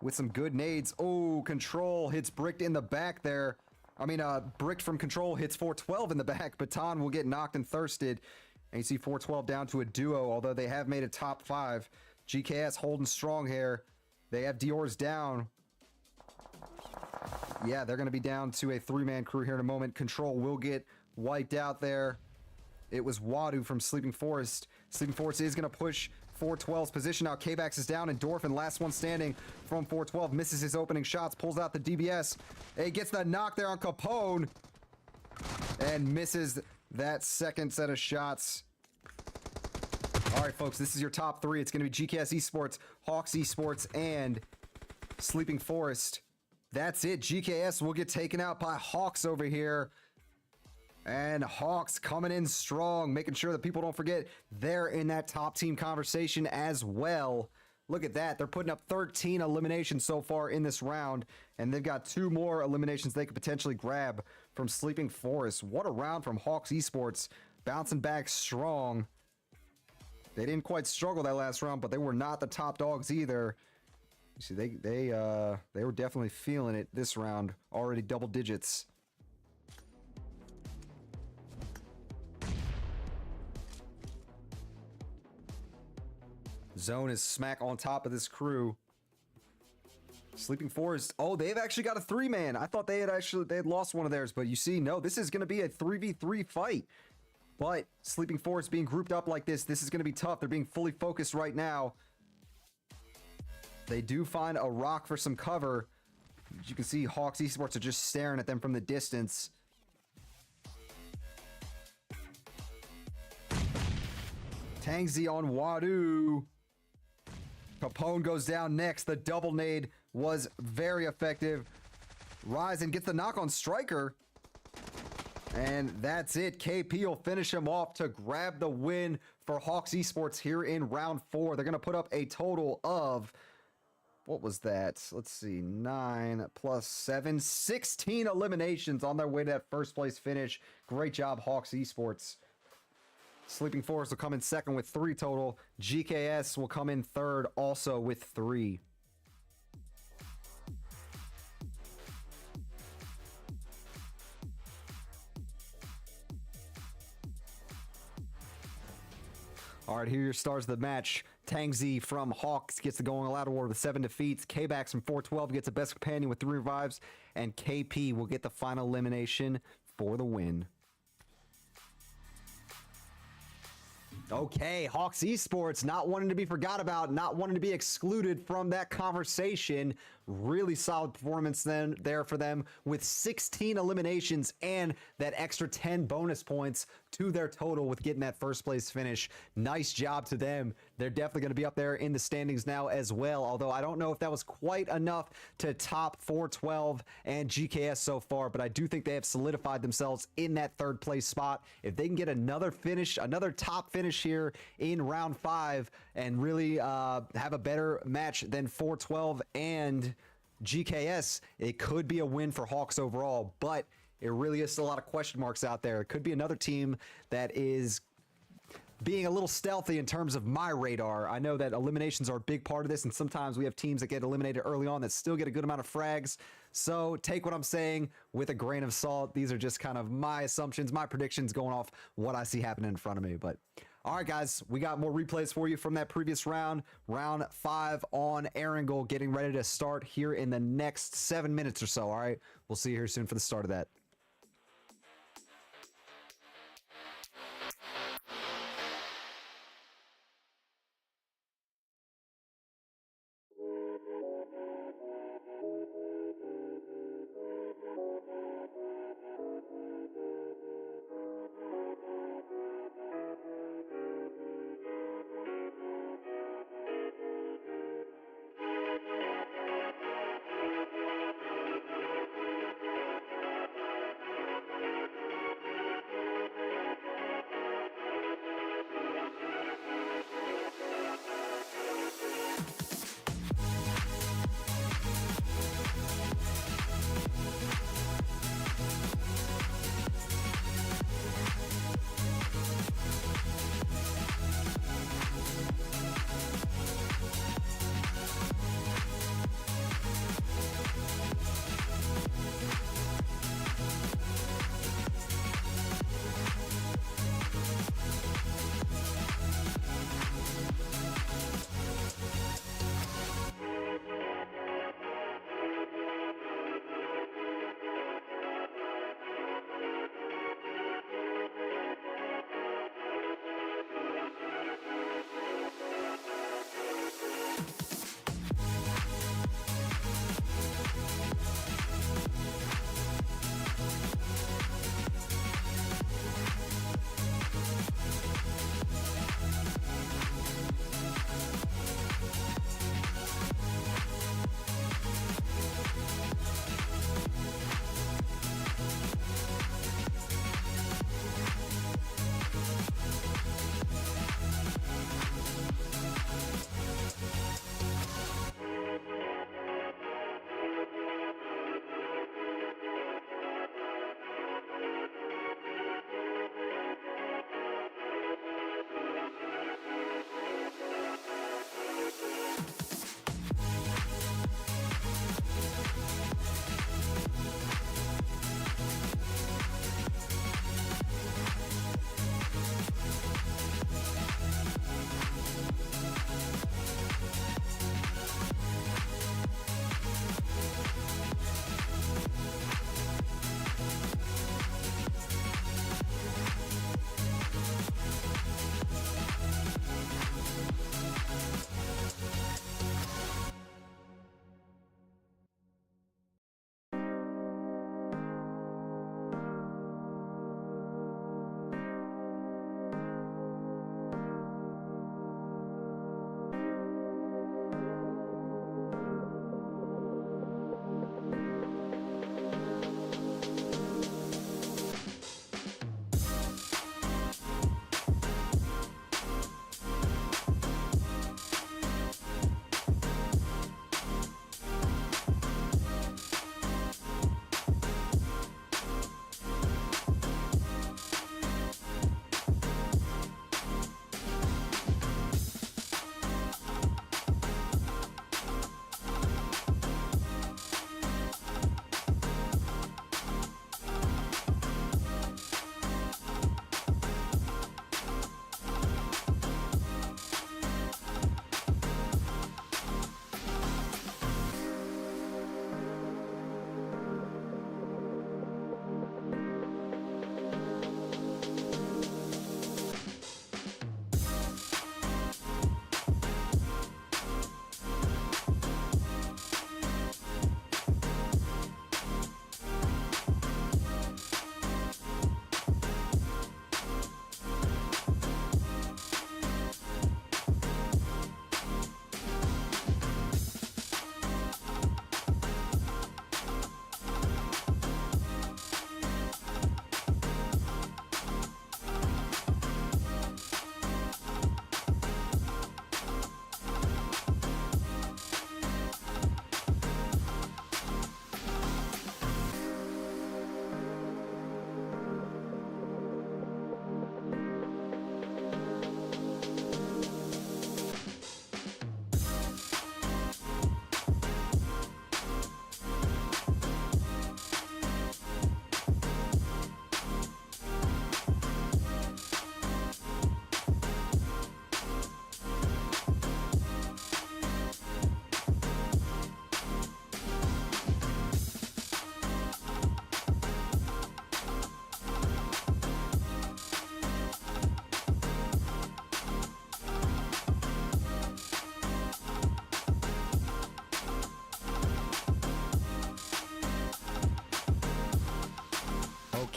with some good nades. Oh, Control hits Bricked in the back there. I mean, Bricked from Control hits 412 in the back. Baton will get knocked and thirsted. And you see 412 down to a duo, although they have made a top 5. GKS holding strong here. They have Dior's down. Yeah, they're going to be down to a 3-man crew here in a moment. Control will get wiped out there. It was Wadu from Sleeping Forest. Sleeping Forest is going to push 412's position now. K-Bax is down, and Dorfin, last one standing from 412, misses his opening shots, pulls out the DBS. He gets the knock there on Capone and misses that second set of shots. All right, folks, this is your top 3. It's going to be GKS Esports, Hawks Esports, and Sleeping Forest. That's it. GKS will get taken out by Hawks over here. And Hawks coming in strong, making sure that people don't forget they're in that top team conversation as well. Look at that. They're putting up 13 eliminations so far in this round, and they've got 2 more eliminations they could potentially grab from Sleeping Forest. What a round from Hawks Esports, bouncing back strong. They didn't quite struggle that last round, but they were not the top dogs either. You see, they were definitely feeling it this round, already double digits. Zone is smack on top of this crew. Sleeping Forest. Oh, they've actually got a 3-man. I thought they had lost one of theirs, but you see, no, this is going to be a 3v3 fight. But Sleeping Forest being grouped up like this is going to be tough. They're being fully focused right now. They do find a rock for some cover. As you can see, Hawks Esports are just staring at them from the distance. Tangzi on Wadu. Capone goes down next. The double nade was very effective. Ryzen gets the knock on Striker. And that's it. KP will finish him off to grab the win for Hawks Esports here in round 4. They're going to put up a total of, what was that? Let's see, 9 plus 7, 16 eliminations on their way to that first place finish. Great job, Hawks Esports. Sleeping Forest will come in second with 3 total. GKS will come in third also with 3. All right, here are your stars of the match. Tangzi from Hawks gets the going allowed award with 7 defeats. K-Bax from 412 gets a best companion with 3 revives. And KP will get the final elimination for the win. Okay, Hawks Esports not wanting to be forgot about, not wanting to be excluded from that conversation. Really solid performance then there for them with 16 eliminations and that extra 10 bonus points to their total with getting that first place finish. Nice job to them. They're definitely going to be up there in the standings now as well, although I don't know if that was quite enough to top 412 and GKS so far, but I do think they have solidified themselves in that third place spot. If they can get another finish, another top finish here in round 5 and really have a better match than 412 and GKS, it could be a win for Hawks overall, but it really is still a lot of question marks out there. It could be another team that is being a little stealthy in terms of my radar. I know that eliminations are a big part of this, and sometimes we have teams that get eliminated early on that still get a good amount of frags. So take what I'm saying with a grain of salt. These are just kind of my assumptions, my predictions going off what I see happening in front of me. But All right, guys, we got more replays for you from that previous round. Round 5 on Erangel, getting ready to start here in the next 7 minutes or so. All right, we'll see you here soon for the start of that.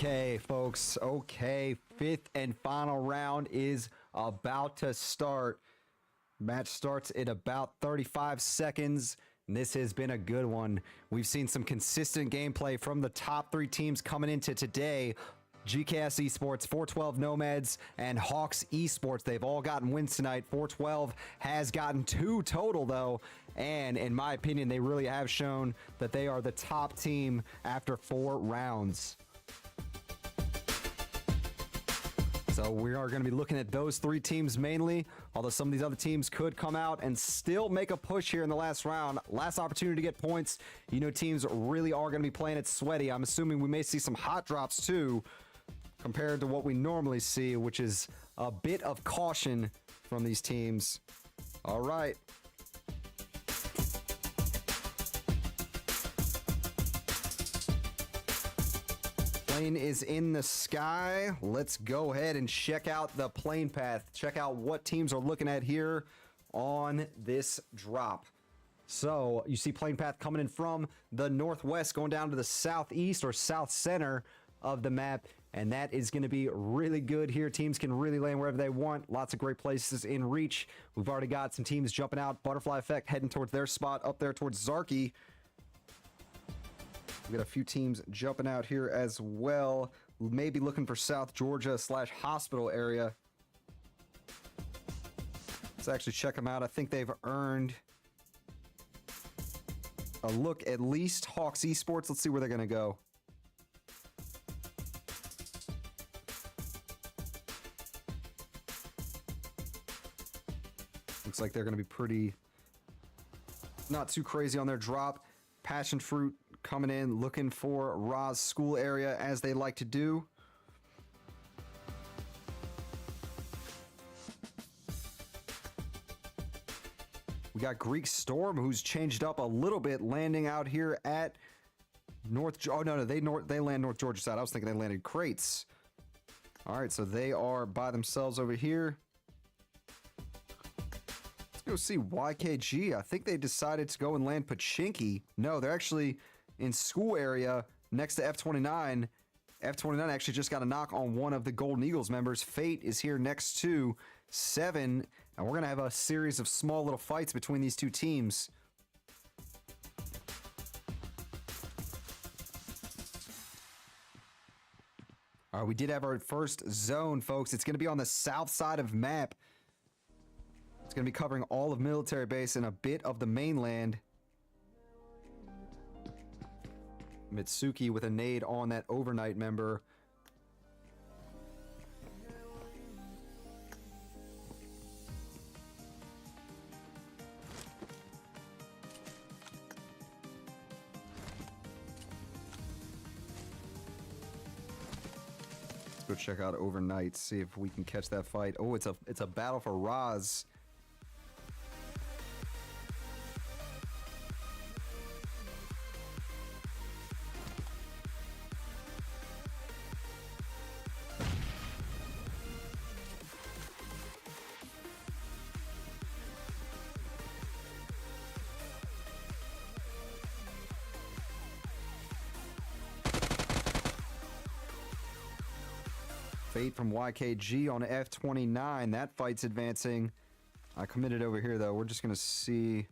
Okay, folks. Okay, fifth and final round is about to start. Match starts in about 35 seconds. And this has been a good one. We've seen some consistent gameplay from the top three teams coming into today. GKS Esports, 412 Nomads, and Hawks Esports. They've all gotten wins tonight. 412 has gotten 2 total, though. And in my opinion, they really have shown that they are the top team after 4 rounds. So we are going to be looking at those 3 teams mainly, although some of these other teams could come out and still make a push here in the last round. Last opportunity to get points. You know, teams really are going to be playing it sweaty. I'm assuming we may see some hot drops too, compared to what we normally see, which is a bit of caution from these teams. All right. Plane is in the sky. Let's go ahead and check out the plane path. Check out what teams are looking at here on this drop. So you see plane path coming in from the northwest, going down to the southeast or south center of the map. And that is going to be really good here. Teams can really land wherever they want. Lots of great places in reach. We've already got some teams jumping out. Butterfly Effect heading towards their spot up there towards Zarky. We got a few teams jumping out here as well. Maybe looking for South Georgia / hospital area. Let's actually check them out. I think they've earned a look at least. Hawks Esports. Let's see where they're going to go. Looks like they're going to be pretty, not too crazy on their drop. Passion Fruit coming in, looking for Ra's school area as they like to do. We got Greek Storm, who's changed up a little bit, landing out here at North. Oh no, they land North Georgia side. I was thinking they landed Crates. All right, so they are by themselves over here. Go see YKG. I think they decided to go and land Pmci. No, they're actually in school area next to F29. F29 actually just got a knock on one of the Golden Eagles members. Fate is here next to 7, and we're going to have a series of small little fights between these two teams. All right, we did have our first zone, folks. It's going to be on the south side of map. It's going to be covering all of military base and a bit of the mainland. Mitsuki with a nade on that overnight member. Let's go check out overnight, see if we can catch that fight. Oh, it's a battle for Raz. Fate from YKG on F29. That fight's advancing. I committed over here, though. We're just going to see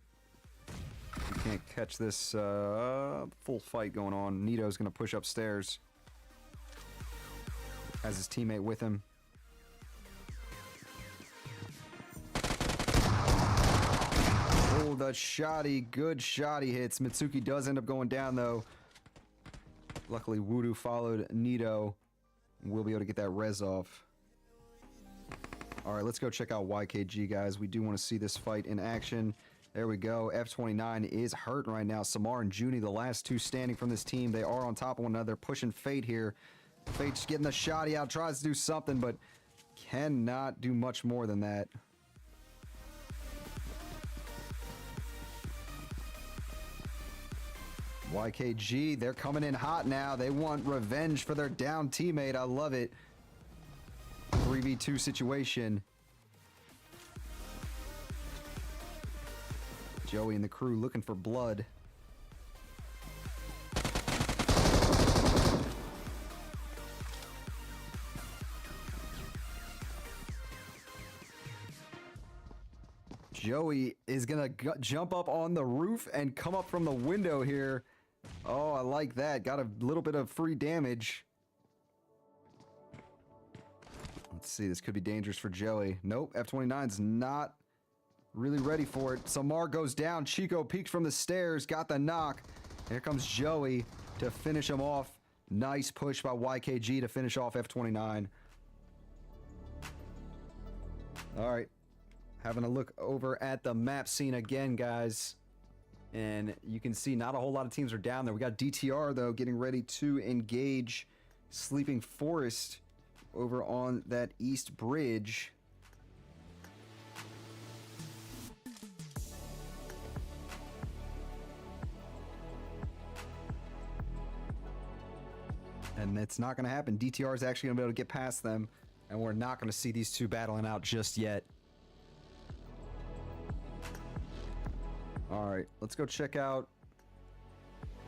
if we can't catch this full fight going on. Nito's going to push upstairs. Has his teammate with him. Oh, the shoddy. Good shoddy hits. Mitsuki does end up going down, though. Luckily, Voodoo followed Nito. We'll be able to get that res off. All right, let's go check out YKG, guys. We do want to see this fight in action. There we go. F29 is hurt right now. Samar and Junie, the last two standing from this team. They are on top of one another, pushing Fate here. Fate's getting the shoddy out, tries to do something, but cannot do much more than that. YKG, they're coming in hot now. They want revenge for their down teammate. I love it. 3v2 situation. Joey and the crew looking for blood. Joey is going to jump up on the roof and come up from the window here. Oh, I like that. Got a little bit of free damage. Let's see. This could be dangerous for Joey. Nope. F-29's not really ready for it. Samar goes down. Chico peeks from the stairs. Got the knock. Here comes Joey to finish him off. Nice push by YKG to finish off F-29. All right. Having a look over at the map scene again, guys. And you can see not a whole lot of teams are down there. We got DTR, though, getting ready to engage Sleeping Forest over on that east bridge. And it's not going to happen. DTR is actually going to be able to get past them. And we're not going to see these two battling out just yet. All right, let's go check out.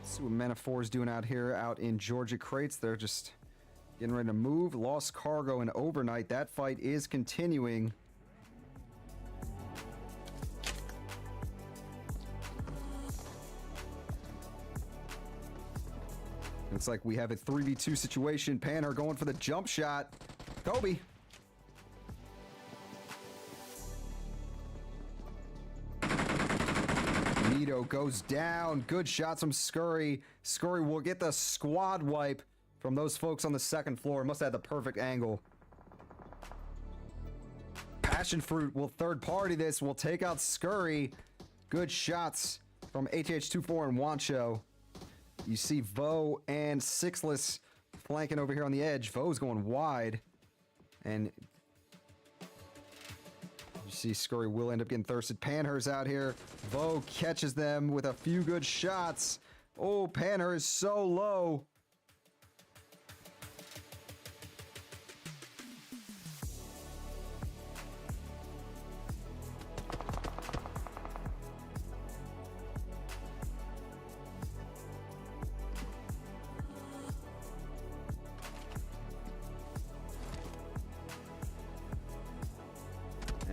See what Mana 4 is doing out here, out in Georgia Crates. They're just getting ready to move. Lost Cargo and Overnight. That fight is continuing. Looks like we have a 3v2 situation. Panher going for the jump shot. Kobe. Nito goes down. Good shots from Scurry. Scurry will get the squad wipe from those folks on the second floor. Must have had the perfect angle. Passion Fruit will third party this. Will take out Scurry. Good shots from HH24 and Wancho. You see Vo and Sixless flanking over here on the edge. Vo's going wide. And you see Scurry will end up getting thirsted. Panher's out here. Vo catches them with a few good shots. Oh, Panher is so low.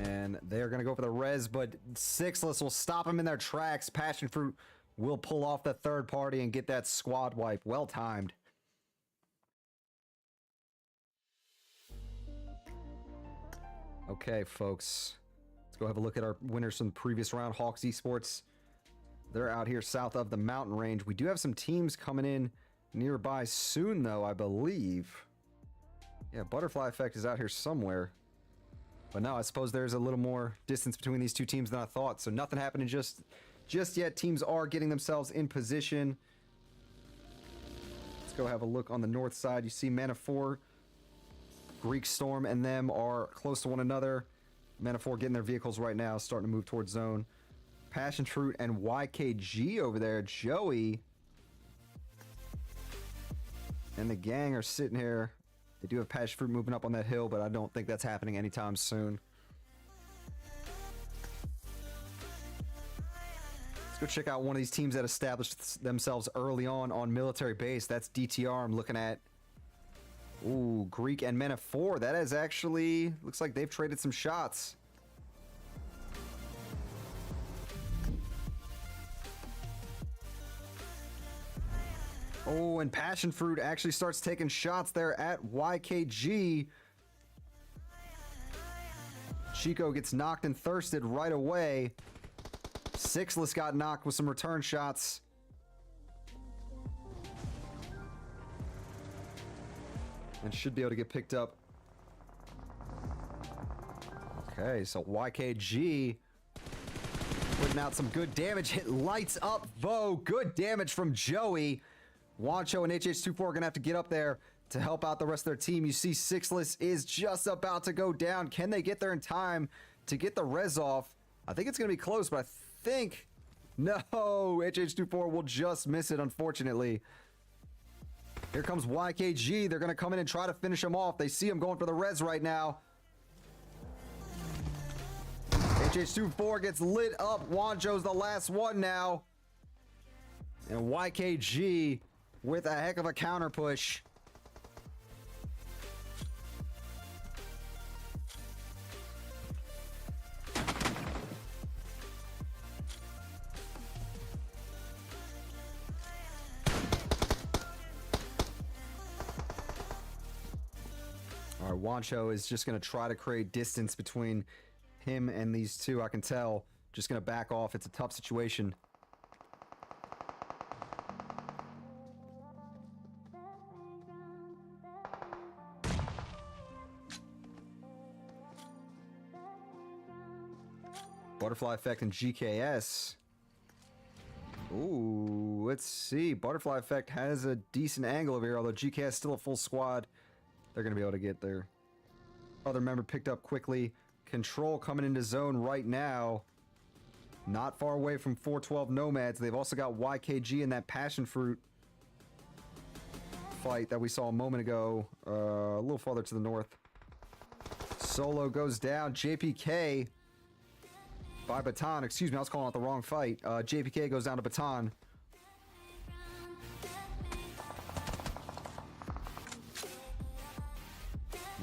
And they're going to go for the res, but Sixless will stop them in their tracks. Passion Fruit will pull off the third party and get that squad wipe. Well timed. Okay, folks. Let's go have a look at our winners from the previous round. Hawks Esports. They're out here south of the mountain range. We do have some teams coming in nearby soon, though, I believe. Yeah, Butterfly Effect is out here somewhere. But no, I suppose there's a little more distance between these two teams than I thought. So nothing happening just yet. Teams are getting themselves in position. Let's go have a look on the north side. You see Mana 4, Greek Storm, and them are close to one another. Mana 4 getting their vehicles right now, starting to move towards zone. Passion Fruit and YKG over there. Joey and the gang are sitting here. They do have Passion Fruit moving up on that hill, but I don't think that's happening anytime soon. Let's go check out one of these teams that established themselves early on military base. That's DTR I'm looking at. Ooh, Greek and Mana 4. That is actually... looks like they've traded some shots. Oh, and Passion Fruit actually starts taking shots there at YKG. Chico gets knocked and thirsted right away. Sixless got knocked with some return shots. And should be able to get picked up. Okay, so YKG putting out some good damage. Hit lights up Vo. Good damage from Joey. Wancho and HH24 are going to have to get up there to help out the rest of their team. You see Sixless is just about to go down. Can they get there in time to get the res off? I think it's going to be close, but I think... no, HH24 will just miss it, unfortunately. Here comes YKG. They're going to come in and try to finish him off. They see him going for the res right now. HH24 gets lit up. Wancho's the last one now. And YKG with a heck of a counter push. Wancho is just going to try to create distance between him and these two. I can tell. Just going to back off. It's a tough situation. Butterfly Effect and GKS. Ooh, let's see. Butterfly Effect has a decent angle over here, although GKS still a full squad. They're going to be able to get their other member picked up quickly. Control coming into zone right now. Not far away from 412 Nomads. They've also got YKG in that Passion Fruit fight that we saw a moment ago. A little farther to the north. Solo goes down. JPK by Baton. Excuse me, I was calling out the wrong fight. JPK goes down to Baton.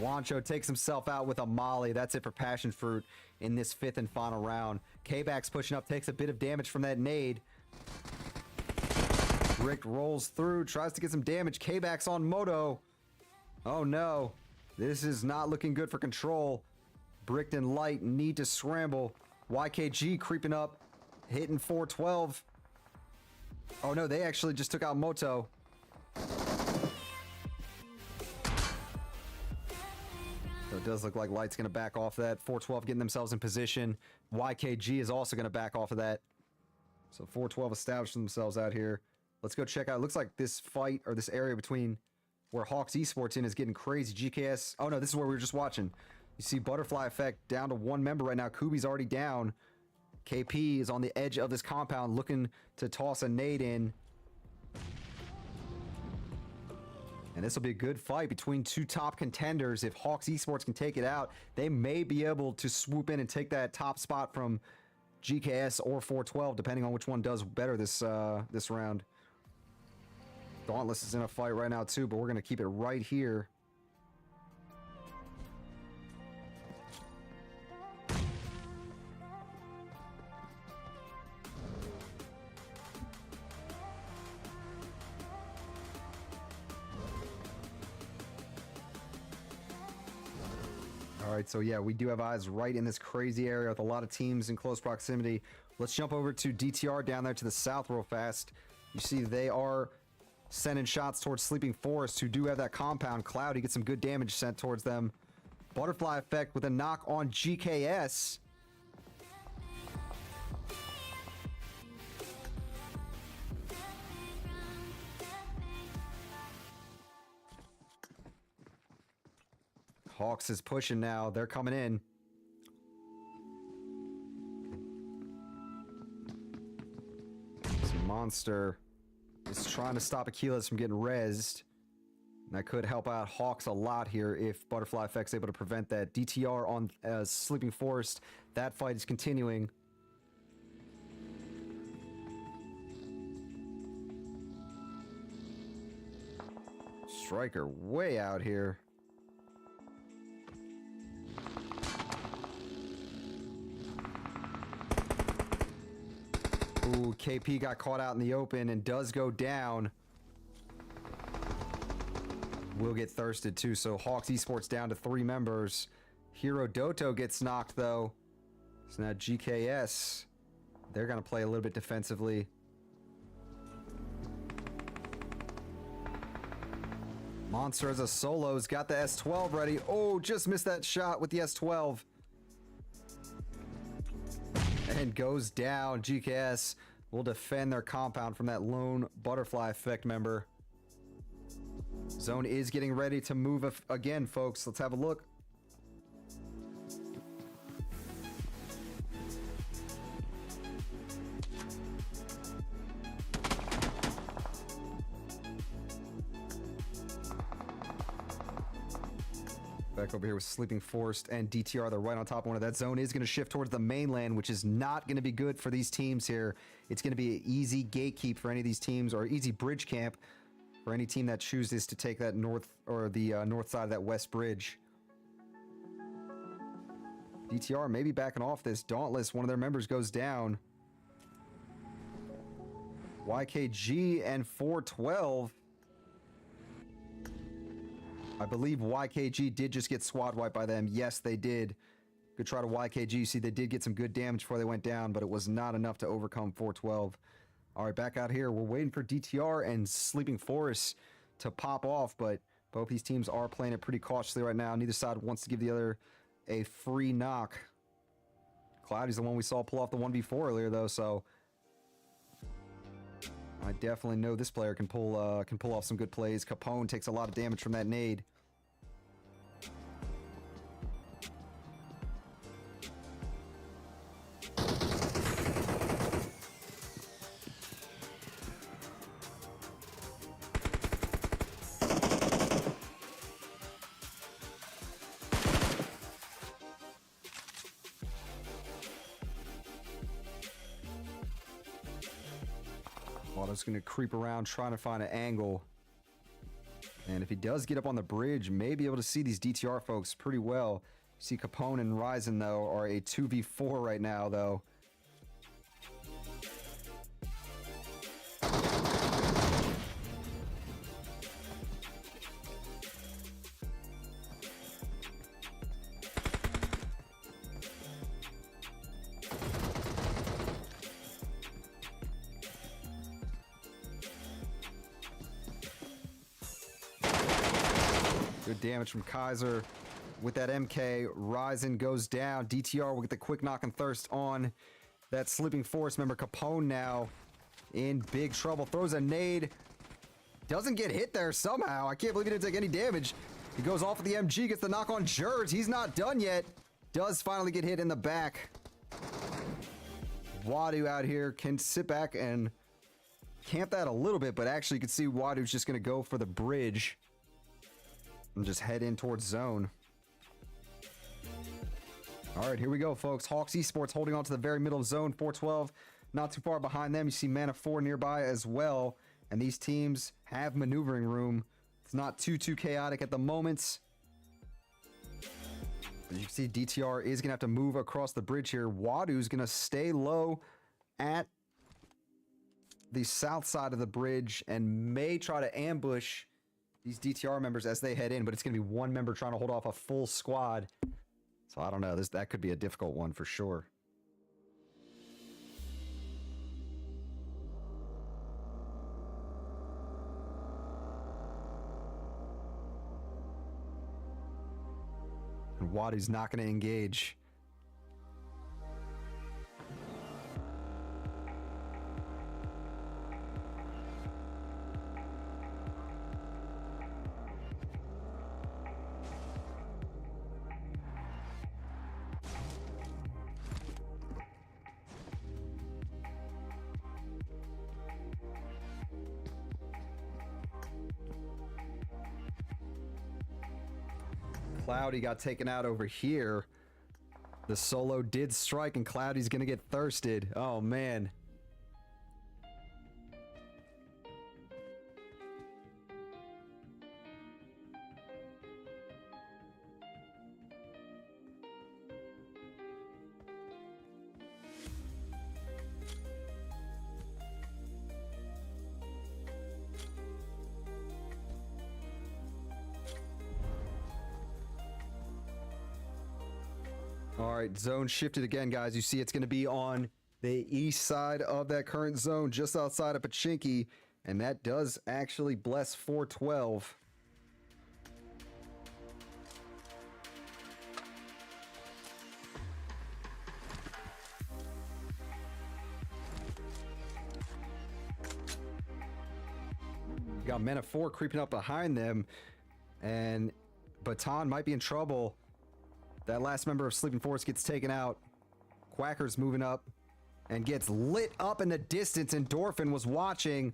Wancho takes himself out with a molly. That's it for Passion Fruit in this 5th and final round. K-Back's pushing up, takes a bit of damage from that nade. Rick rolls through, tries to get some damage. K-Back's on Moto. Oh no, this is not looking good for Control. Bricked and Light need to scramble. YKG creeping up, hitting 412. Oh no, they actually just took out Moto. So it does look like Light's going to back off of that. 412 getting themselves in position. YKG is also going to back off of that. So 412 establishing themselves out here. Let's go check out. It looks like this fight, or this area between where Hawks Esports in, is getting crazy. GKS. Oh no, this is where we were just watching. You see Butterfly Effect down to 1 member right now. Kubi's already down. KP is on the edge of this compound looking to toss a nade in. And this will be a good fight between two top contenders. If Hawks Esports can take it out, they may be able to swoop in and take that top spot from GKS or 412, depending on which one does better this this round. Dauntless is in a fight right now too, but we're going to keep it right here. All right, so yeah, we do have eyes right in this crazy area with a lot of teams in close proximity. Let's jump over to DTR down there to the south real fast. You see they are sending shots towards Sleeping Forest, who do have that compound. Cloudy gets some good damage sent towards them. Butterfly Effect with a knock on GKS. Hawks is pushing now. They're coming in. This monster is trying to stop Achilles from getting rezzed. And that could help out Hawks a lot here if Butterfly Effect's able to prevent that. DTR on Sleeping Forest. That fight is continuing. Striker way out here. Ooh, KP got caught out in the open and does go down. Will get thirsted too, so Hawks Esports down to 3 members. Hero Doto gets knocked though. So now GKS, they're going to play a little bit defensively. Monster as a solo's got the S12 ready. Oh, just missed that shot with the S12. And goes down. GKS will defend their compound from that lone Butterfly Effect member. Zone is getting ready to move again, folks. Let's have a look. Back over here with Sleeping Forest and DTR. They're right on top of one of that. Zone is going to shift towards the mainland, which is not going to be good for these teams here. It's going to be an easy gatekeep for any of these teams, or easy bridge camp for any team that chooses to take that north, or the north side of that west bridge. DTR maybe backing off this. Dauntless, one of their members goes down. YKG and 412. I believe YKG did just get squad wiped by them. Yes, they did. Good try to YKG. You see, they did get some good damage before they went down, but it was not enough to overcome 412. All right, back out here. We're waiting for DTR and Sleeping Forest to pop off, but both these teams are playing it pretty cautiously right now. Neither side wants to give the other a free knock. Cloudy's the one we saw pull off the 1v4 earlier, though, so I definitely know this player can pull off some good plays. Capone takes a lot of damage from that nade. Watto's going to creep around trying to find an angle. And if he does get up on the bridge, may be able to see these DTR folks pretty well. See Capone and Ryzen, though, are a 2v4 right now, though. Good damage from Kaiser with that MK. Ryzen goes down. DTR will get the quick knock and thirst on that Sleeping Forest member. Capone now in big trouble. Throws a nade. Doesn't get hit there somehow. I can't believe he didn't take any damage. He goes off with the MG, gets the knock on Jers. He's not done yet. Does finally get hit in the back. Wadu out here can sit back and camp that a little bit, but actually you can see Wadu's just going to go for the bridge and just head in towards zone. All right, here we go, folks. Hawks Esports holding on to the very middle of zone. 412 not too far behind them. You see Mana 4 nearby as well. And these teams have maneuvering room. It's not too chaotic at the moment. As you can see, DTR is going to have to move across the bridge here. Wadu's going to stay low at the south side of the bridge and may try to ambush these DTR members as they head in, but it's going to be one member trying to hold off a full squad. So I don't know. That could be a difficult one for sure. And Wadu's not going to engage. Cloudy got taken out over here. The solo did strike and Cloudy's gonna get thirsted. Oh man. All right, zone shifted again, guys. You see it's going to be on the east side of that current zone, just outside of Pmci, and that does actually bless 412. Got Mana 4 creeping up behind them, and Baton might be in trouble. That last member of Sleeping Forest gets taken out. Quacker's moving up and gets lit up in the distance. Endorphin was watching.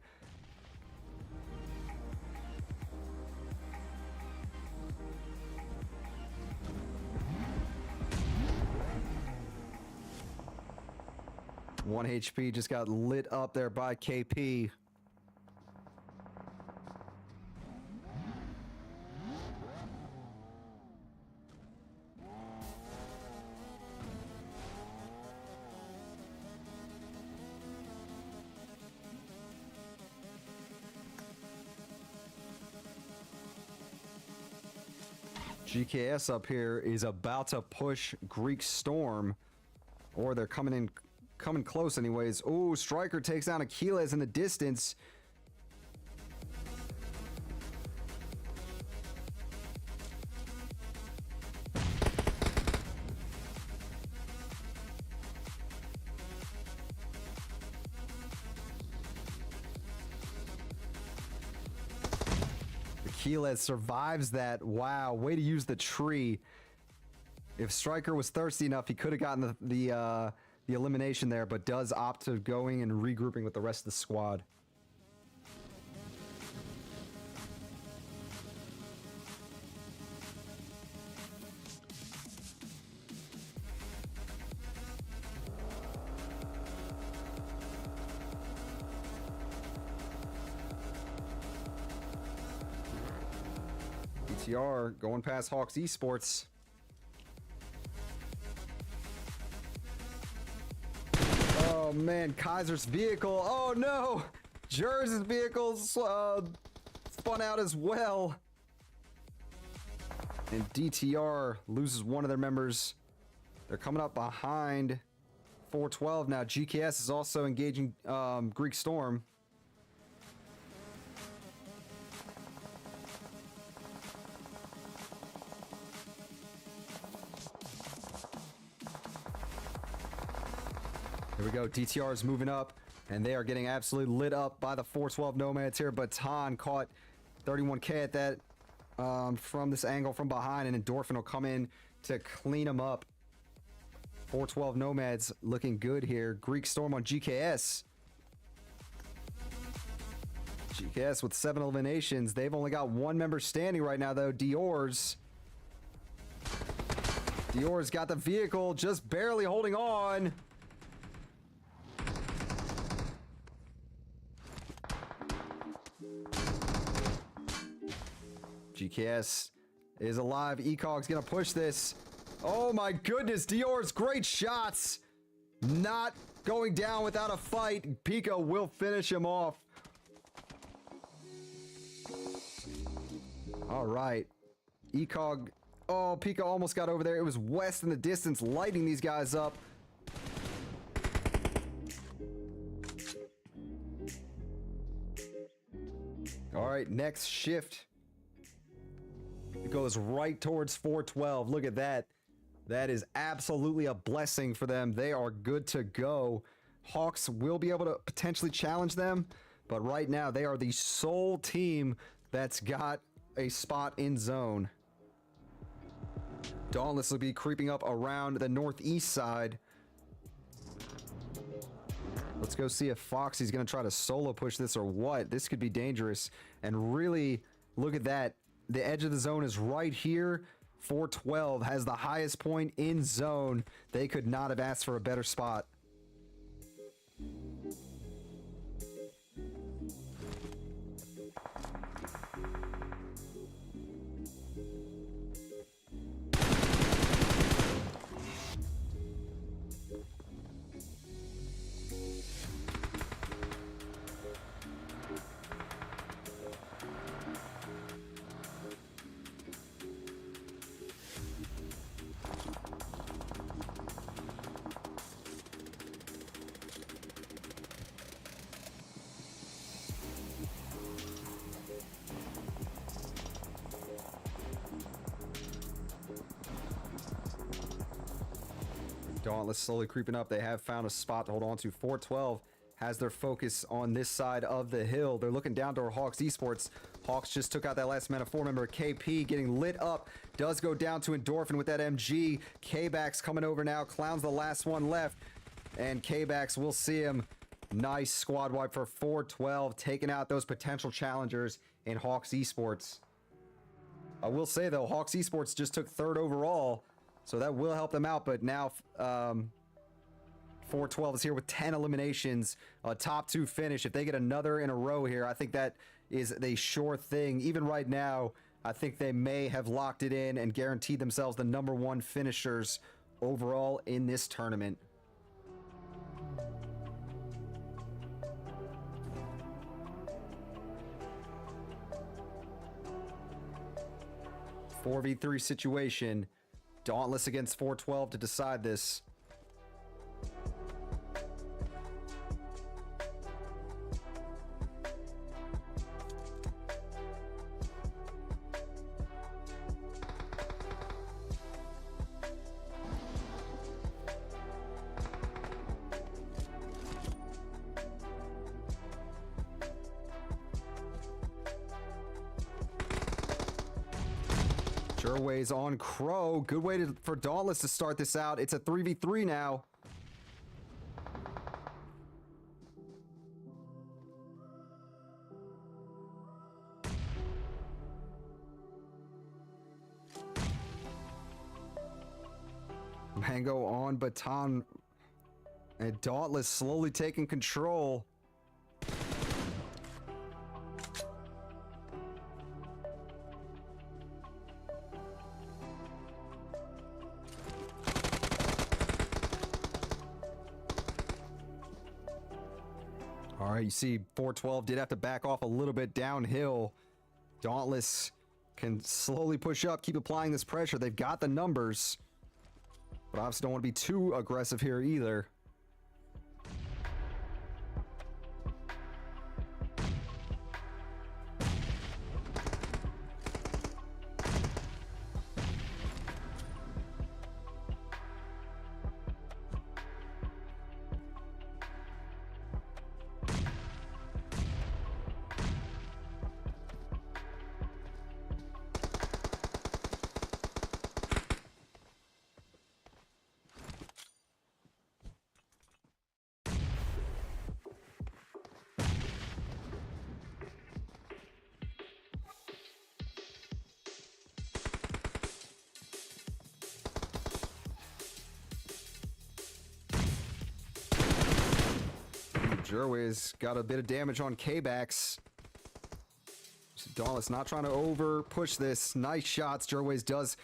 One HP just got lit up there by KP. GKS up here is about to push Greek Storm, or they're coming close anyways. Oh, Striker takes down Achilles in the distance. Achilles survives that. Wow, way to use the tree. If Striker was thirsty enough, he could have gotten the elimination there, but does opt to going and regrouping with the rest of the squad. PTR going past Hawks Esports. Oh man, Kaiser's vehicle. Oh no! Jersey's vehicle spun out as well. And DTR loses one of their members. They're coming up behind 412 now. GKS is also engaging Greek Storm. Here we go. DTR is moving up, and they are getting absolutely lit up by the 412 Nomads here. Baton caught 31K at that from this angle from behind, and Endorphin will come in to clean them up. 412 Nomads looking good here. Greek Storm on GKS. GKS with 7 eliminations. They've only got 1 member standing right now, though. Dior's got the vehicle, just barely holding on. GKS is alive. Ecog's gonna push this. Oh my goodness, Dior's great shots. Not going down without a fight. Pico will finish him off. All right. Ecog. Oh, Pico almost got over there. It was West in the distance lighting these guys up. All right, next shift. It goes right towards 412. Look at that. That is absolutely a blessing for them. They are good to go. Hawks will be able to potentially challenge them, but right now they are the sole team that's got a spot in zone. Dauntless will be creeping up around the northeast side. Let's go see if Foxy's going to try to solo push this or what. This could be dangerous. And really, look at that. The edge of the zone is right here. 412 has the highest point in zone. They could not have asked for a better spot. Dauntless slowly creeping up. They have found a spot to hold on to. 412 has their focus on this side of the hill. They're looking down toward Hawks Esports. Hawks just took out that last Mana 4 member. KP getting lit up. Does go down to Endorphin with that MG. K-Bax coming over now. Clown's the last one left. And K-Bax, we'll see him. Nice squad wipe for 412. Taking out those potential challengers in Hawks Esports. I will say, though, Hawks Esports just took 3rd overall. So that will help them out, but now 412 is here with 10 eliminations, a top 2 finish. If they get another in a row here, I think that is a sure thing. Even right now, I think they may have locked it in and guaranteed themselves the #1 finishers overall in this tournament. 4v3 situation. Dauntless against 412 to decide this. Jerway's on Crow. Good way for Dauntless to start this out. It's a 3v3 now. Mango on Baton. And Dauntless slowly taking control. All right, you see 412 did have to back off a little bit downhill. Dauntless can slowly push up, keep applying this pressure. They've got the numbers, but obviously don't want to be too aggressive here either. Jerway's got a bit of damage on K-Bax. Dauntless not trying to over push this. Nice shots. Jerway's does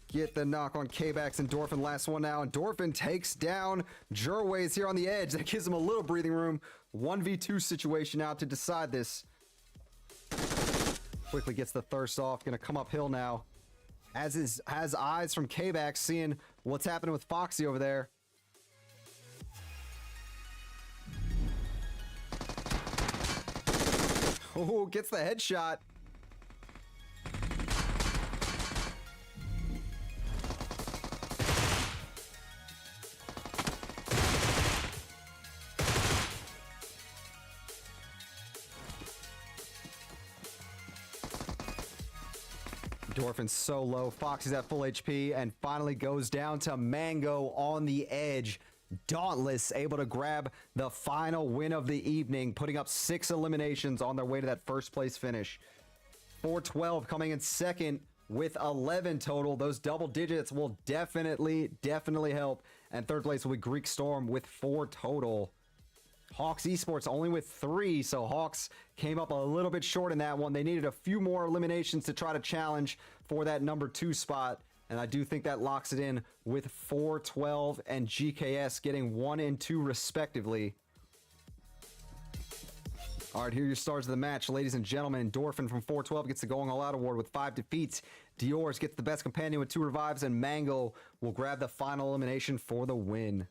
get the knock on K-Bax. Endorphin last one now. Endorphin takes down Jerway's here on the edge. That gives him a little breathing room. 1v2 situation now to decide this. Quickly gets the thirst off. Gonna come uphill now. Has eyes from K-Bax seeing what's happening with Foxy over there. Oh, gets the headshot. Endorphin's so low. Foxy's at full HP and finally goes down to Mango on the edge. Dauntless able to grab the final win of the evening, putting up 6 eliminations on their way to that first place finish. 412 coming in second with 11 total. Those double digits will definitely help. And third place will be Greek Storm with 4 total. Hawks Esports only with 3, so Hawks came up a little bit short in that one. They needed a few more eliminations to try to challenge for that number 2 spot. And I do think that locks it in with 412 and GKS getting 1 and 2 respectively. All right, here are your stars of the match, ladies and gentlemen. Endorphin from 412 gets the Going All Out award with 5 defeats. Dior's gets the best companion with 2 revives, and Mango will grab the final elimination for the win.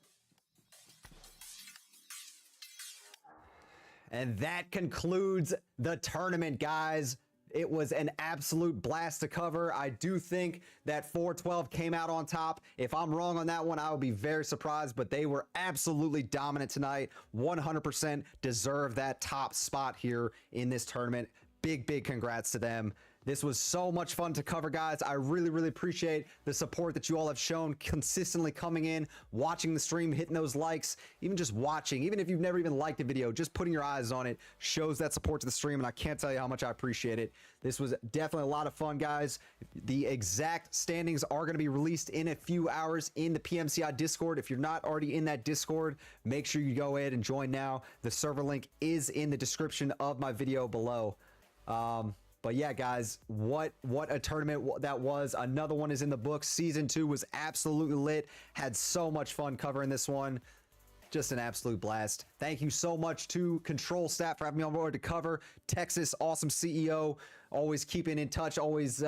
And that concludes the tournament, guys. It was an absolute blast to cover. I do think that 412 came out on top. If I'm wrong on that one, I would be very surprised, but they were absolutely dominant tonight. 100% deserve that top spot here in this tournament. Big congrats to them. This was so much fun to cover, guys. I really appreciate the support that you all have shown, consistently coming in, watching the stream, hitting those likes, even just watching. Even if you've never even liked a video, just putting your eyes on it shows that support to the stream, and I can't tell you how much I appreciate it. This was definitely a lot of fun, guys. The exact standings are going to be released in a few hours in the PMCI Discord. If you're not already in that Discord, make sure you go ahead and join now. The server link is in the description of my video below. But yeah, guys, what a tournament that was. Another one is in the books. Season 2 was absolutely lit. Had so much fun covering this one. just an absolute blast. Thank you so much to Control staff for having me on board to cover Texas. Awesome CEO, always keeping in touch, always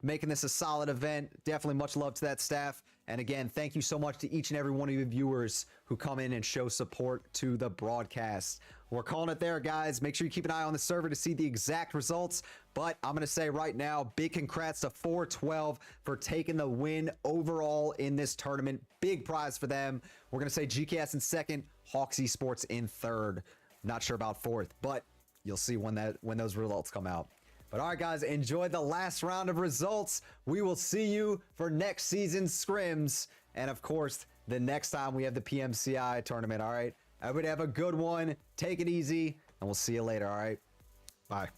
making this a solid event. Definitely much love to that staff. And again, thank you so much to each and every one of you viewers who come in and show support to the broadcast. We're calling it there, guys. Make sure you keep an eye on the server to see the exact results. But I'm going to say right now, big congrats to 412 for taking the win overall in this tournament. Big prize for them. We're going to say GKS in second, Hawks Esports in third. Not sure about fourth, but you'll see when those results come out. But all right, guys, enjoy the last round of results. We will see you for next season's scrims. And of course, the next time we have the PMCI tournament. All right. Everybody have a good one. Take it easy, and we'll see you later. All right. Bye.